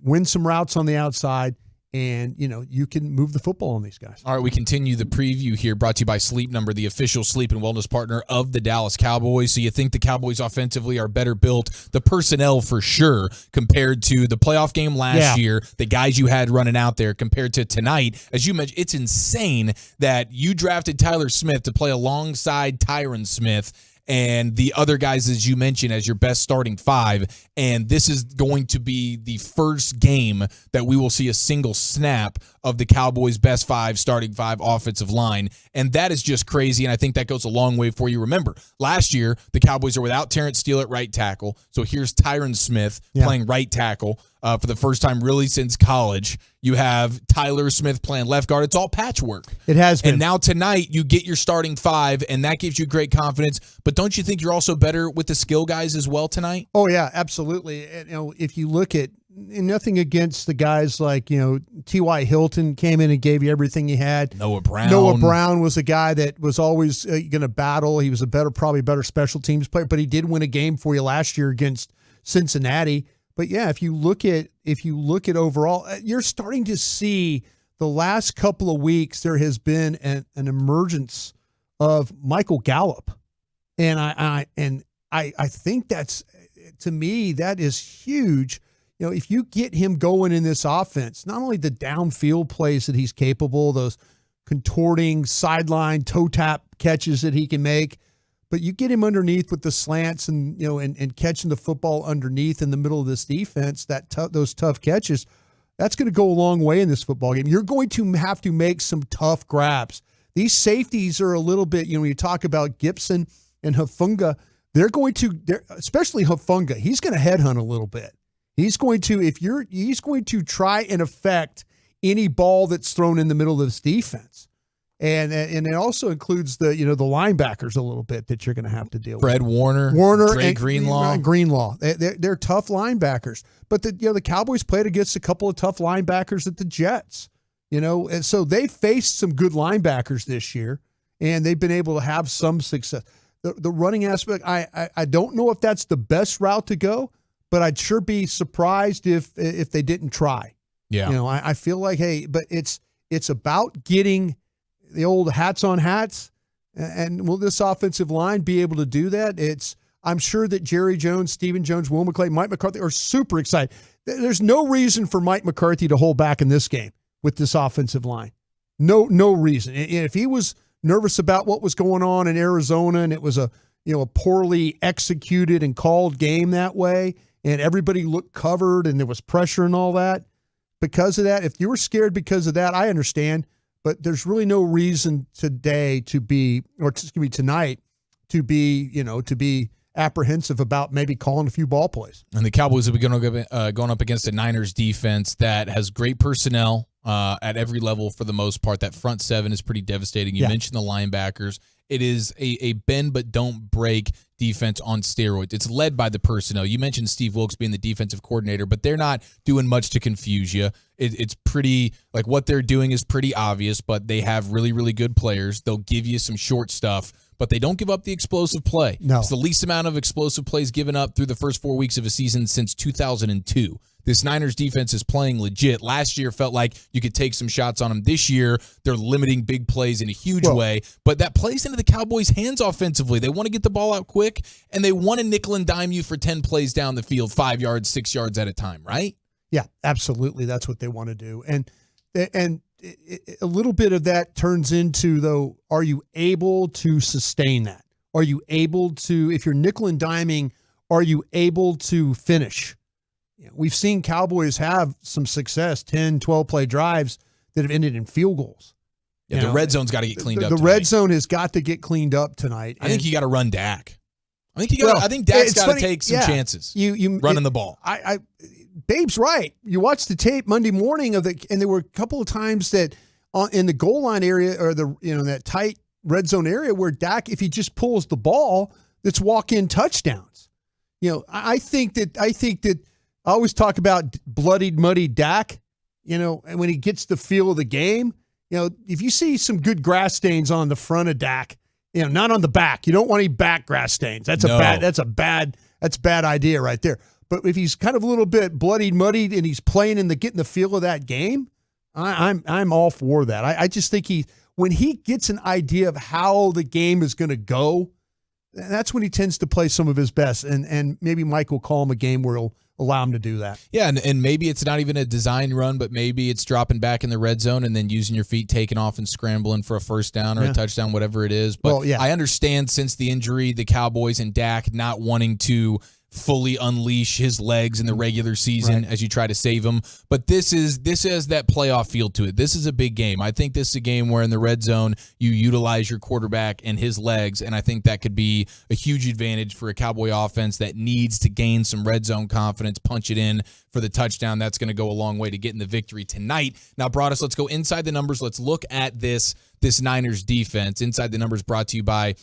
win some routes on the outside, and, you can move the football on these guys. All right, we continue the preview here, brought to you by Sleep Number, the official sleep and wellness partner of the Dallas Cowboys. So you think the Cowboys offensively are better built, the personnel for sure, compared to the playoff game last year, the guys you had running out there, compared to tonight. As you mentioned, it's insane that you drafted Tyler Smith to play alongside Tyron Smith and the other guys, as you mentioned, as your best starting 5. And this is going to be the first game that we will see a single snap of the Cowboys' best 5, starting 5 offensive line. And that is just crazy, and I think that goes a long way for you. Remember, last year, the Cowboys are without Terrence Steele at right tackle. So here's Tyron Smith playing right tackle for the first time really since college. You have Tyler Smith playing left guard. It's all patchwork. It has been. And now tonight you get your starting 5, and that gives you great confidence. But don't you think you're also better with the skill guys as well tonight? Oh, yeah, absolutely. And, if you look at, and nothing against the guys like, T.Y. Hilton came in and gave you everything he had. Noah Brown was a guy that was always going to battle. He was probably a better special teams player, but he did win a game for you last year against Cincinnati. But yeah, if you look at overall, you're starting to see the last couple of weeks there has been an emergence of Michael Gallup, and I think that's, to me, that is huge. If you get him going in this offense, not only the downfield plays that he's capable, those contorting sideline toe tap catches that he can make, But you get him underneath with the slants and and catching the football underneath in the middle of this defense, those tough catches, that's going to go a long way in this football game. You're going to have to make some tough grabs. These safeties are a little bit, when you talk about Gibson and Hufanga, especially Hufanga, he's going to headhunt a little bit. He's going to try and affect any ball that's thrown in the middle of this defense. And it also includes the linebackers a little bit that you're going to have to deal with. Fred Warner, Dre and Greenlaw. They're tough linebackers. But the Cowboys played against a couple of tough linebackers at the Jets. And so they faced some good linebackers this year, and they've been able to have some success. The running aspect, I don't know if that's the best route to go, but I'd sure be surprised if they didn't try. Yeah. I feel like, hey, but it's about getting the old hats on hats, and will this offensive line be able to do that? I'm sure that Jerry Jones, Stephen Jones, Will McClay, Mike McCarthy are super excited. There's no reason for Mike McCarthy to hold back in this game with this offensive line. No reason. And if he was nervous about what was going on in Arizona and it was a poorly executed and called game that way, and everybody looked covered and there was pressure and all that, because of that, if you were scared because of that, I understand. But there's really no reason tonight to be apprehensive about maybe calling a few ball plays. And the Cowboys will be going up against a Niners defense that has great personnel at every level for the most part. That front seven is pretty devastating. You mentioned the linebackers. It is a bend but don't break defense on steroids. It's led by the personnel. You mentioned Steve Wilkes being the defensive coordinator, but they're not doing much to confuse you. It's pretty, like, what they're doing is pretty obvious, but they have really, really good players. They'll give you some short stuff, but they don't give up the explosive play. No. It's the least amount of explosive plays given up through the first 4 weeks of a season since 2002. This Niners defense is playing legit. Last year felt like you could take some shots on them. This year, they're limiting big plays in a huge way, but that plays into the Cowboys' hands offensively. They want to get the ball out quick, and they want to nickel and dime you for 10 plays down the field, 5 yards, 6 yards at a time, right? Yeah, absolutely. That's what they want to do. And a little bit of that turns into, though, are you able to sustain that? Are you able to, if you're nickel and diming, are you able to finish? We've seen Cowboys have some success, 10, 12-play drives that have ended in field goals. Yeah, the red zone's got to get cleaned up The tonight. red zone has got to get cleaned up tonight. I think you got to run Dak. I think Dak's got to take some chances running the ball. Babe's right. You watch the tape Monday morning and there were a couple of times that in the goal line area or that tight red zone area where Dak, if he just pulls the ball, that's walk-in touchdowns. I think that I always talk about bloodied, muddy Dak, and when he gets the feel of the game, if you see some good grass stains on the front of Dak, not on the back, you don't want any back grass stains. That's a bad idea right there. But if he's kind of a little bit bloodied, muddied, and he's playing getting the feel of that game, I'm all for that. I just think when he gets an idea of how the game is going to go, that's when he tends to play some of his best. And maybe Mike will call him a game where he'll allow him to do that. Yeah, and maybe it's not even a design run, but maybe it's dropping back in the red zone and then using your feet, taking off and scrambling for a first down or a touchdown, whatever it is. But I understand since the injury, the Cowboys and Dak not wanting to fully unleash his legs in the regular season as you try to save him. But this has that playoff feel to it. This is a big game. I think this is a game where in the red zone you utilize your quarterback and his legs, and I think that could be a huge advantage for a Cowboy offense that needs to gain some red zone confidence, punch it in for the touchdown. That's going to go a long way to getting the victory tonight. Now, Broaddus, let's go inside the numbers. Let's look at this Niners defense. Inside the numbers brought to you by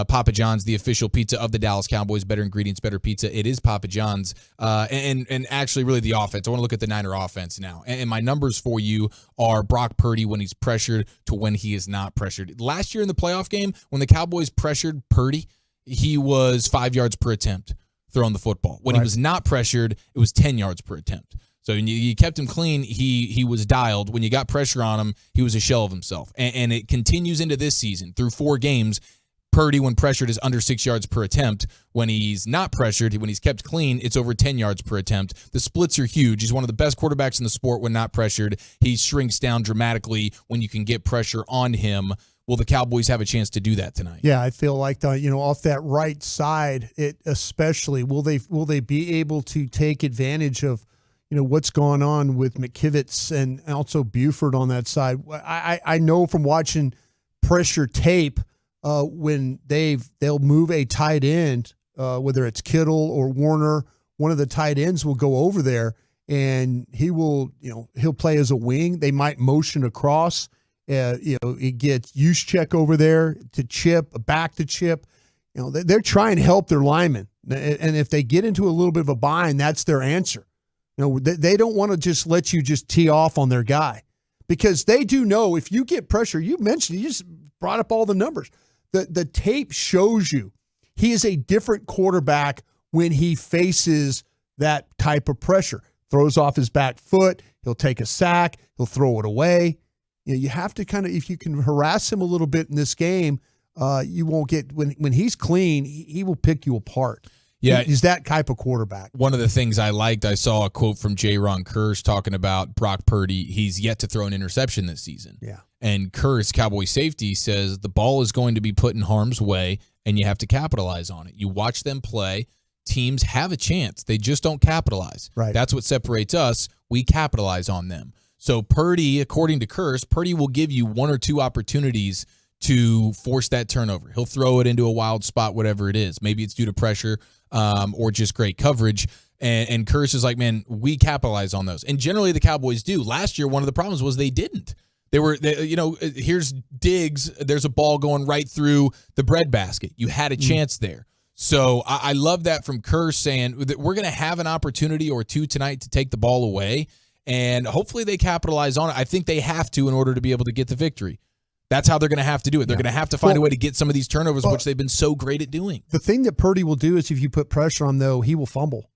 Papa John's, the official pizza of the Dallas Cowboys. Better ingredients, better pizza. It is Papa John's. And actually really the offense. I want to look at the Niner offense now. And my numbers for you are Brock Purdy when he's pressured to when he is not pressured. Last year in the playoff game, when the Cowboys pressured Purdy, he was 5 yards per attempt throwing the football. When he was not pressured, it was 10 yards per attempt. So when you kept him clean, he was dialed. When you got pressure on him, he was a shell of himself. And it continues into this season. Through 4 games, Purdy, when pressured, is under 6 yards per attempt. When he's not pressured, when he's kept clean, it's over 10 yards per attempt. The splits are huge. He's one of the best quarterbacks in the sport when not pressured. He shrinks down dramatically when you can get pressure on him. will the Cowboys have a chance to do that tonight? Yeah, I feel like off that right side, it especially will they be able to take advantage of what's going on with McKivitz and also Buford on that side. I know from watching pressure tape when they'll move a tight end, whether it's Kittle or Warner, one of the tight ends will go over there and he'll play as a wing. They might motion across. It gets Juszczyk over there to chip, back to chip. They're trying to help their linemen, and if they get into a little bit of a bind, that's their answer. They don't want to just let you just tee off on their guy, because they do know if you get pressure. You just brought up all the numbers. The tape shows you he is a different quarterback when he faces that type of pressure. Throws off his back foot, he'll take a sack, he'll throw it away. You have to kind of, if you can harass him a little bit in this game, you won't get, when he's clean, he will pick you apart. Yeah, he's that type of quarterback. One of the things I liked, I saw a quote from J-Ron Kurz talking about Brock Purdy. He's yet to throw an interception this season. Yeah. And Kurz, Cowboy safety, says the ball is going to be put in harm's way, and you have to capitalize on it. You watch them play. Teams have a chance. They just don't capitalize. Right. That's what separates us. We capitalize on them. So Purdy, according to Kurz, Purdy will give you one or two opportunities to force that turnover. He'll throw it into a wild spot, whatever it is. Maybe it's due to pressure or just great coverage. And Kurz is like, man, we capitalize on those. And generally the Cowboys do. Last year, one of the problems was they didn't. Here's Diggs. There's a ball going right through the breadbasket. You had a chance there. So I love that from Kurz, saying that we're going to have an opportunity or two tonight to take the ball away, and hopefully they capitalize on it. I think they have to in order to be able to get the victory. That's how they're going to have to do it. They're going to have to find a way to get some of these turnovers, which they've been so great at doing. The thing that Purdy will do is if you put pressure on him, though, he will fumble.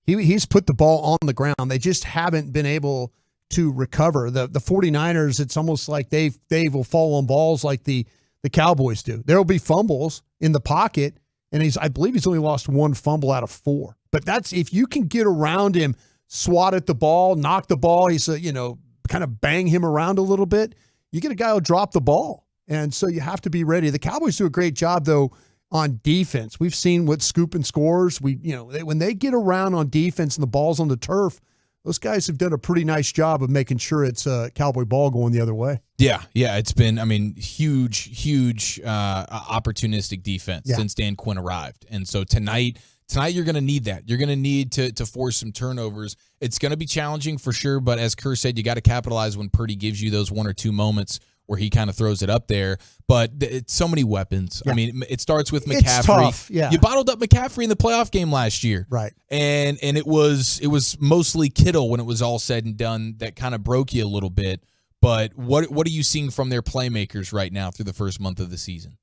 He's put the ball on the ground. They just haven't been able to recover. The 49ers, it's almost like they will fall on balls like the Cowboys do. There will be fumbles in the pocket, and I believe he's only lost one fumble out of 4. But that's, if you can get around him, swat at the ball, knock the ball, kind of bang him around a little bit, you get a guy who'll drop the ball. And so you have to be ready. The Cowboys do a great job, though, on defense. We've seen what scoop and scores. When they get around on defense and the ball's on the turf, those guys have done a pretty nice job of making sure it's a Cowboy ball going the other way. Yeah, it's been, huge opportunistic defense since Dan Quinn arrived. And so tonight you're going to need that. You're going to need to force some turnovers. It's going to be challenging for sure, but as Kerr said, you got to capitalize when Purdy gives you those one or two moments where he kind of throws it up there. But it's so many weapons. Yeah. It starts with McCaffrey. It's tough. Yeah. You bottled up McCaffrey in the playoff game last year. Right. And it was mostly Kittle when it was all said and done that kind of broke you a little bit. But what are you seeing from their playmakers right now through the first month of the season?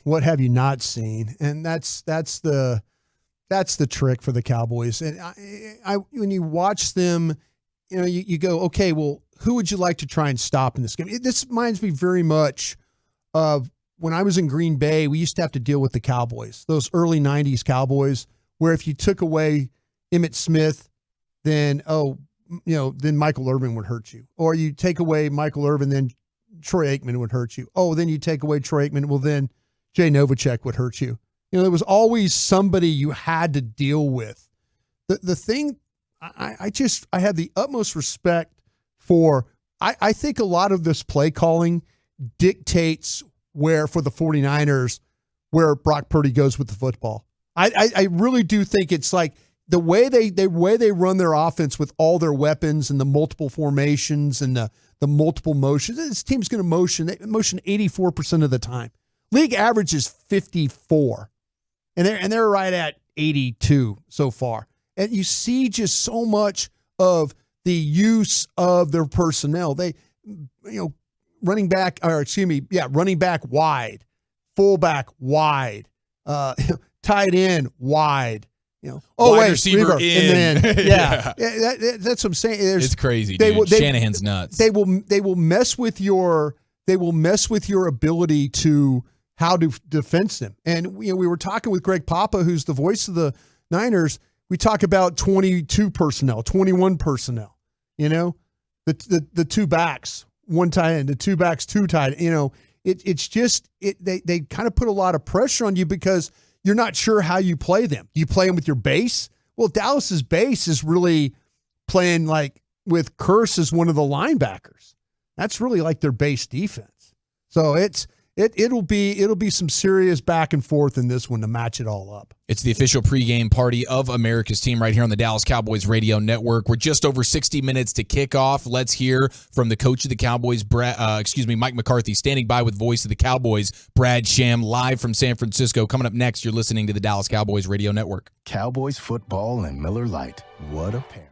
What have you not seen? And that's the trick for the Cowboys. And I when you watch them, you go, okay, well, who would you like to try and stop in this game? This reminds me very much of when I was in Green Bay. We used to have to deal with the Cowboys, those early 90s Cowboys, where if you took away Emmitt Smith, then Michael Irvin would hurt you. Or you take away Michael Irvin, then Troy Aikman would hurt you. Oh, then you take away Troy Aikman, well, then Jay Novacek would hurt you. There was always somebody you had to deal with. The thing, I have the utmost respect for, I think a lot of this play calling dictates for the 49ers, where Brock Purdy goes with the football. I really do think it's like the way they run their offense with all their weapons and the multiple formations and the multiple motions. This team's going to motion 84% of the time. League average is 54. And they're right at 82 so far. And you see just so much of the use of their personnel. They, running back wide, fullback wide, tight end wide, wide receiver in. And then, yeah. That's what I'm saying. It's crazy, dude. Shanahan's nuts. They will mess with your ability to how to defense them. And we were talking with Greg Papa, who's the voice of the Niners. We talk about 22 personnel, 21 personnel. The two backs, one tight end, the two backs, two tight end. it's just they kind of put a lot of pressure on you because you're not sure how you play them. Do you play them with your base? Well, Dallas's base is really playing like with Curse as one of the linebackers. That's really like their base defense. So it'll be some serious back and forth in this one to match it all up. It's the official pregame party of America's team right here on the Dallas Cowboys Radio Network. We're just over 60 minutes to kick off. Let's hear from the coach of the Cowboys, Mike McCarthy, standing by with voice of the Cowboys, Brad Sham, live from San Francisco. Coming up next, you're listening to the Dallas Cowboys Radio Network. Cowboys football and Miller Lite. What a pair.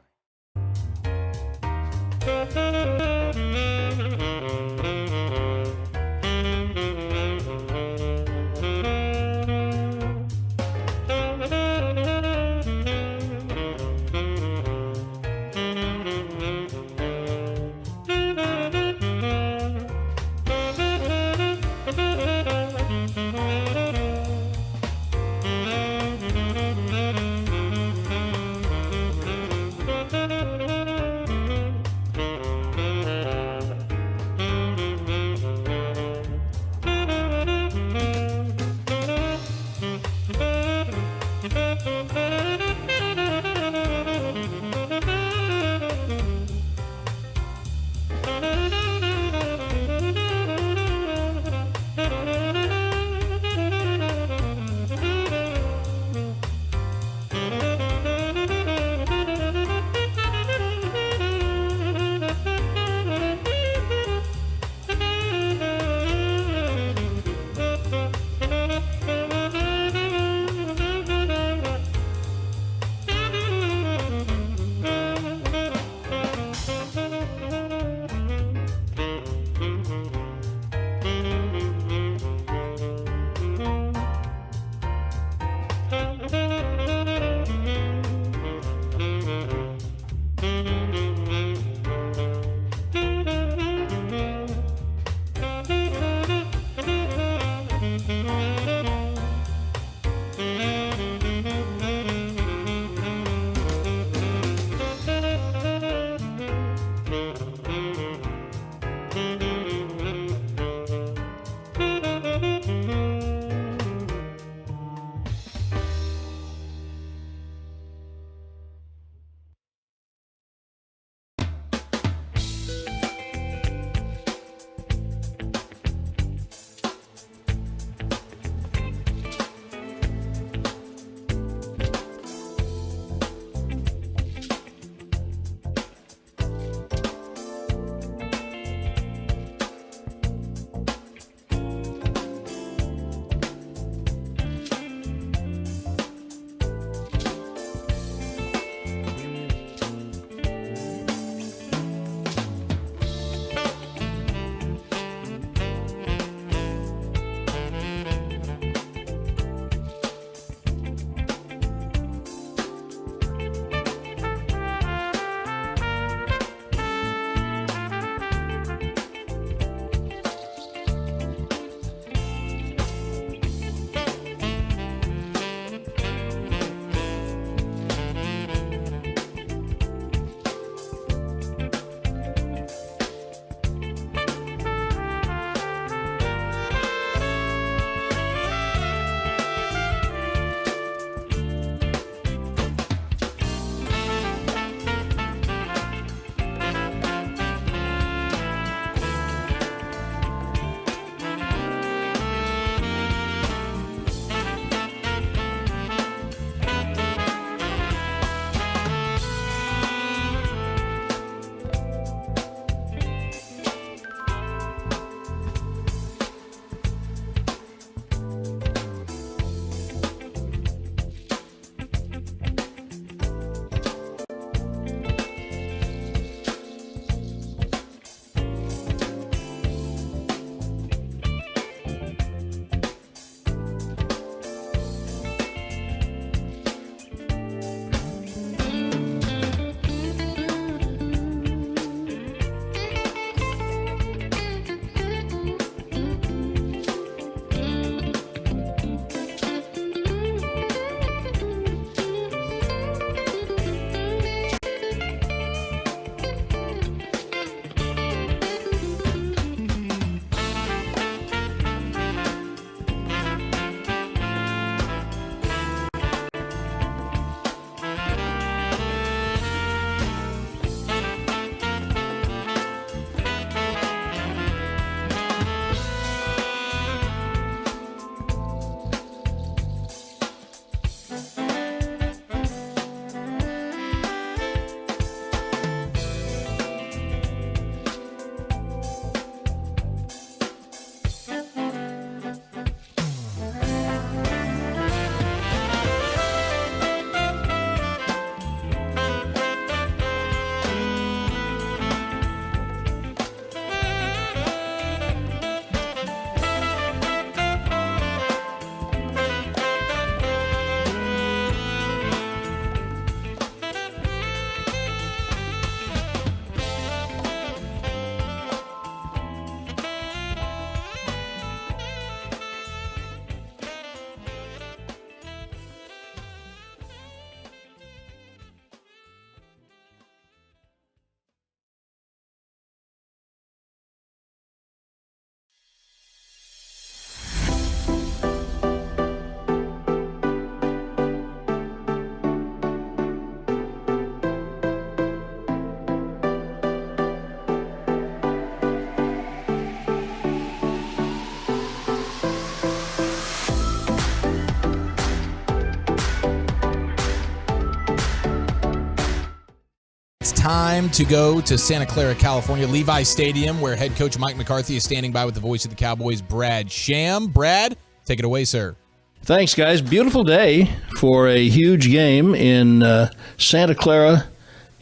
time to go to Santa Clara, California, Levi Stadium, where head coach Mike McCarthy is standing by with the voice of the Cowboys, Brad Sham. Brad, take it away, sir. Thanks, guys. Beautiful day for a huge game in Santa Clara,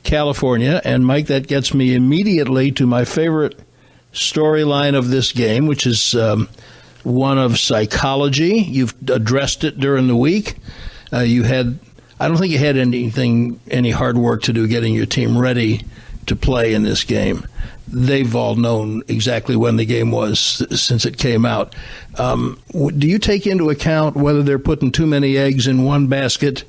California. And, Mike, that gets me immediately to my favorite storyline of this game, which is one of psychology. You've addressed it during the week. I don't think you had any hard work to do getting your team ready to play in this game. They've all known exactly when the game was since it came out. Do you take into account whether they're putting too many eggs in one basket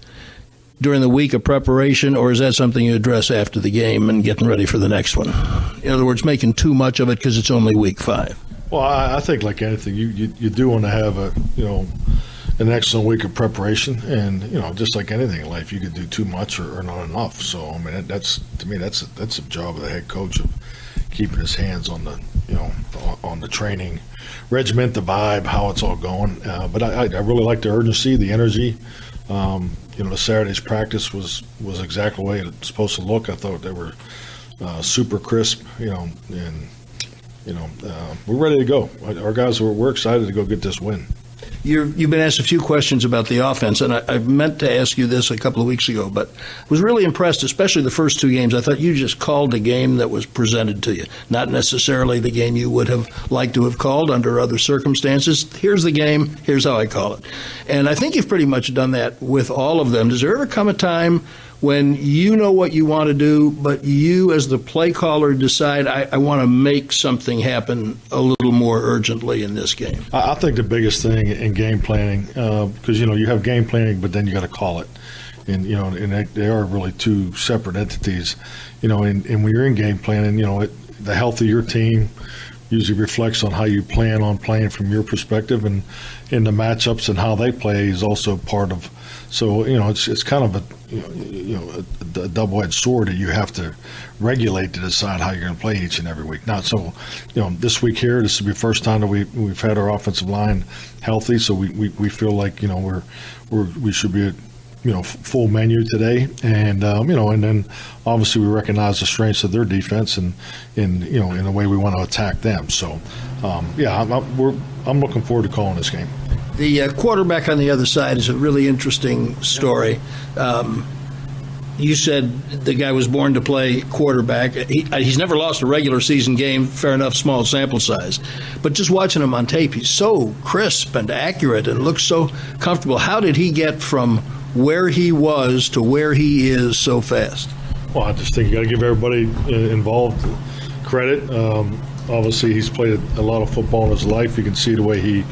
during the week of preparation, or is that something you address after the game and getting ready for the next one? In other words, making too much of it because it's only week 5. Well, I think like anything, you do want to have an excellent week of preparation, and just like anything in life, you could do too much or not enough. So I mean, that's a job of the head coach of keeping his hands on the on the training regiment, the vibe, how it's all going. But I really like the urgency, the energy. The Saturday's practice was exactly the way it's supposed to look. I thought they were super crisp, and we're ready to go. Our guys we're excited to go get this win. You've been asked a few questions about the offense, and I meant to ask you this a couple of weeks ago, but was really impressed, especially the first 2 games. I thought you just called the game that was presented to you, not necessarily the game you would have liked to have called under other circumstances. Here's the game, here's how I call it. And I think you've pretty much done that with all of them. Does there ever come a time when you know what you want to do, but you as the play caller decide, I want to make something happen a little more urgently in this game? I think the biggest thing in game planning, because you have game planning, but then you got to call it, and they are really 2 separate entities, and when you're in game planning, the health of your team usually reflects on how you plan on playing from your perspective, and in the matchups and how they play is also part of. So it's kind of a double-edged sword that you have to regulate to decide how you're going to play each and every week. Now, so this week here, this will be the first time that we've had our offensive line healthy, so we feel like we should be at full menu today, and and then obviously we recognize the strengths of their defense and in the way we want to attack them. So I'm looking forward to calling this game. The quarterback on the other side is a really interesting story. You said the guy was born to play quarterback. He's never lost a regular season game, fair enough, small sample size. But just watching him on tape, he's so crisp and accurate and looks so comfortable. How did he get from where he was to where he is so fast? Well, I just think you got to give everybody involved credit. Obviously, he's played a lot of football in his life. You can see the way he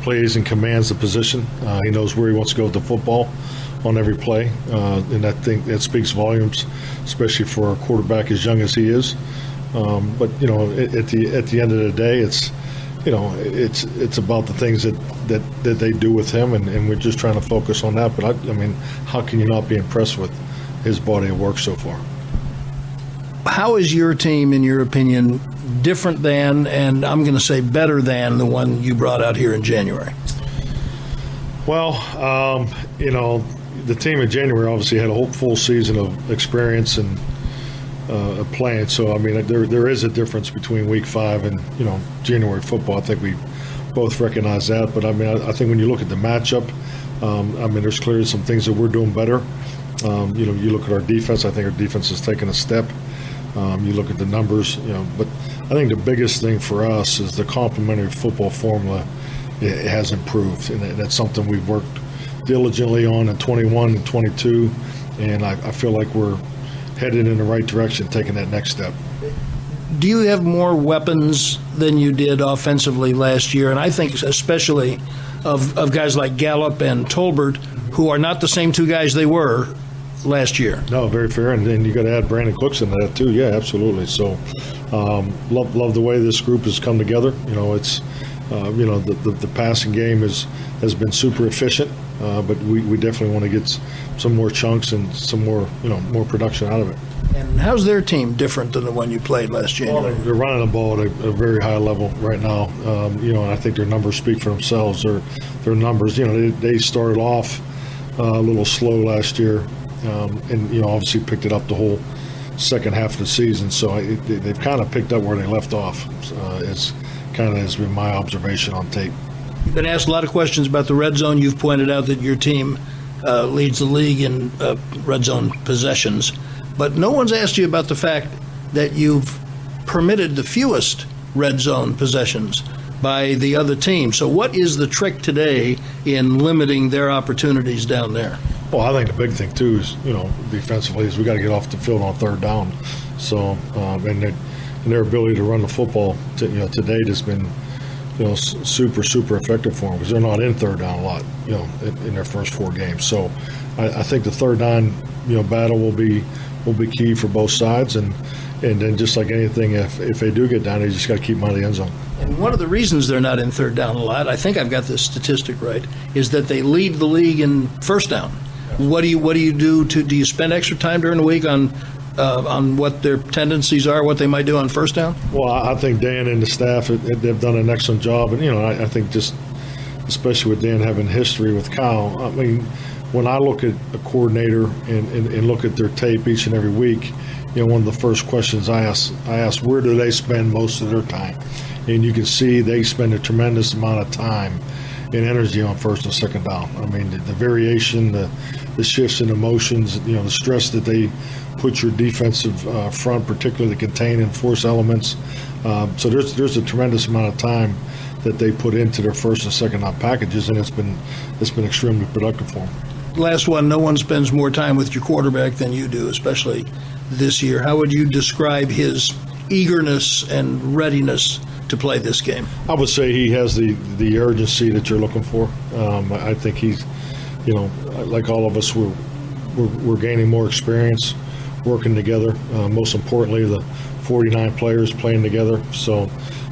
plays and commands the position. He knows where he wants to go with the football on every play, and I think that speaks volumes, especially for a quarterback as young as he is. But at the end of the day, it's about the things that they do with him, and we're just trying to focus on that. But I mean, how can you not be impressed with his body of work so far? How is your team, in your opinion, different than, and I'm going to say better than, the one you brought out here in January? Well, the team in January obviously had a whole full season of experience and playing. So, I mean, there is a difference between week 5 and, January football. I think we both recognize that. But, I mean, I think when you look at the matchup, there's clearly some things that we're doing better. You look at our defense. I think our defense has taken a step. You look at the numbers, but I think the biggest thing for us is the complementary football formula. It has improved, and that's something we've worked diligently on in 21 and 22, and I feel like we're headed in the right direction, taking that next step. Do you have more weapons than you did offensively last year? And I think especially of guys like Gallup and Tolbert, who are not the same 2 guys they were last year. No, very fair, and then you got to add Brandon Cooks into that too. Yeah, absolutely. So, love the way this group has come together. It's the passing game has been super efficient, but we definitely want to get some more chunks and some more more production out of it. And how's their team different than the one you played last January? Well, they're running the ball at a very high level right now. And I think their numbers speak for themselves. Their numbers, they started off a little slow last year. And obviously picked it up the whole second half of the season. So they've kind of picked up where they left off. It's kind of has been my observation on tape. You've been asked a lot of questions about the red zone. You've pointed out that your team leads the league in red zone possessions. But no one's asked you about the fact that you've permitted the fewest red zone possessions by the other team. So what is the trick today in limiting their opportunities down there? Well, I think the big thing, too, is, defensively, is we got to get off the field on third down. So, and their ability to run the football, to date has been, super, super effective for them because they're not in third down a lot, in their first 4 games. So I think the third down, battle will be key for both sides. And then just like anything, if they do get down, they just got to keep them out of the end zone. And one of the reasons they're not in third down a lot, I think I've got this statistic right, is that they lead the league in first down. What do you do you spend extra time during the week on what their tendencies are, what they might do on first down? Well, I think Dan and the staff, they've done an excellent job. And, I think just, especially with Dan having history with Kyle, I mean, when I look at a coordinator and look at their tape each and every week, one of the first questions I ask, where do they spend most of their time? And you can see they spend a tremendous amount of time and energy on first and second down. I mean, the variation, the shifts in emotions, the stress that they put your defensive front, particularly the contain and force elements. So there's a tremendous amount of time that they put into their first and second down packages, and it's been extremely productive for them. Last one, no one spends more time with your quarterback than you do, especially this year. How would you describe his eagerness and readiness to play this game? I would say he has the urgency that you're looking for. I think he's, like all of us, we're gaining more experience working together. Most importantly, the 49 players playing together. So,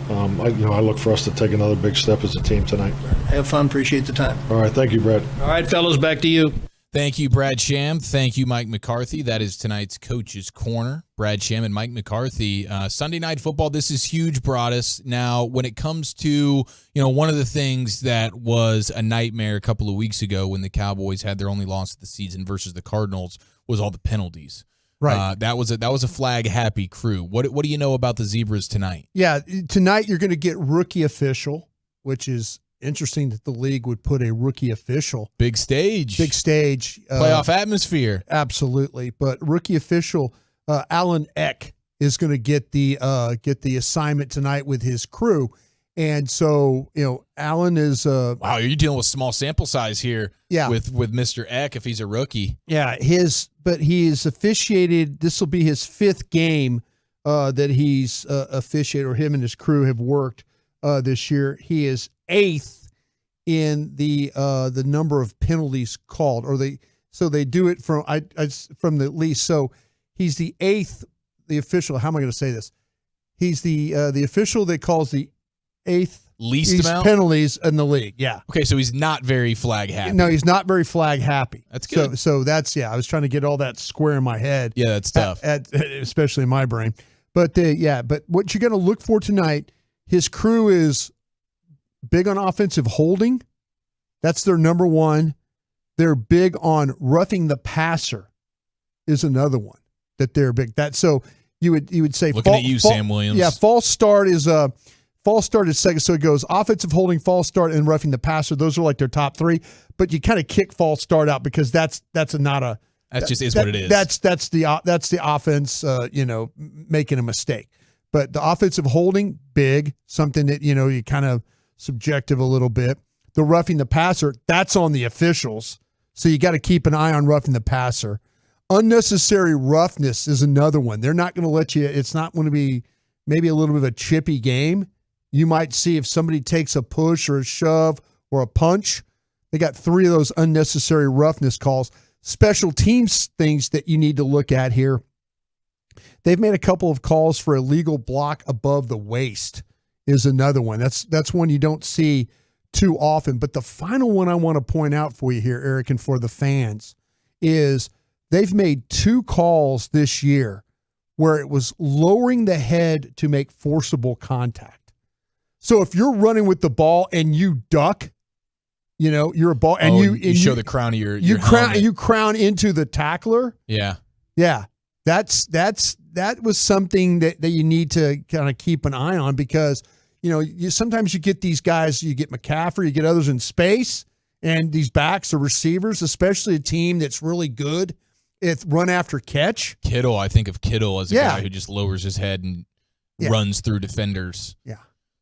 I look for us to take another big step as a team tonight. Have fun. Appreciate the time. All right. Thank you, Brad. All right, fellas, back to you. Thank you, Brad Sham. Thank you, Mike McCarthy. That is tonight's Coach's Corner. Brad Sham and Mike McCarthy. Sunday Night Football, this is huge, Broaddus. Now, when it comes to, one of the things that was a nightmare a couple of weeks ago when the Cowboys had their only loss of the season versus the Cardinals was all the penalties. Right. That was a flag-happy crew. What do you know about the Zebras tonight? Yeah, tonight you're going to get rookie official, which is interesting that the league would put a rookie official. Big stage. Playoff atmosphere. Absolutely. But rookie official, Alan Eck is going to get the assignment tonight with his crew. And so, Alan is wow, you're dealing with small sample size here. Yeah. With Mr. Eck if he's a rookie. Yeah, but he's officiated. This will be his 5th game that he's officiated, or him and his crew have worked this year. He is 8th in the number of penalties called, so they do it from the least. So he's the 8th, the official. How am I going to say this? He's the official that calls the 8th least amount penalties in the league. Yeah. Okay, so he's not very flag happy. No, he's not very flag happy. That's good. So that's, I was trying to get all that square in my head. Yeah, that's tough. Especially in my brain. But but what you're going to look for tonight, his crew is big on offensive holding. That's their number one. They're big on roughing the passer is another one that they're big. So you would say looking at you, Sam Williams. Yeah, false start is second. So it goes offensive holding, false start, and roughing the passer. Those are like their top 3. But you kind of kick false start out because that's not a. That just is what it is. That's the offense, making a mistake. But the offensive holding, big, something that you kind of subjective a little bit. The roughing the passer, that's on the officials. So you got to keep an eye on roughing the passer. Unnecessary roughness is another one. They're not going to let you. It's not going to be maybe a little bit of a chippy game. You might see if somebody takes a push or a shove or a punch. They got 3 of those unnecessary roughness calls. Special teams things that you need to look at here. They've made a couple of calls for illegal block above the waist is another one. That's one you don't see too often. But the final one I want to point out for you here, Eric, and for the fans, is they've made 2 calls this year where it was lowering the head to make forcible contact. So if you're running with the ball and you duck, you're a ball, and you show the crown of your you crown into the tackler. Yeah. Yeah. That was something that you need to kind of keep an eye on, because sometimes you get these guys, you get McCaffrey, you get others in space, and these backs or receivers, especially a team that's really good at run after catch. Kittle, I think of Kittle as a guy who just lowers his head and runs through defenders. Yeah.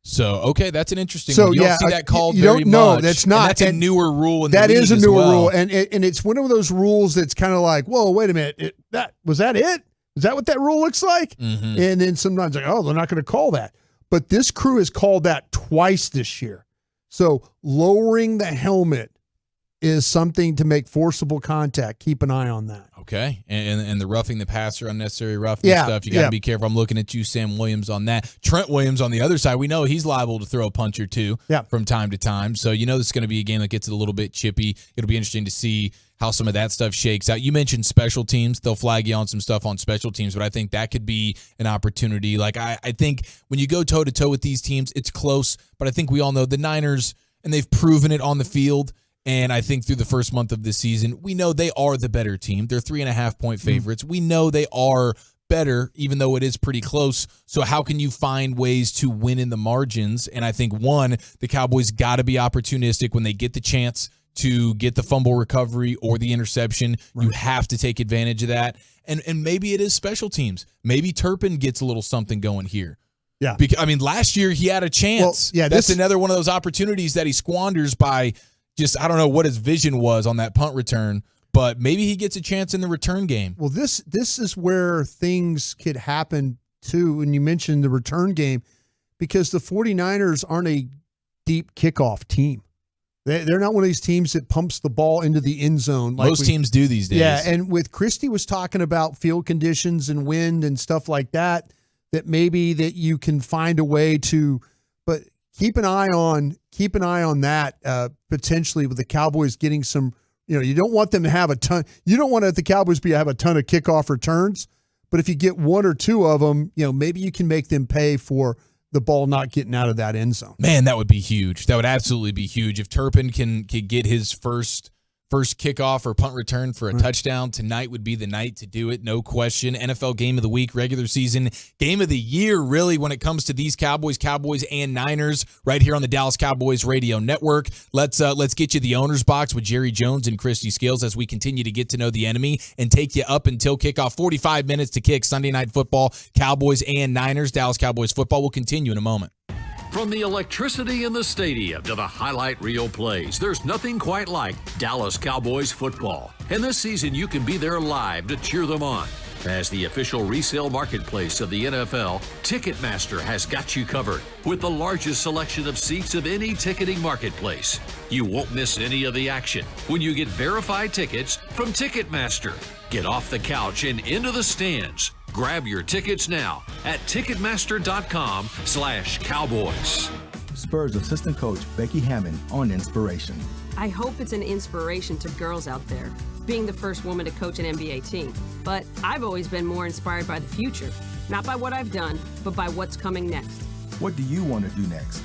So, okay, that's an interesting one. You don't see that called very much. No, that's not. And that's a newer rule in the league. That is a newer rule, and it's one of those rules that's kind of like, whoa, wait a minute, was that it? Is that what that rule looks like? Mm-hmm. And then sometimes like, oh, they're not going to call that. But this crew has called that twice this year. So lowering the helmet is something to make forcible contact. Keep an eye on that. Okay. And the roughing the passer, unnecessary roughing stuff, you got to be careful. I'm looking at you, Sam Williams, on that. Trent Williams on the other side, we know he's liable to throw a punch or two from time to time. So this is going to be a game that gets it a little bit chippy. It'll be interesting to see how some of that stuff shakes out. You mentioned special teams. They'll flag you on some stuff on special teams, but I think that could be an opportunity. Like, I think when you go toe-to-toe with these teams, it's close, but I think we all know the Niners, and they've proven it on the field. And I think through the first month of the season, we know they are the better team. They're 3.5-point favorites. We know they are better, even though it is pretty close. So how can you find ways to win in the margins? And I think, one, the Cowboys got to be opportunistic when they get the chance to get the fumble recovery or the interception. Right. You have to take advantage of that. And maybe it is special teams. Maybe Turpin gets a little something going here. Yeah. Because, last year he had a chance. Well, that's another one of those opportunities that he squanders by just, I don't know what his vision was on that punt return, but maybe he gets a chance in the return game. Well, this is where things could happen too, and you mentioned the return game, because the 49ers aren't a deep kickoff team. They're not one of these teams that pumps the ball into the end zone. Most teams do these days. Yeah, and with Christy was talking about field conditions and wind and stuff like that, that maybe that you can find a way to, but keep an eye on that potentially with the Cowboys getting some. You don't want them to have a ton. You don't want the Cowboys have a ton of kickoff returns, but if you get one or two of them, maybe you can make them pay for the ball not getting out of that end zone. Man, that would be huge. That would absolutely be huge if Turpin can get his first kickoff or punt return for a touchdown. Tonight would be the night to do it, no question. NFL Game of the Week, regular season Game of the Year, really, when it comes to these Cowboys and Niners, right here on the Dallas Cowboys Radio Network. Let's get you the owner's box with Jerry Jones and Christy Scales as we continue to get to know the enemy and take you up until kickoff. 45 minutes to kick Sunday Night Football, Cowboys and Niners. Dallas Cowboys football will continue in a moment. From the electricity in the stadium to the highlight reel plays, there's nothing quite like Dallas Cowboys football. And this season, you can be there live to cheer them on. As the official resale marketplace of the NFL, Ticketmaster has got you covered with the largest selection of seats of any ticketing marketplace. You won't miss any of the action when you get verified tickets from Ticketmaster. Get off the couch and into the stands. Grab your tickets now at Ticketmaster.com/Cowboys. Spurs assistant coach Becky Hammond on inspiration. I hope it's an inspiration to girls out there, being the first woman to coach an NBA team. But I've always been more inspired by the future, not by what I've done, but by what's coming next. What do you want to do next?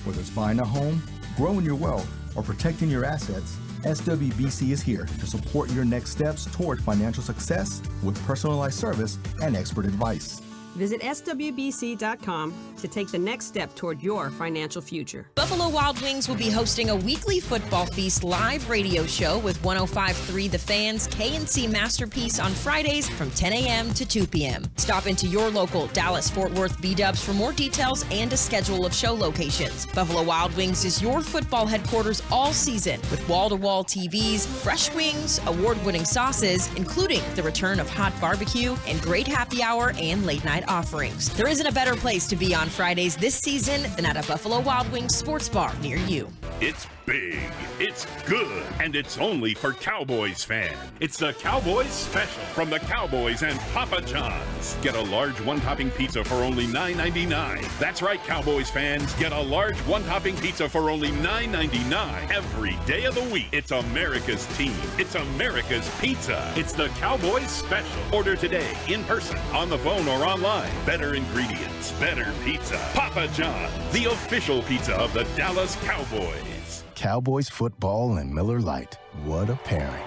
Whether it's buying a home, growing your wealth, or protecting your assets, SWBC is here to support your next steps toward financial success with personalized service and expert advice. Visit SWBC.com to take the next step toward your financial future. Buffalo Wild Wings will be hosting a weekly Football Feast live radio show with 105.3 The Fan's KNC Masterpiece on Fridays from 10 a.m. to 2 p.m. Stop into your local Dallas-Fort Worth B-Dubs for more details and a schedule of show locations. Buffalo Wild Wings is your football headquarters all season with wall-to-wall TVs, fresh wings, award-winning sauces, including the return of hot barbecue and great happy hour and late-night offerings. There isn't a better place to be on Fridays this season than at a Buffalo Wild Wings sports bar near you. It's big, it's good, and it's only for Cowboys fans. It's the Cowboys Special from the Cowboys and Papa John's. Get a large one-topping pizza for only $9.99. That's right, Cowboys fans. Get a large one-topping pizza for only $9.99 every day of the week. It's America's team. It's America's pizza. It's the Cowboys Special. Order today, in person, on the phone, or online. Better ingredients, better pizza. Papa John's, the official pizza of the Dallas Cowboys. Cowboys football and Miller Lite. What a pairing.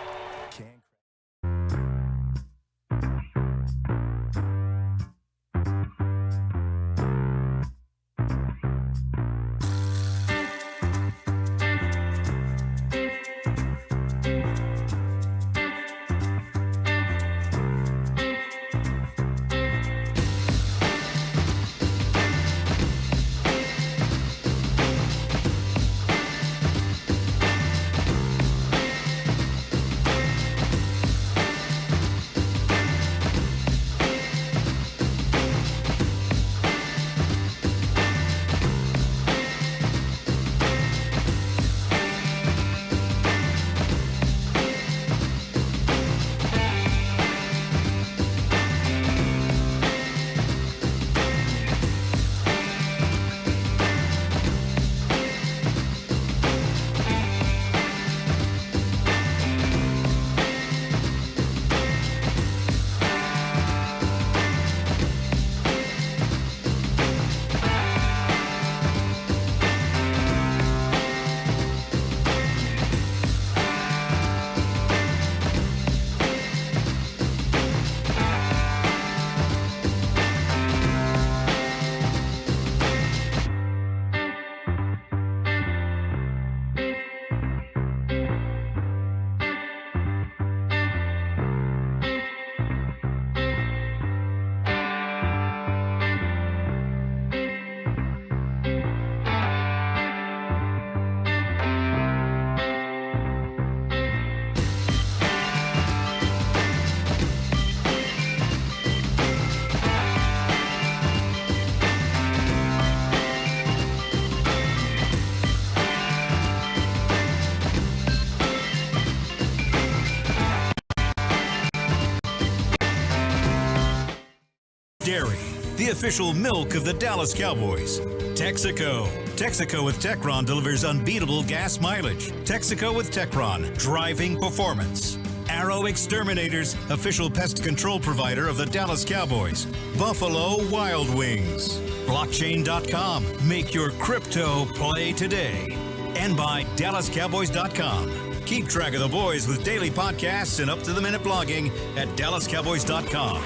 Dairy, the official milk of the Dallas Cowboys. Texaco. Texaco with Techron delivers unbeatable gas mileage. Texaco with Techron, driving performance. Arrow Exterminators, official pest control provider of the Dallas Cowboys. Buffalo Wild Wings. Blockchain.com. Make your crypto play today. And by DallasCowboys.com. Keep track of the boys with daily podcasts and up-to-the-minute blogging at DallasCowboys.com.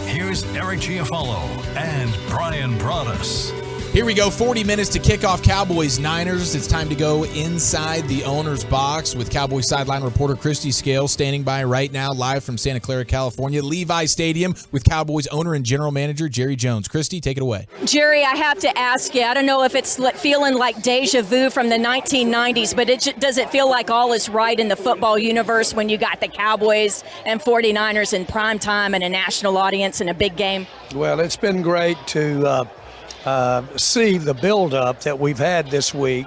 Here's Eric Chiofalo and Bryan Broaddus. Here we go, 40 minutes to kick off Cowboys-Niners. It's time to go inside the owner's box with Cowboys sideline reporter Christy Scales standing by right now, live from Santa Clara, California, Levi Stadium with Cowboys owner and general manager Jerry Jones. Christy, take it away. Jerry, I have to ask you, I don't know if it's feeling like deja vu from the 1990s, but does it feel like all is right in the football universe when you got the Cowboys and 49ers in prime time and a national audience in a big game? Well, it's been great to see the build-up that we've had this week,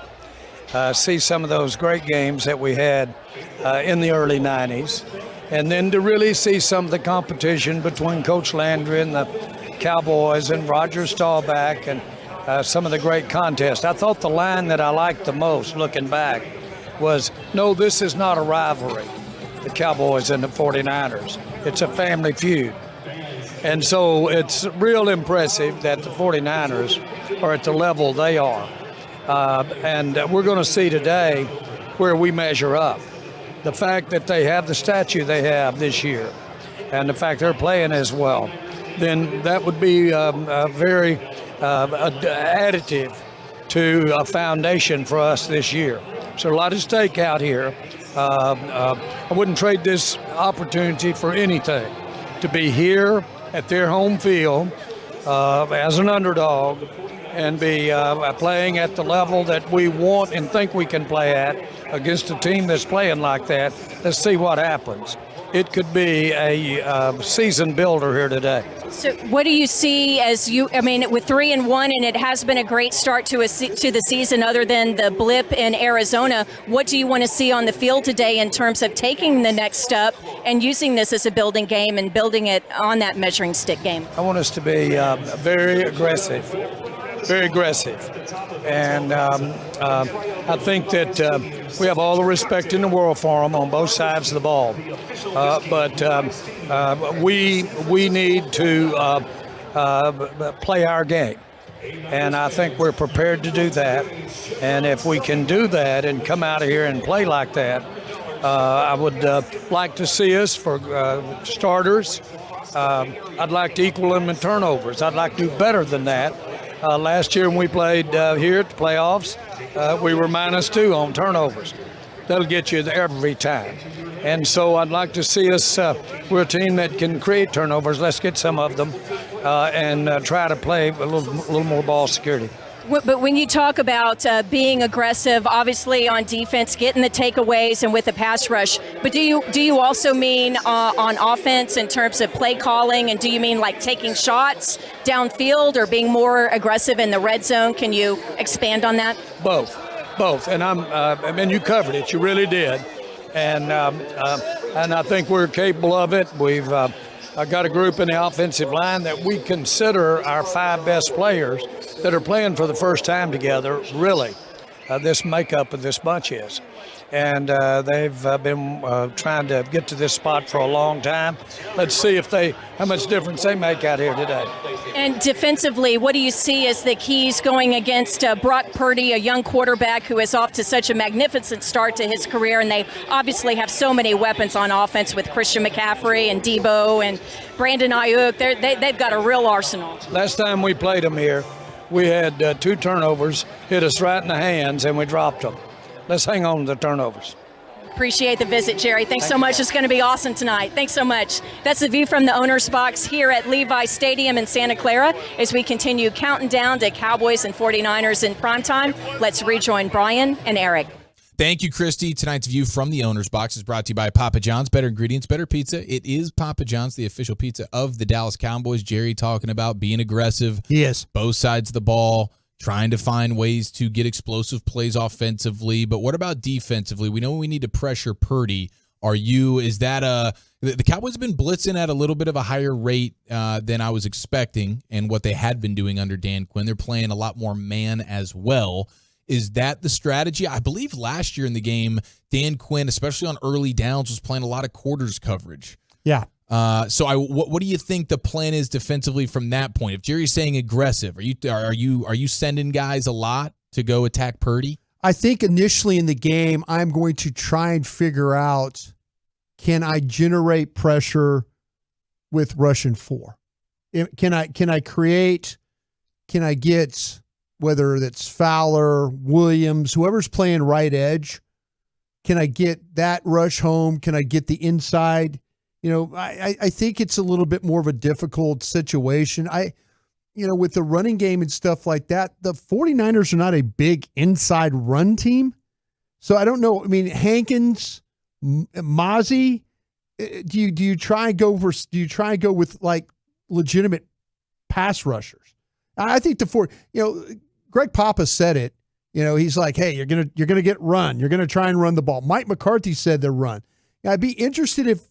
see some of those great games that we had in the early 90s, and then to really see some of the competition between Coach Landry and the Cowboys and Roger Staubach and some of the great contests. I thought the line that I liked the most, looking back, was, no, this is not a rivalry, the Cowboys and the 49ers. It's a family feud. And so it's real impressive that the 49ers are at the level they are. And we're going to see today where we measure up. The fact that they have the statue they have this year and the fact they're playing as well, then that would be very additive to a foundation for us this year. So a lot at stake out here. I wouldn't trade this opportunity for anything. To be here at their home field as an underdog and be playing at the level that we want and think we can play at against a team that's playing like that. Let's see what happens. It could be a season builder here today. So what do you see as with 3-1, and it has been a great start to the season other than the blip in Arizona, what do you want to see on the field today in terms of taking the next step and using this as a building game and building it on that measuring stick game? I want us to be very aggressive. And I think that we have all the respect in the world for them on both sides of the ball. But we need to play our game. And I think we're prepared to do that. And if we can do that and come out of here and play like that, I would like to see us for starters. I'd like to equal them in turnovers. I'd like to do better than that. Last year when we played here at the playoffs, we were -2 on turnovers. That'll get you every time. And so I'd like to see us, we're a team that can create turnovers. Let's get some of them and try to play a little more ball security. But when you talk about being aggressive, obviously on defense, getting the takeaways and with the pass rush, but do you also mean on offense in terms of play calling, and do you mean like taking shots downfield or being more aggressive in the red zone? Can you expand on that? Both. And I mean, you covered it. You really did. And I think we're capable of it. We've got a group in the offensive line that we consider our 5 best players that are playing for the first time together, really. This makeup of this bunch is. And they've been trying to get to this spot for a long time. Let's see how much difference they make out here today. And defensively, what do you see as the keys going against Brock Purdy, a young quarterback who is off to such a magnificent start to his career? And they obviously have so many weapons on offense with Christian McCaffrey and Debo and Brandon Ayuk. They've got a real arsenal. Last time we played them here, we had 2 turnovers hit us right in the hands, and we dropped them. Let's hang on to the turnovers. Appreciate the visit, Jerry. Thanks so much. It's going to be awesome tonight. Thanks so much. That's the view from the owner's box here at Levi Stadium in Santa Clara as we continue counting down to Cowboys and 49ers in primetime. Let's rejoin Bryan and Eric. Thank you, Christy. Tonight's view from the owner's box is brought to you by Papa John's. Better ingredients, better pizza. It is Papa John's, the official pizza of the Dallas Cowboys. Jerry talking about being aggressive. Yes. Both sides of the ball, trying to find ways to get explosive plays offensively. But what about defensively? We know we need to pressure Purdy Is that the Cowboys have been blitzing at a little bit of a higher rate than I was expecting and what they had been doing under Dan Quinn. They're playing a lot more man as well. Is that the strategy? I believe last year in the game, Dan Quinn, especially on early downs, was playing a lot of quarters coverage. Yeah. So what do you think the plan is defensively from that point? If Jerry's saying aggressive, are you sending guys a lot to go attack Purdy? I think initially in the game, I'm going to try and figure out, can I generate pressure with rushing 4? Can I get, whether that's Fowler, Williams, whoever's playing right edge, can I get that rush home? Can I get the inside? I think it's a little bit more of a difficult situation. With the running game and stuff like that, the 49ers are not a big inside run team. So I don't know. I mean, Hankins, Mozzie, do you try and go with like legitimate pass rushers? I think Greg Papa said it. He's like, hey, you're gonna get run. You're gonna try and run the ball. Mike McCarthy said they're run. I'd be interested if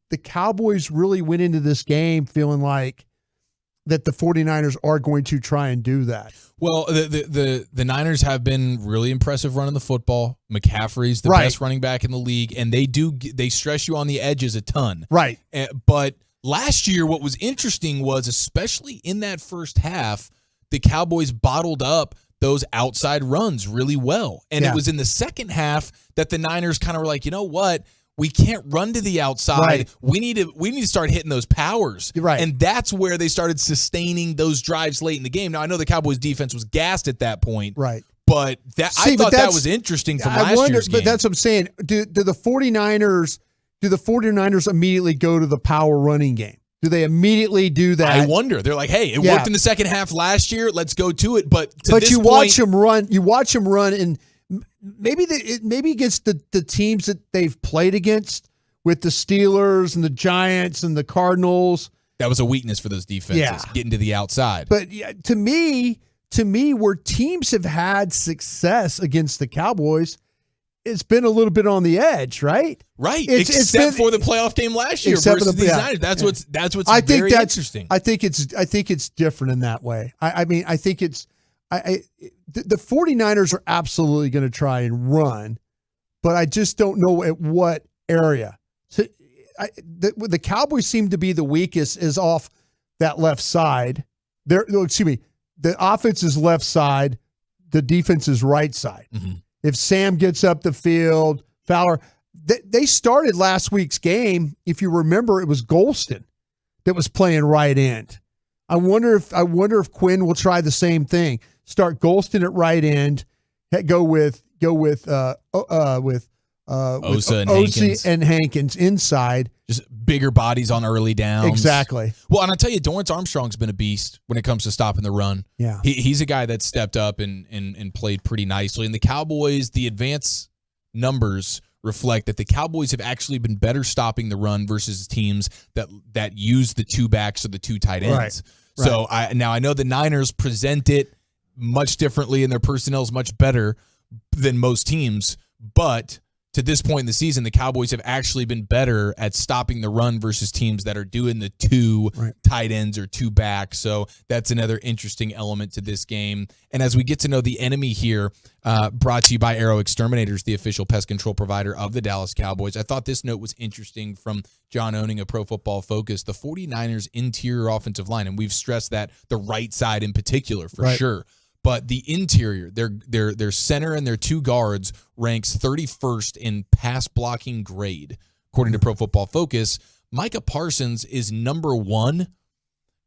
the Cowboys really went into this game feeling like that the 49ers are going to try and do that. Well, the Niners have been really impressive running the football. McCaffrey's the best running back in the league, and they stress you on the edges a ton. Right. But last year, what was interesting was, especially in that first half, the Cowboys bottled up those outside runs really well. And it was in the second half that the Niners kind of were like, you know what? We can't run to the outside. Right. We need to start hitting those powers. Right. And that's where they started sustaining those drives late in the game. Now, I know the Cowboys defense was gassed at that point. Right. But I thought that was interesting from last year's game. But that's what I'm saying. Do the 49ers immediately go to the power running game? Do they immediately do that? I wonder. They're like, hey, it worked in the second half last year. Let's go to it. But watch them run. You watch them run, and maybe against the teams that they've played against, with the Steelers and the Giants and the Cardinals. That was a weakness for those defenses, getting to the outside. But to me, where teams have had success against the Cowboys, it's been a little bit on the edge, right? Right. Except for the playoff game last year versus these Niners. That's what's very interesting. I think it's different in that way. I think it's the 49ers are absolutely going to try and run, but I just don't know at what area. So the Cowboys seem to be the weakest is off that left side. The offense is left side, the defense is right side. Mm-hmm. If Sam gets up the field, Fowler, they started last week's game. If you remember, it was Golston that was playing right end. I wonder if Quinn will try the same thing. Start Golston at right end. Go with Osa and Hankins inside. Just bigger bodies on early downs. Exactly. Well, and I'll tell you, Dorrance Armstrong's been a beast when it comes to stopping the run. Yeah. He's a guy that stepped up and played pretty nicely. And the Cowboys, the advanced numbers reflect that the Cowboys have actually been better stopping the run versus teams that use the two backs or the two tight ends. Right. So I know the Niners present it much differently and their personnel is much better than most teams, but to this point in the season, the Cowboys have actually been better at stopping the run versus teams that are doing the two tight ends or two backs. So that's another interesting element to this game. And as we get to know the enemy here, brought to you by Arrow Exterminators, the official pest control provider of the Dallas Cowboys, I thought this note was interesting from John Owning of Pro Football Focus. The 49ers interior offensive line, and we've stressed that the right side in particular for sure. But the interior, their center and their two guards ranks 31st in pass blocking grade, according to Pro Football Focus. Micah Parsons is number 1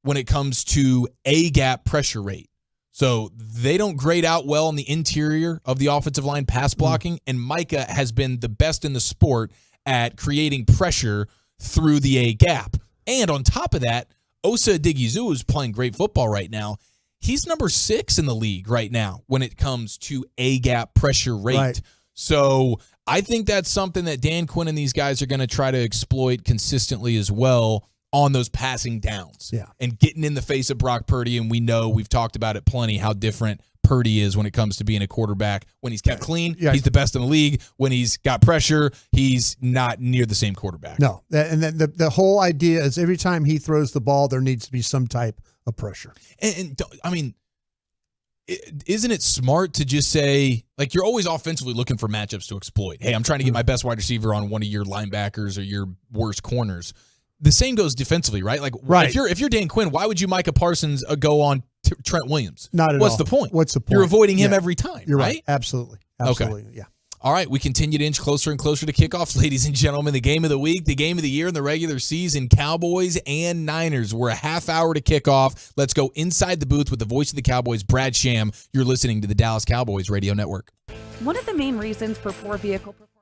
when it comes to A-gap pressure rate. So they don't grade out well on the interior of the offensive line pass blocking, and Micah has been the best in the sport at creating pressure through the A-gap. And on top of that, Osa Odighizuwa is playing great football right now. He's number 6 in the league right now when it comes to A-gap pressure rate. Right. So I think that's something that Dan Quinn and these guys are going to try to exploit consistently as well on those passing downs. Yeah. And getting in the face of Brock Purdy, and we know we've talked about it plenty how different Purdy is when it comes to being a quarterback. When he's kept clean, he's the best in the league. When he's got pressure, he's not near the same quarterback. No, and then the whole idea is every time he throws the ball, there needs to be some type of pressure. And I mean, isn't it smart to just say, like, you're always offensively looking for matchups to exploit. Hey, I'm trying to get my best wide receiver on one of your linebackers or your worst corners. The same goes defensively, right? Like, if you're Dan Quinn, why would you Micah Parsons go on Trent Williams? Not at all. What's the point? What's the point? You're avoiding him every time, You're right? Absolutely. Okay. Yeah. All right, we continue to inch closer and closer to kickoff, ladies and gentlemen. The game of the week, the game of the year in the regular season, Cowboys and Niners. We're a half hour to kickoff. Let's go inside the booth with the voice of the Cowboys, Brad Sham. You're listening to the Dallas Cowboys Radio Network. One of the main reasons for poor vehicle performance.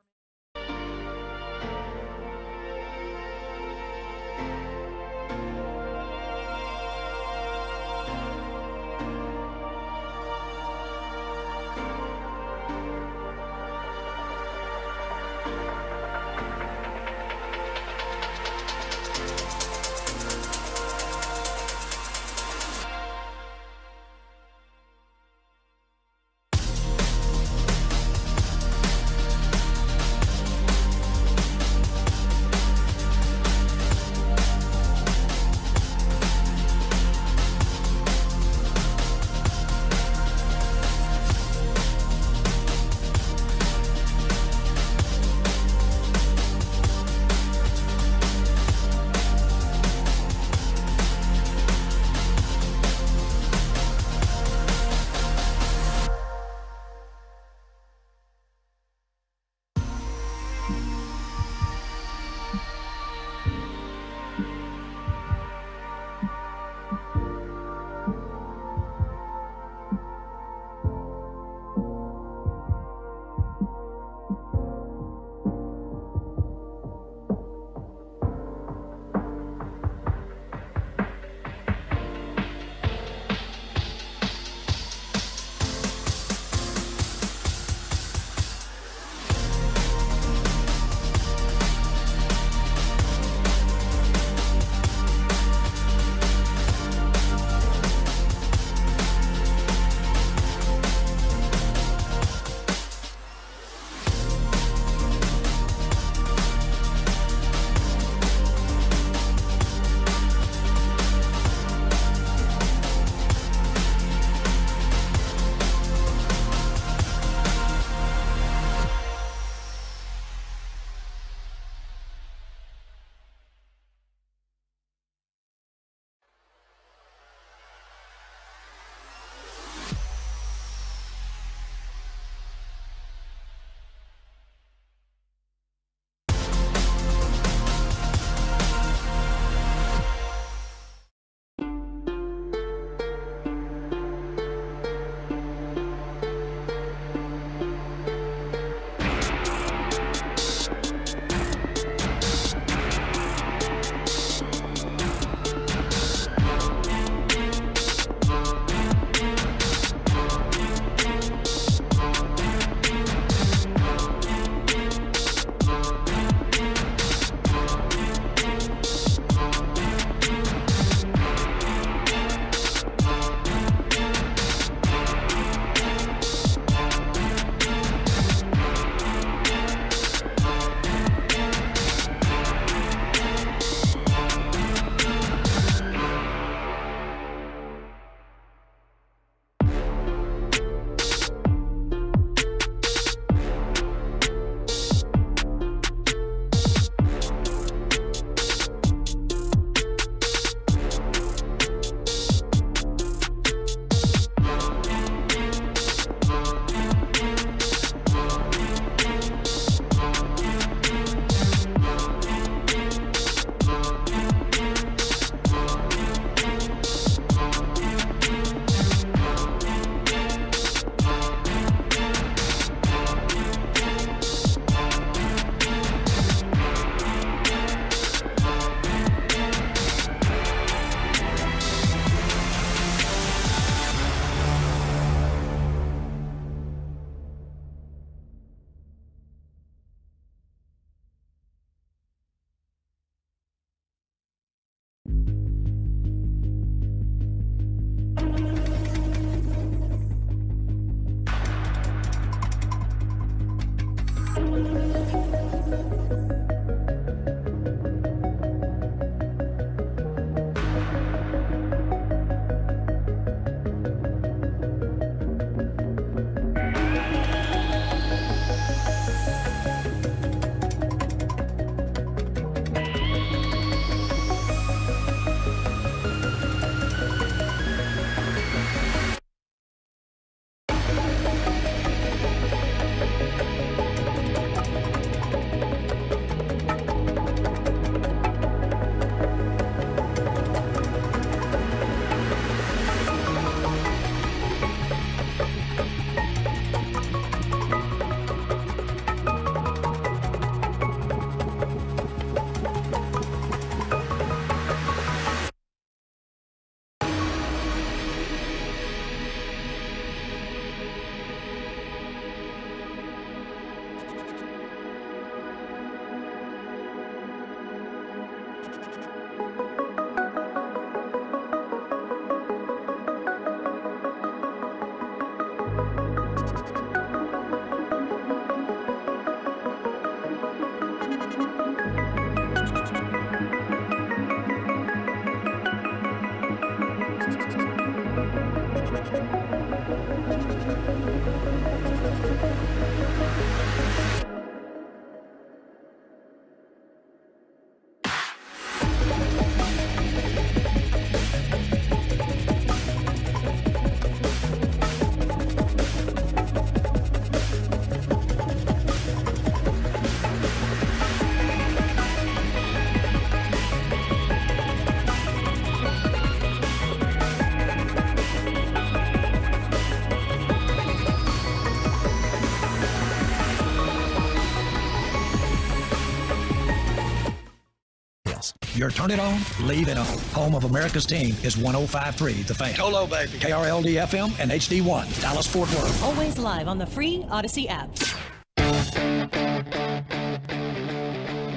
Your turn it on, leave it on. Home of America's team is 105.3 The Fan. Hello, baby. KRLD FM and HD1, Dallas Fort Worth. Always live on the free Odyssey app.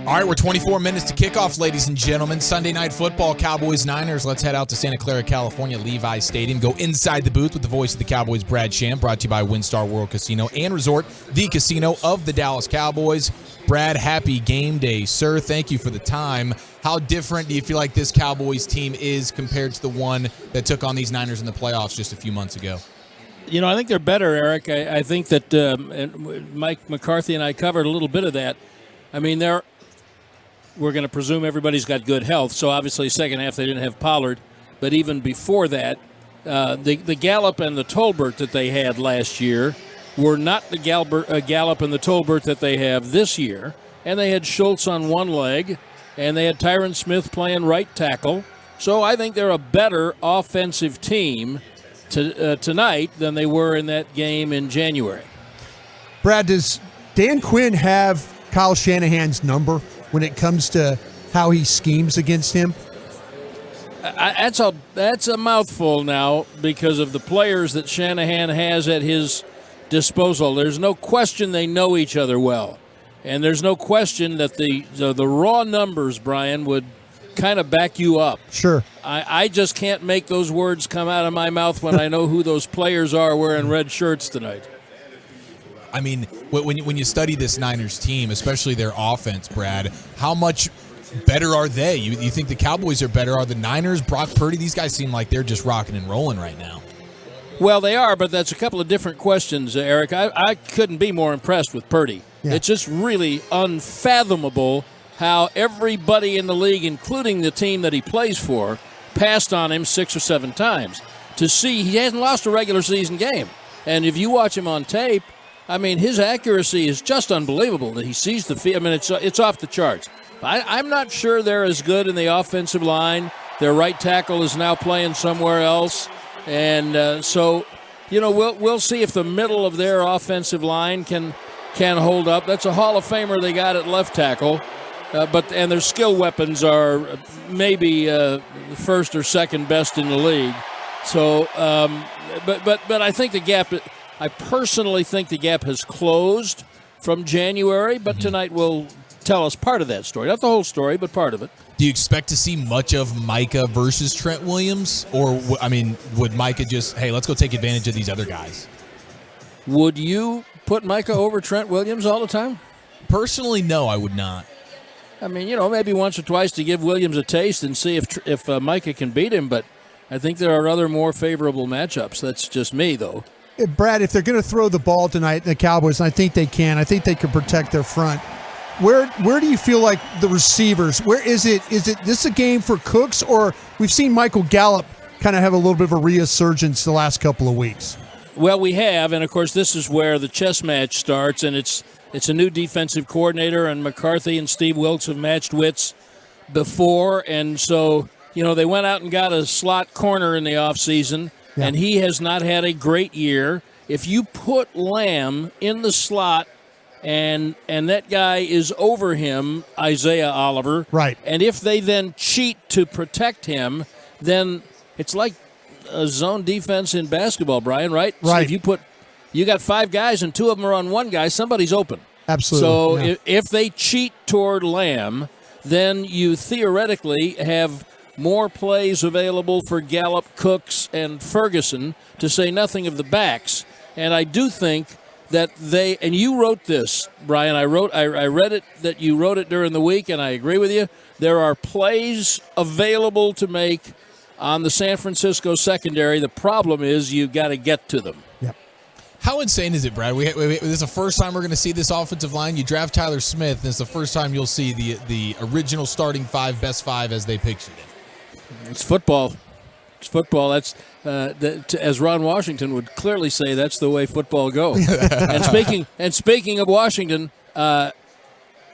All right, we're 24 minutes to kickoff, ladies and gentlemen. Sunday Night Football, Cowboys-Niners. Let's head out to Santa Clara, California, Levi Stadium. Go inside the booth with the voice of the Cowboys, Brad Sham, brought to you by WinStar World Casino and Resort, the casino of the Dallas Cowboys. Brad, happy game day, sir. Thank you for the time. How different do you feel like this Cowboys team is compared to the one that took on these Niners in the playoffs just a few months ago? You know, I think they're better, Eric. I think that and Mike McCarthy and I covered a little bit of that. I mean, we're going to presume everybody's got good health, so obviously second half they didn't have Pollard. But even before that, the Gallup and the Tolbert that they had last year were not the Gallup and the Tolbert that they have this year. And they had Schultz on one leg, and they had Tyron Smith playing right tackle. So I think they're a better offensive team tonight than they were in that game in January. Brad, does Dan Quinn have Kyle Shanahan's number when it comes to how he schemes against him? That's a mouthful now because of the players that Shanahan has at his disposal. There's no question they know each other well. And there's no question that the raw numbers, Brian, would kind of back you up. Sure. I just can't make those words come out of my mouth when I know who those players are wearing red shirts tonight. I mean, when you study this Niners team, especially their offense, Brad, how much better are they? You think the Cowboys are better? Are the Niners, Brock Purdy? These guys seem like they're just rocking and rolling right now. Well, they are, but that's a couple of different questions, Eric. I couldn't be more impressed with Purdy. Yeah. It's just really unfathomable how everybody in the league, including the team that he plays for, passed on him 6 or 7 times. To see he hasn't lost a regular season game. And if you watch him on tape, I mean, his accuracy is just unbelievable that he sees the field. I mean, it's off the charts. I'm not sure they're as good in the offensive line. Their right tackle is now playing somewhere else. And so, you know, we'll see if the middle of their offensive line can hold up. That's a Hall of Famer they got at left tackle. And their skill weapons are maybe first or second best in the league. So, but I think the gap. I personally think the gap has closed from January. But tonight will tell us part of that story. Not the whole story, but part of it. Do you expect to see much of Micah versus Trent Williams? Or, would Micah just, hey, let's go take advantage of these other guys? Would you put Micah over Trent Williams all the time? Personally, no, I would not. I mean, maybe once or twice to give Williams a taste and see if Micah can beat him, but I think there are other more favorable matchups. That's just me, though. Brad, if they're going to throw the ball tonight, the Cowboys, and I think they can protect their front. Where do you feel like the receivers? Where is it? Is this a game for Cooks, or we've seen Michael Gallup kind of have a little bit of a resurgence the last couple of weeks? Well, we have, and of course, this is where the chess match starts, and it's a new defensive coordinator, and McCarthy and Steve Wilkes have matched wits before, and so they went out and got a slot corner in the offseason, and he has not had a great year. If you put Lamb in the slot, and that guy is over him, Isaiah Oliver, right? And if they then cheat to protect him, then it's like a zone defense in basketball, Brian, right? Right. So if you got 5 guys and 2 of them are on one guy, somebody's open. Absolutely. So if they cheat toward Lamb, then you theoretically have more plays available for Gallup, Cooks, and Ferguson, to say nothing of the backs. And I do think that and you wrote this, Brian, I read it, that you wrote it during the week, and I agree with you. There are plays available to make on the San Francisco secondary. The problem is you got to get to them. Yep. How insane is it, Brad? This is the first time we're going to see this offensive line. You draft Tyler Smith, and it's the first time you'll see the original starting 5, best 5 as they pictured it. It's football. It's football. That's as Ron Washington would clearly say, that's the way football goes. and speaking of Washington,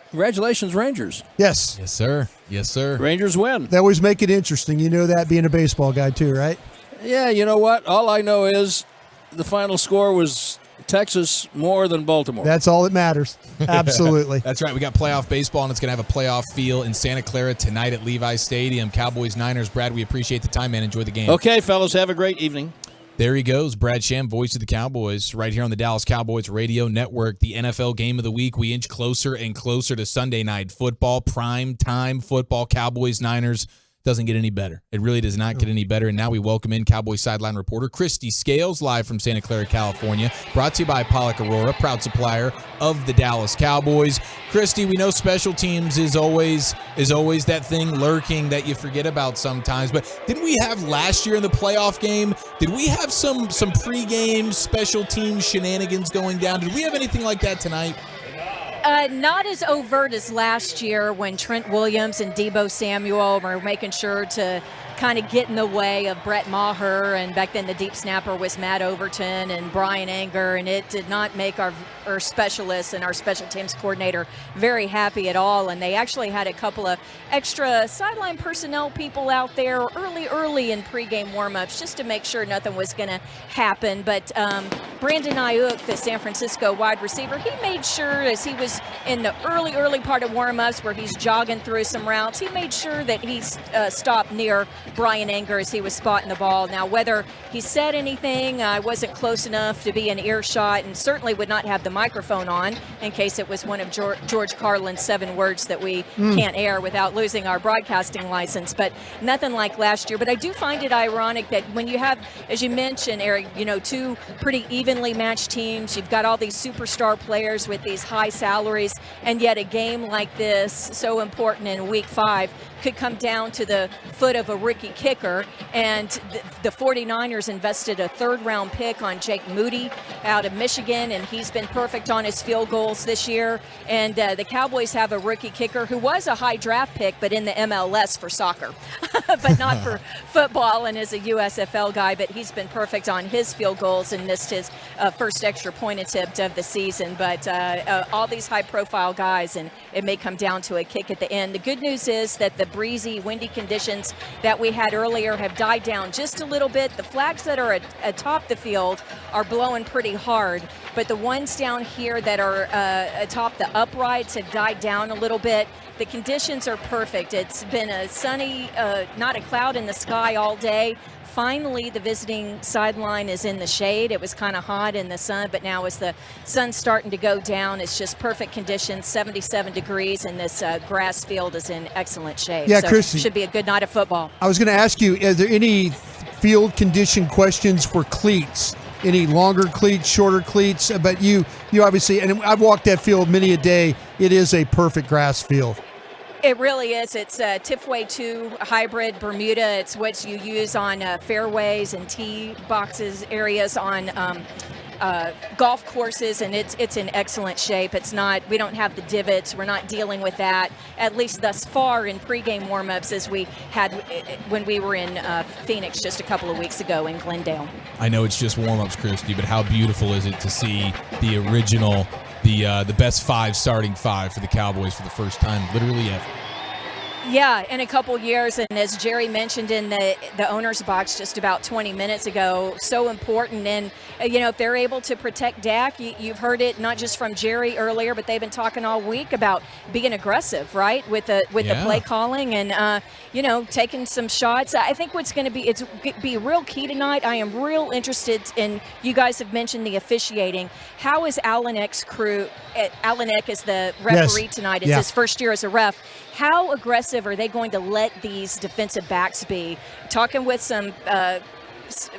congratulations, Rangers. Yes. Yes, sir. Yes, sir. Rangers win. They always make it interesting. You know that, being a baseball guy too, right? Yeah, you know what? All I know is the final score was Texas more than Baltimore. That's all that matters. Absolutely. That's right. We got playoff baseball, and it's going to have a playoff feel in Santa Clara tonight at Levi Stadium. Cowboys-Niners. Brad, we appreciate the time, man. Enjoy the game. Okay, fellas. Have a great evening. There he goes, Brad Sham, voice of the Cowboys, right here on the Dallas Cowboys Radio Network. The NFL game of the week. We inch closer and closer to Sunday night football, prime time football. Cowboys-Niners. Doesn't get any better. It really does not get any better. And now we welcome in Cowboys sideline reporter Christy Scales, live from Santa Clara, California. Brought to you by Pollock Aurora, proud supplier of the Dallas Cowboys. Christy, we know special teams is always that thing lurking that you forget about sometimes. But didn't we have last year in the playoff game? Did we have some pregame special team shenanigans going down? Did we have anything like that tonight? Not as overt as last year when Trent Williams and Deebo Samuel were making sure to kind of get in the way of Brett Maher, and back then the deep snapper was Matt Overton and Brian Anger, and it did not make our specialists and our special teams coordinator very happy at all. And they actually had a couple of extra sideline personnel people out there early in pregame warmups just to make sure nothing was going to happen. But Brandon Ayuk, the San Francisco wide receiver, he made sure, as he was in the early part of warmups where he's jogging through some routes, he made sure that he stopped near Brian Anger as he was spotting the ball. Now, whether he said anything, I wasn't close enough to be in earshot, and certainly would not have the microphone on in case it was one of George Carlin's 7 words that we can't air without losing our broadcasting license. But nothing like last year. But I do find it ironic that when you have, as you mentioned, Eric, 2 pretty evenly matched teams, you've got all these superstar players with these high salaries, and yet a game like this, so important in week 5, could come down to the foot of a rookie kicker. And the 49ers invested a 3rd-round pick on Jake Moody out of Michigan, and he's been perfect on his field goals this year. And the Cowboys have a rookie kicker who was a high draft pick, but in the MLS for soccer, but not for football, and is a USFL guy. But he's been perfect on his field goals and missed his first extra point attempt of the season. But all these high-profile guys, and it may come down to a kick at the end. The good news is that the breezy, windy conditions that we had earlier have died down just a little bit. The flags that are atop the field are blowing pretty hard, but the ones down here that are atop the uprights have died down a little bit. The conditions are perfect. It's been a sunny, not a cloud in the sky all day. Finally, the visiting sideline is in the shade. It was kind of hot in the sun, but now as the sun's starting to go down, it's just perfect conditions, 77 degrees, and this grass field is in excellent shape. Yeah, so Christy, should be a good night of football. I was going to ask you, are there any field condition questions for cleats? Any longer cleats, shorter cleats? But you obviously, and I've walked that field many a day, it is a perfect grass field. It really is. It's a Tifway 2 hybrid Bermuda. It's what you use on fairways and tee boxes areas on golf courses, and it's in excellent shape. It's not, we don't have the divots. We're not dealing with that, at least thus far in pregame warmups as we had when we were in Phoenix just a couple of weeks ago in Glendale. I know it's just warmups, Christy, but how beautiful is it to see the original, the best 5 starting 5 for the Cowboys for the first time literally ever. Yeah, in a couple years, and as Jerry mentioned in the owner's box just about 20 minutes ago, so important. And, if they're able to protect Dak, you've heard it not just from Jerry earlier, but they've been talking all week about being aggressive, right, with the play calling and, taking some shots. I think what's going to be real key tonight, I am real interested in, you guys have mentioned the officiating. How is Alan Eck's crew, Alan Eck is the referee tonight, it's his first year as a ref. How aggressive are they going to let these defensive backs be? Talking with some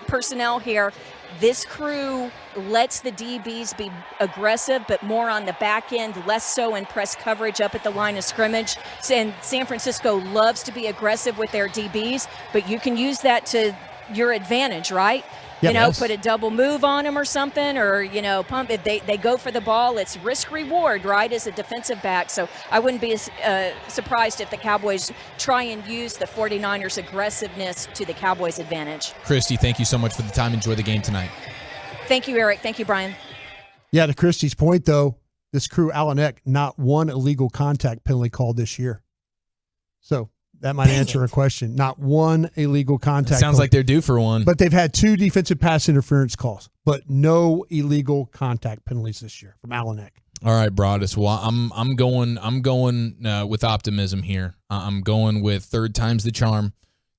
personnel here, this crew lets the DBs be aggressive, but more on the back end, less so in press coverage up at the line of scrimmage. And San Francisco loves to be aggressive with their DBs, but you can use that to your advantage, right? Put a double move on them or something, or, pump. If they go for the ball, it's risk reward, right, as a defensive back. So I wouldn't be surprised if the Cowboys try and use the 49ers' aggressiveness to the Cowboys' advantage. Christy, thank you so much for the time. Enjoy the game tonight. Thank you, Eric. Thank you, Brian. Yeah, to Christy's point, though, this crew, Alan Eck, not one illegal contact penalty called this year. So that might answer a question. Not one illegal contact. Sounds like they're due for one. But they've had 2 defensive pass interference calls, but no illegal contact penalties this year from Alan Eck. All right, Broaddus. Well, I'm going with optimism here. I'm going with third time's the charm.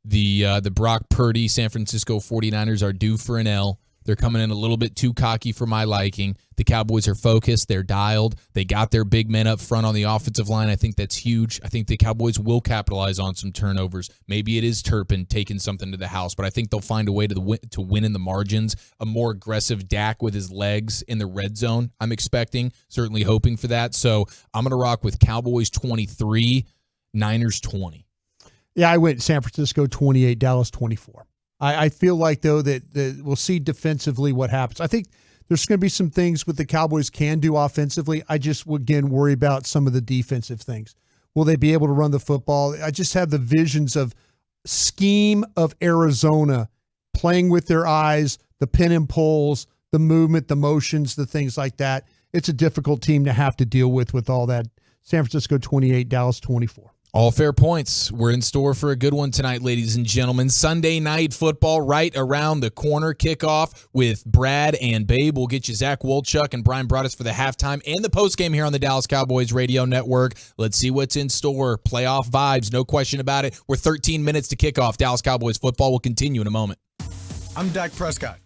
The Brock Purdy San Francisco 49ers are due for an L. They're coming in a little bit too cocky for my liking. The Cowboys are focused. They're dialed. They got their big men up front on the offensive line. I think that's huge. I think the Cowboys will capitalize on some turnovers. Maybe it is Turpin taking something to the house, but I think they'll find a way to win in the margins. A more aggressive Dak with his legs in the red zone, I'm expecting. Certainly hoping for that. So I'm going to rock with Cowboys 23, Niners 20. Yeah, I went San Francisco 28, Dallas 24. I feel like, though, that we'll see defensively what happens. I think there's going to be some things what the Cowboys can do offensively. I just, again, worry about some of the defensive things. Will they be able to run the football? I just have the visions of scheme of Arizona playing with their eyes, the pin and pulls, the movement, the motions, the things like that. It's a difficult team to have to deal with all that. San Francisco 28, Dallas 24. All fair points. We're in store for a good one tonight, ladies and gentlemen. Sunday night football right around the corner. Kickoff with Brad and Babe. We'll get you Zach Wolchuk and Bryan Broaddus for the halftime and the postgame here on the Dallas Cowboys Radio Network. Let's see what's in store. Playoff vibes, no question about it. We're 13 minutes to kickoff. Dallas Cowboys football will continue in a moment. I'm Dak Prescott,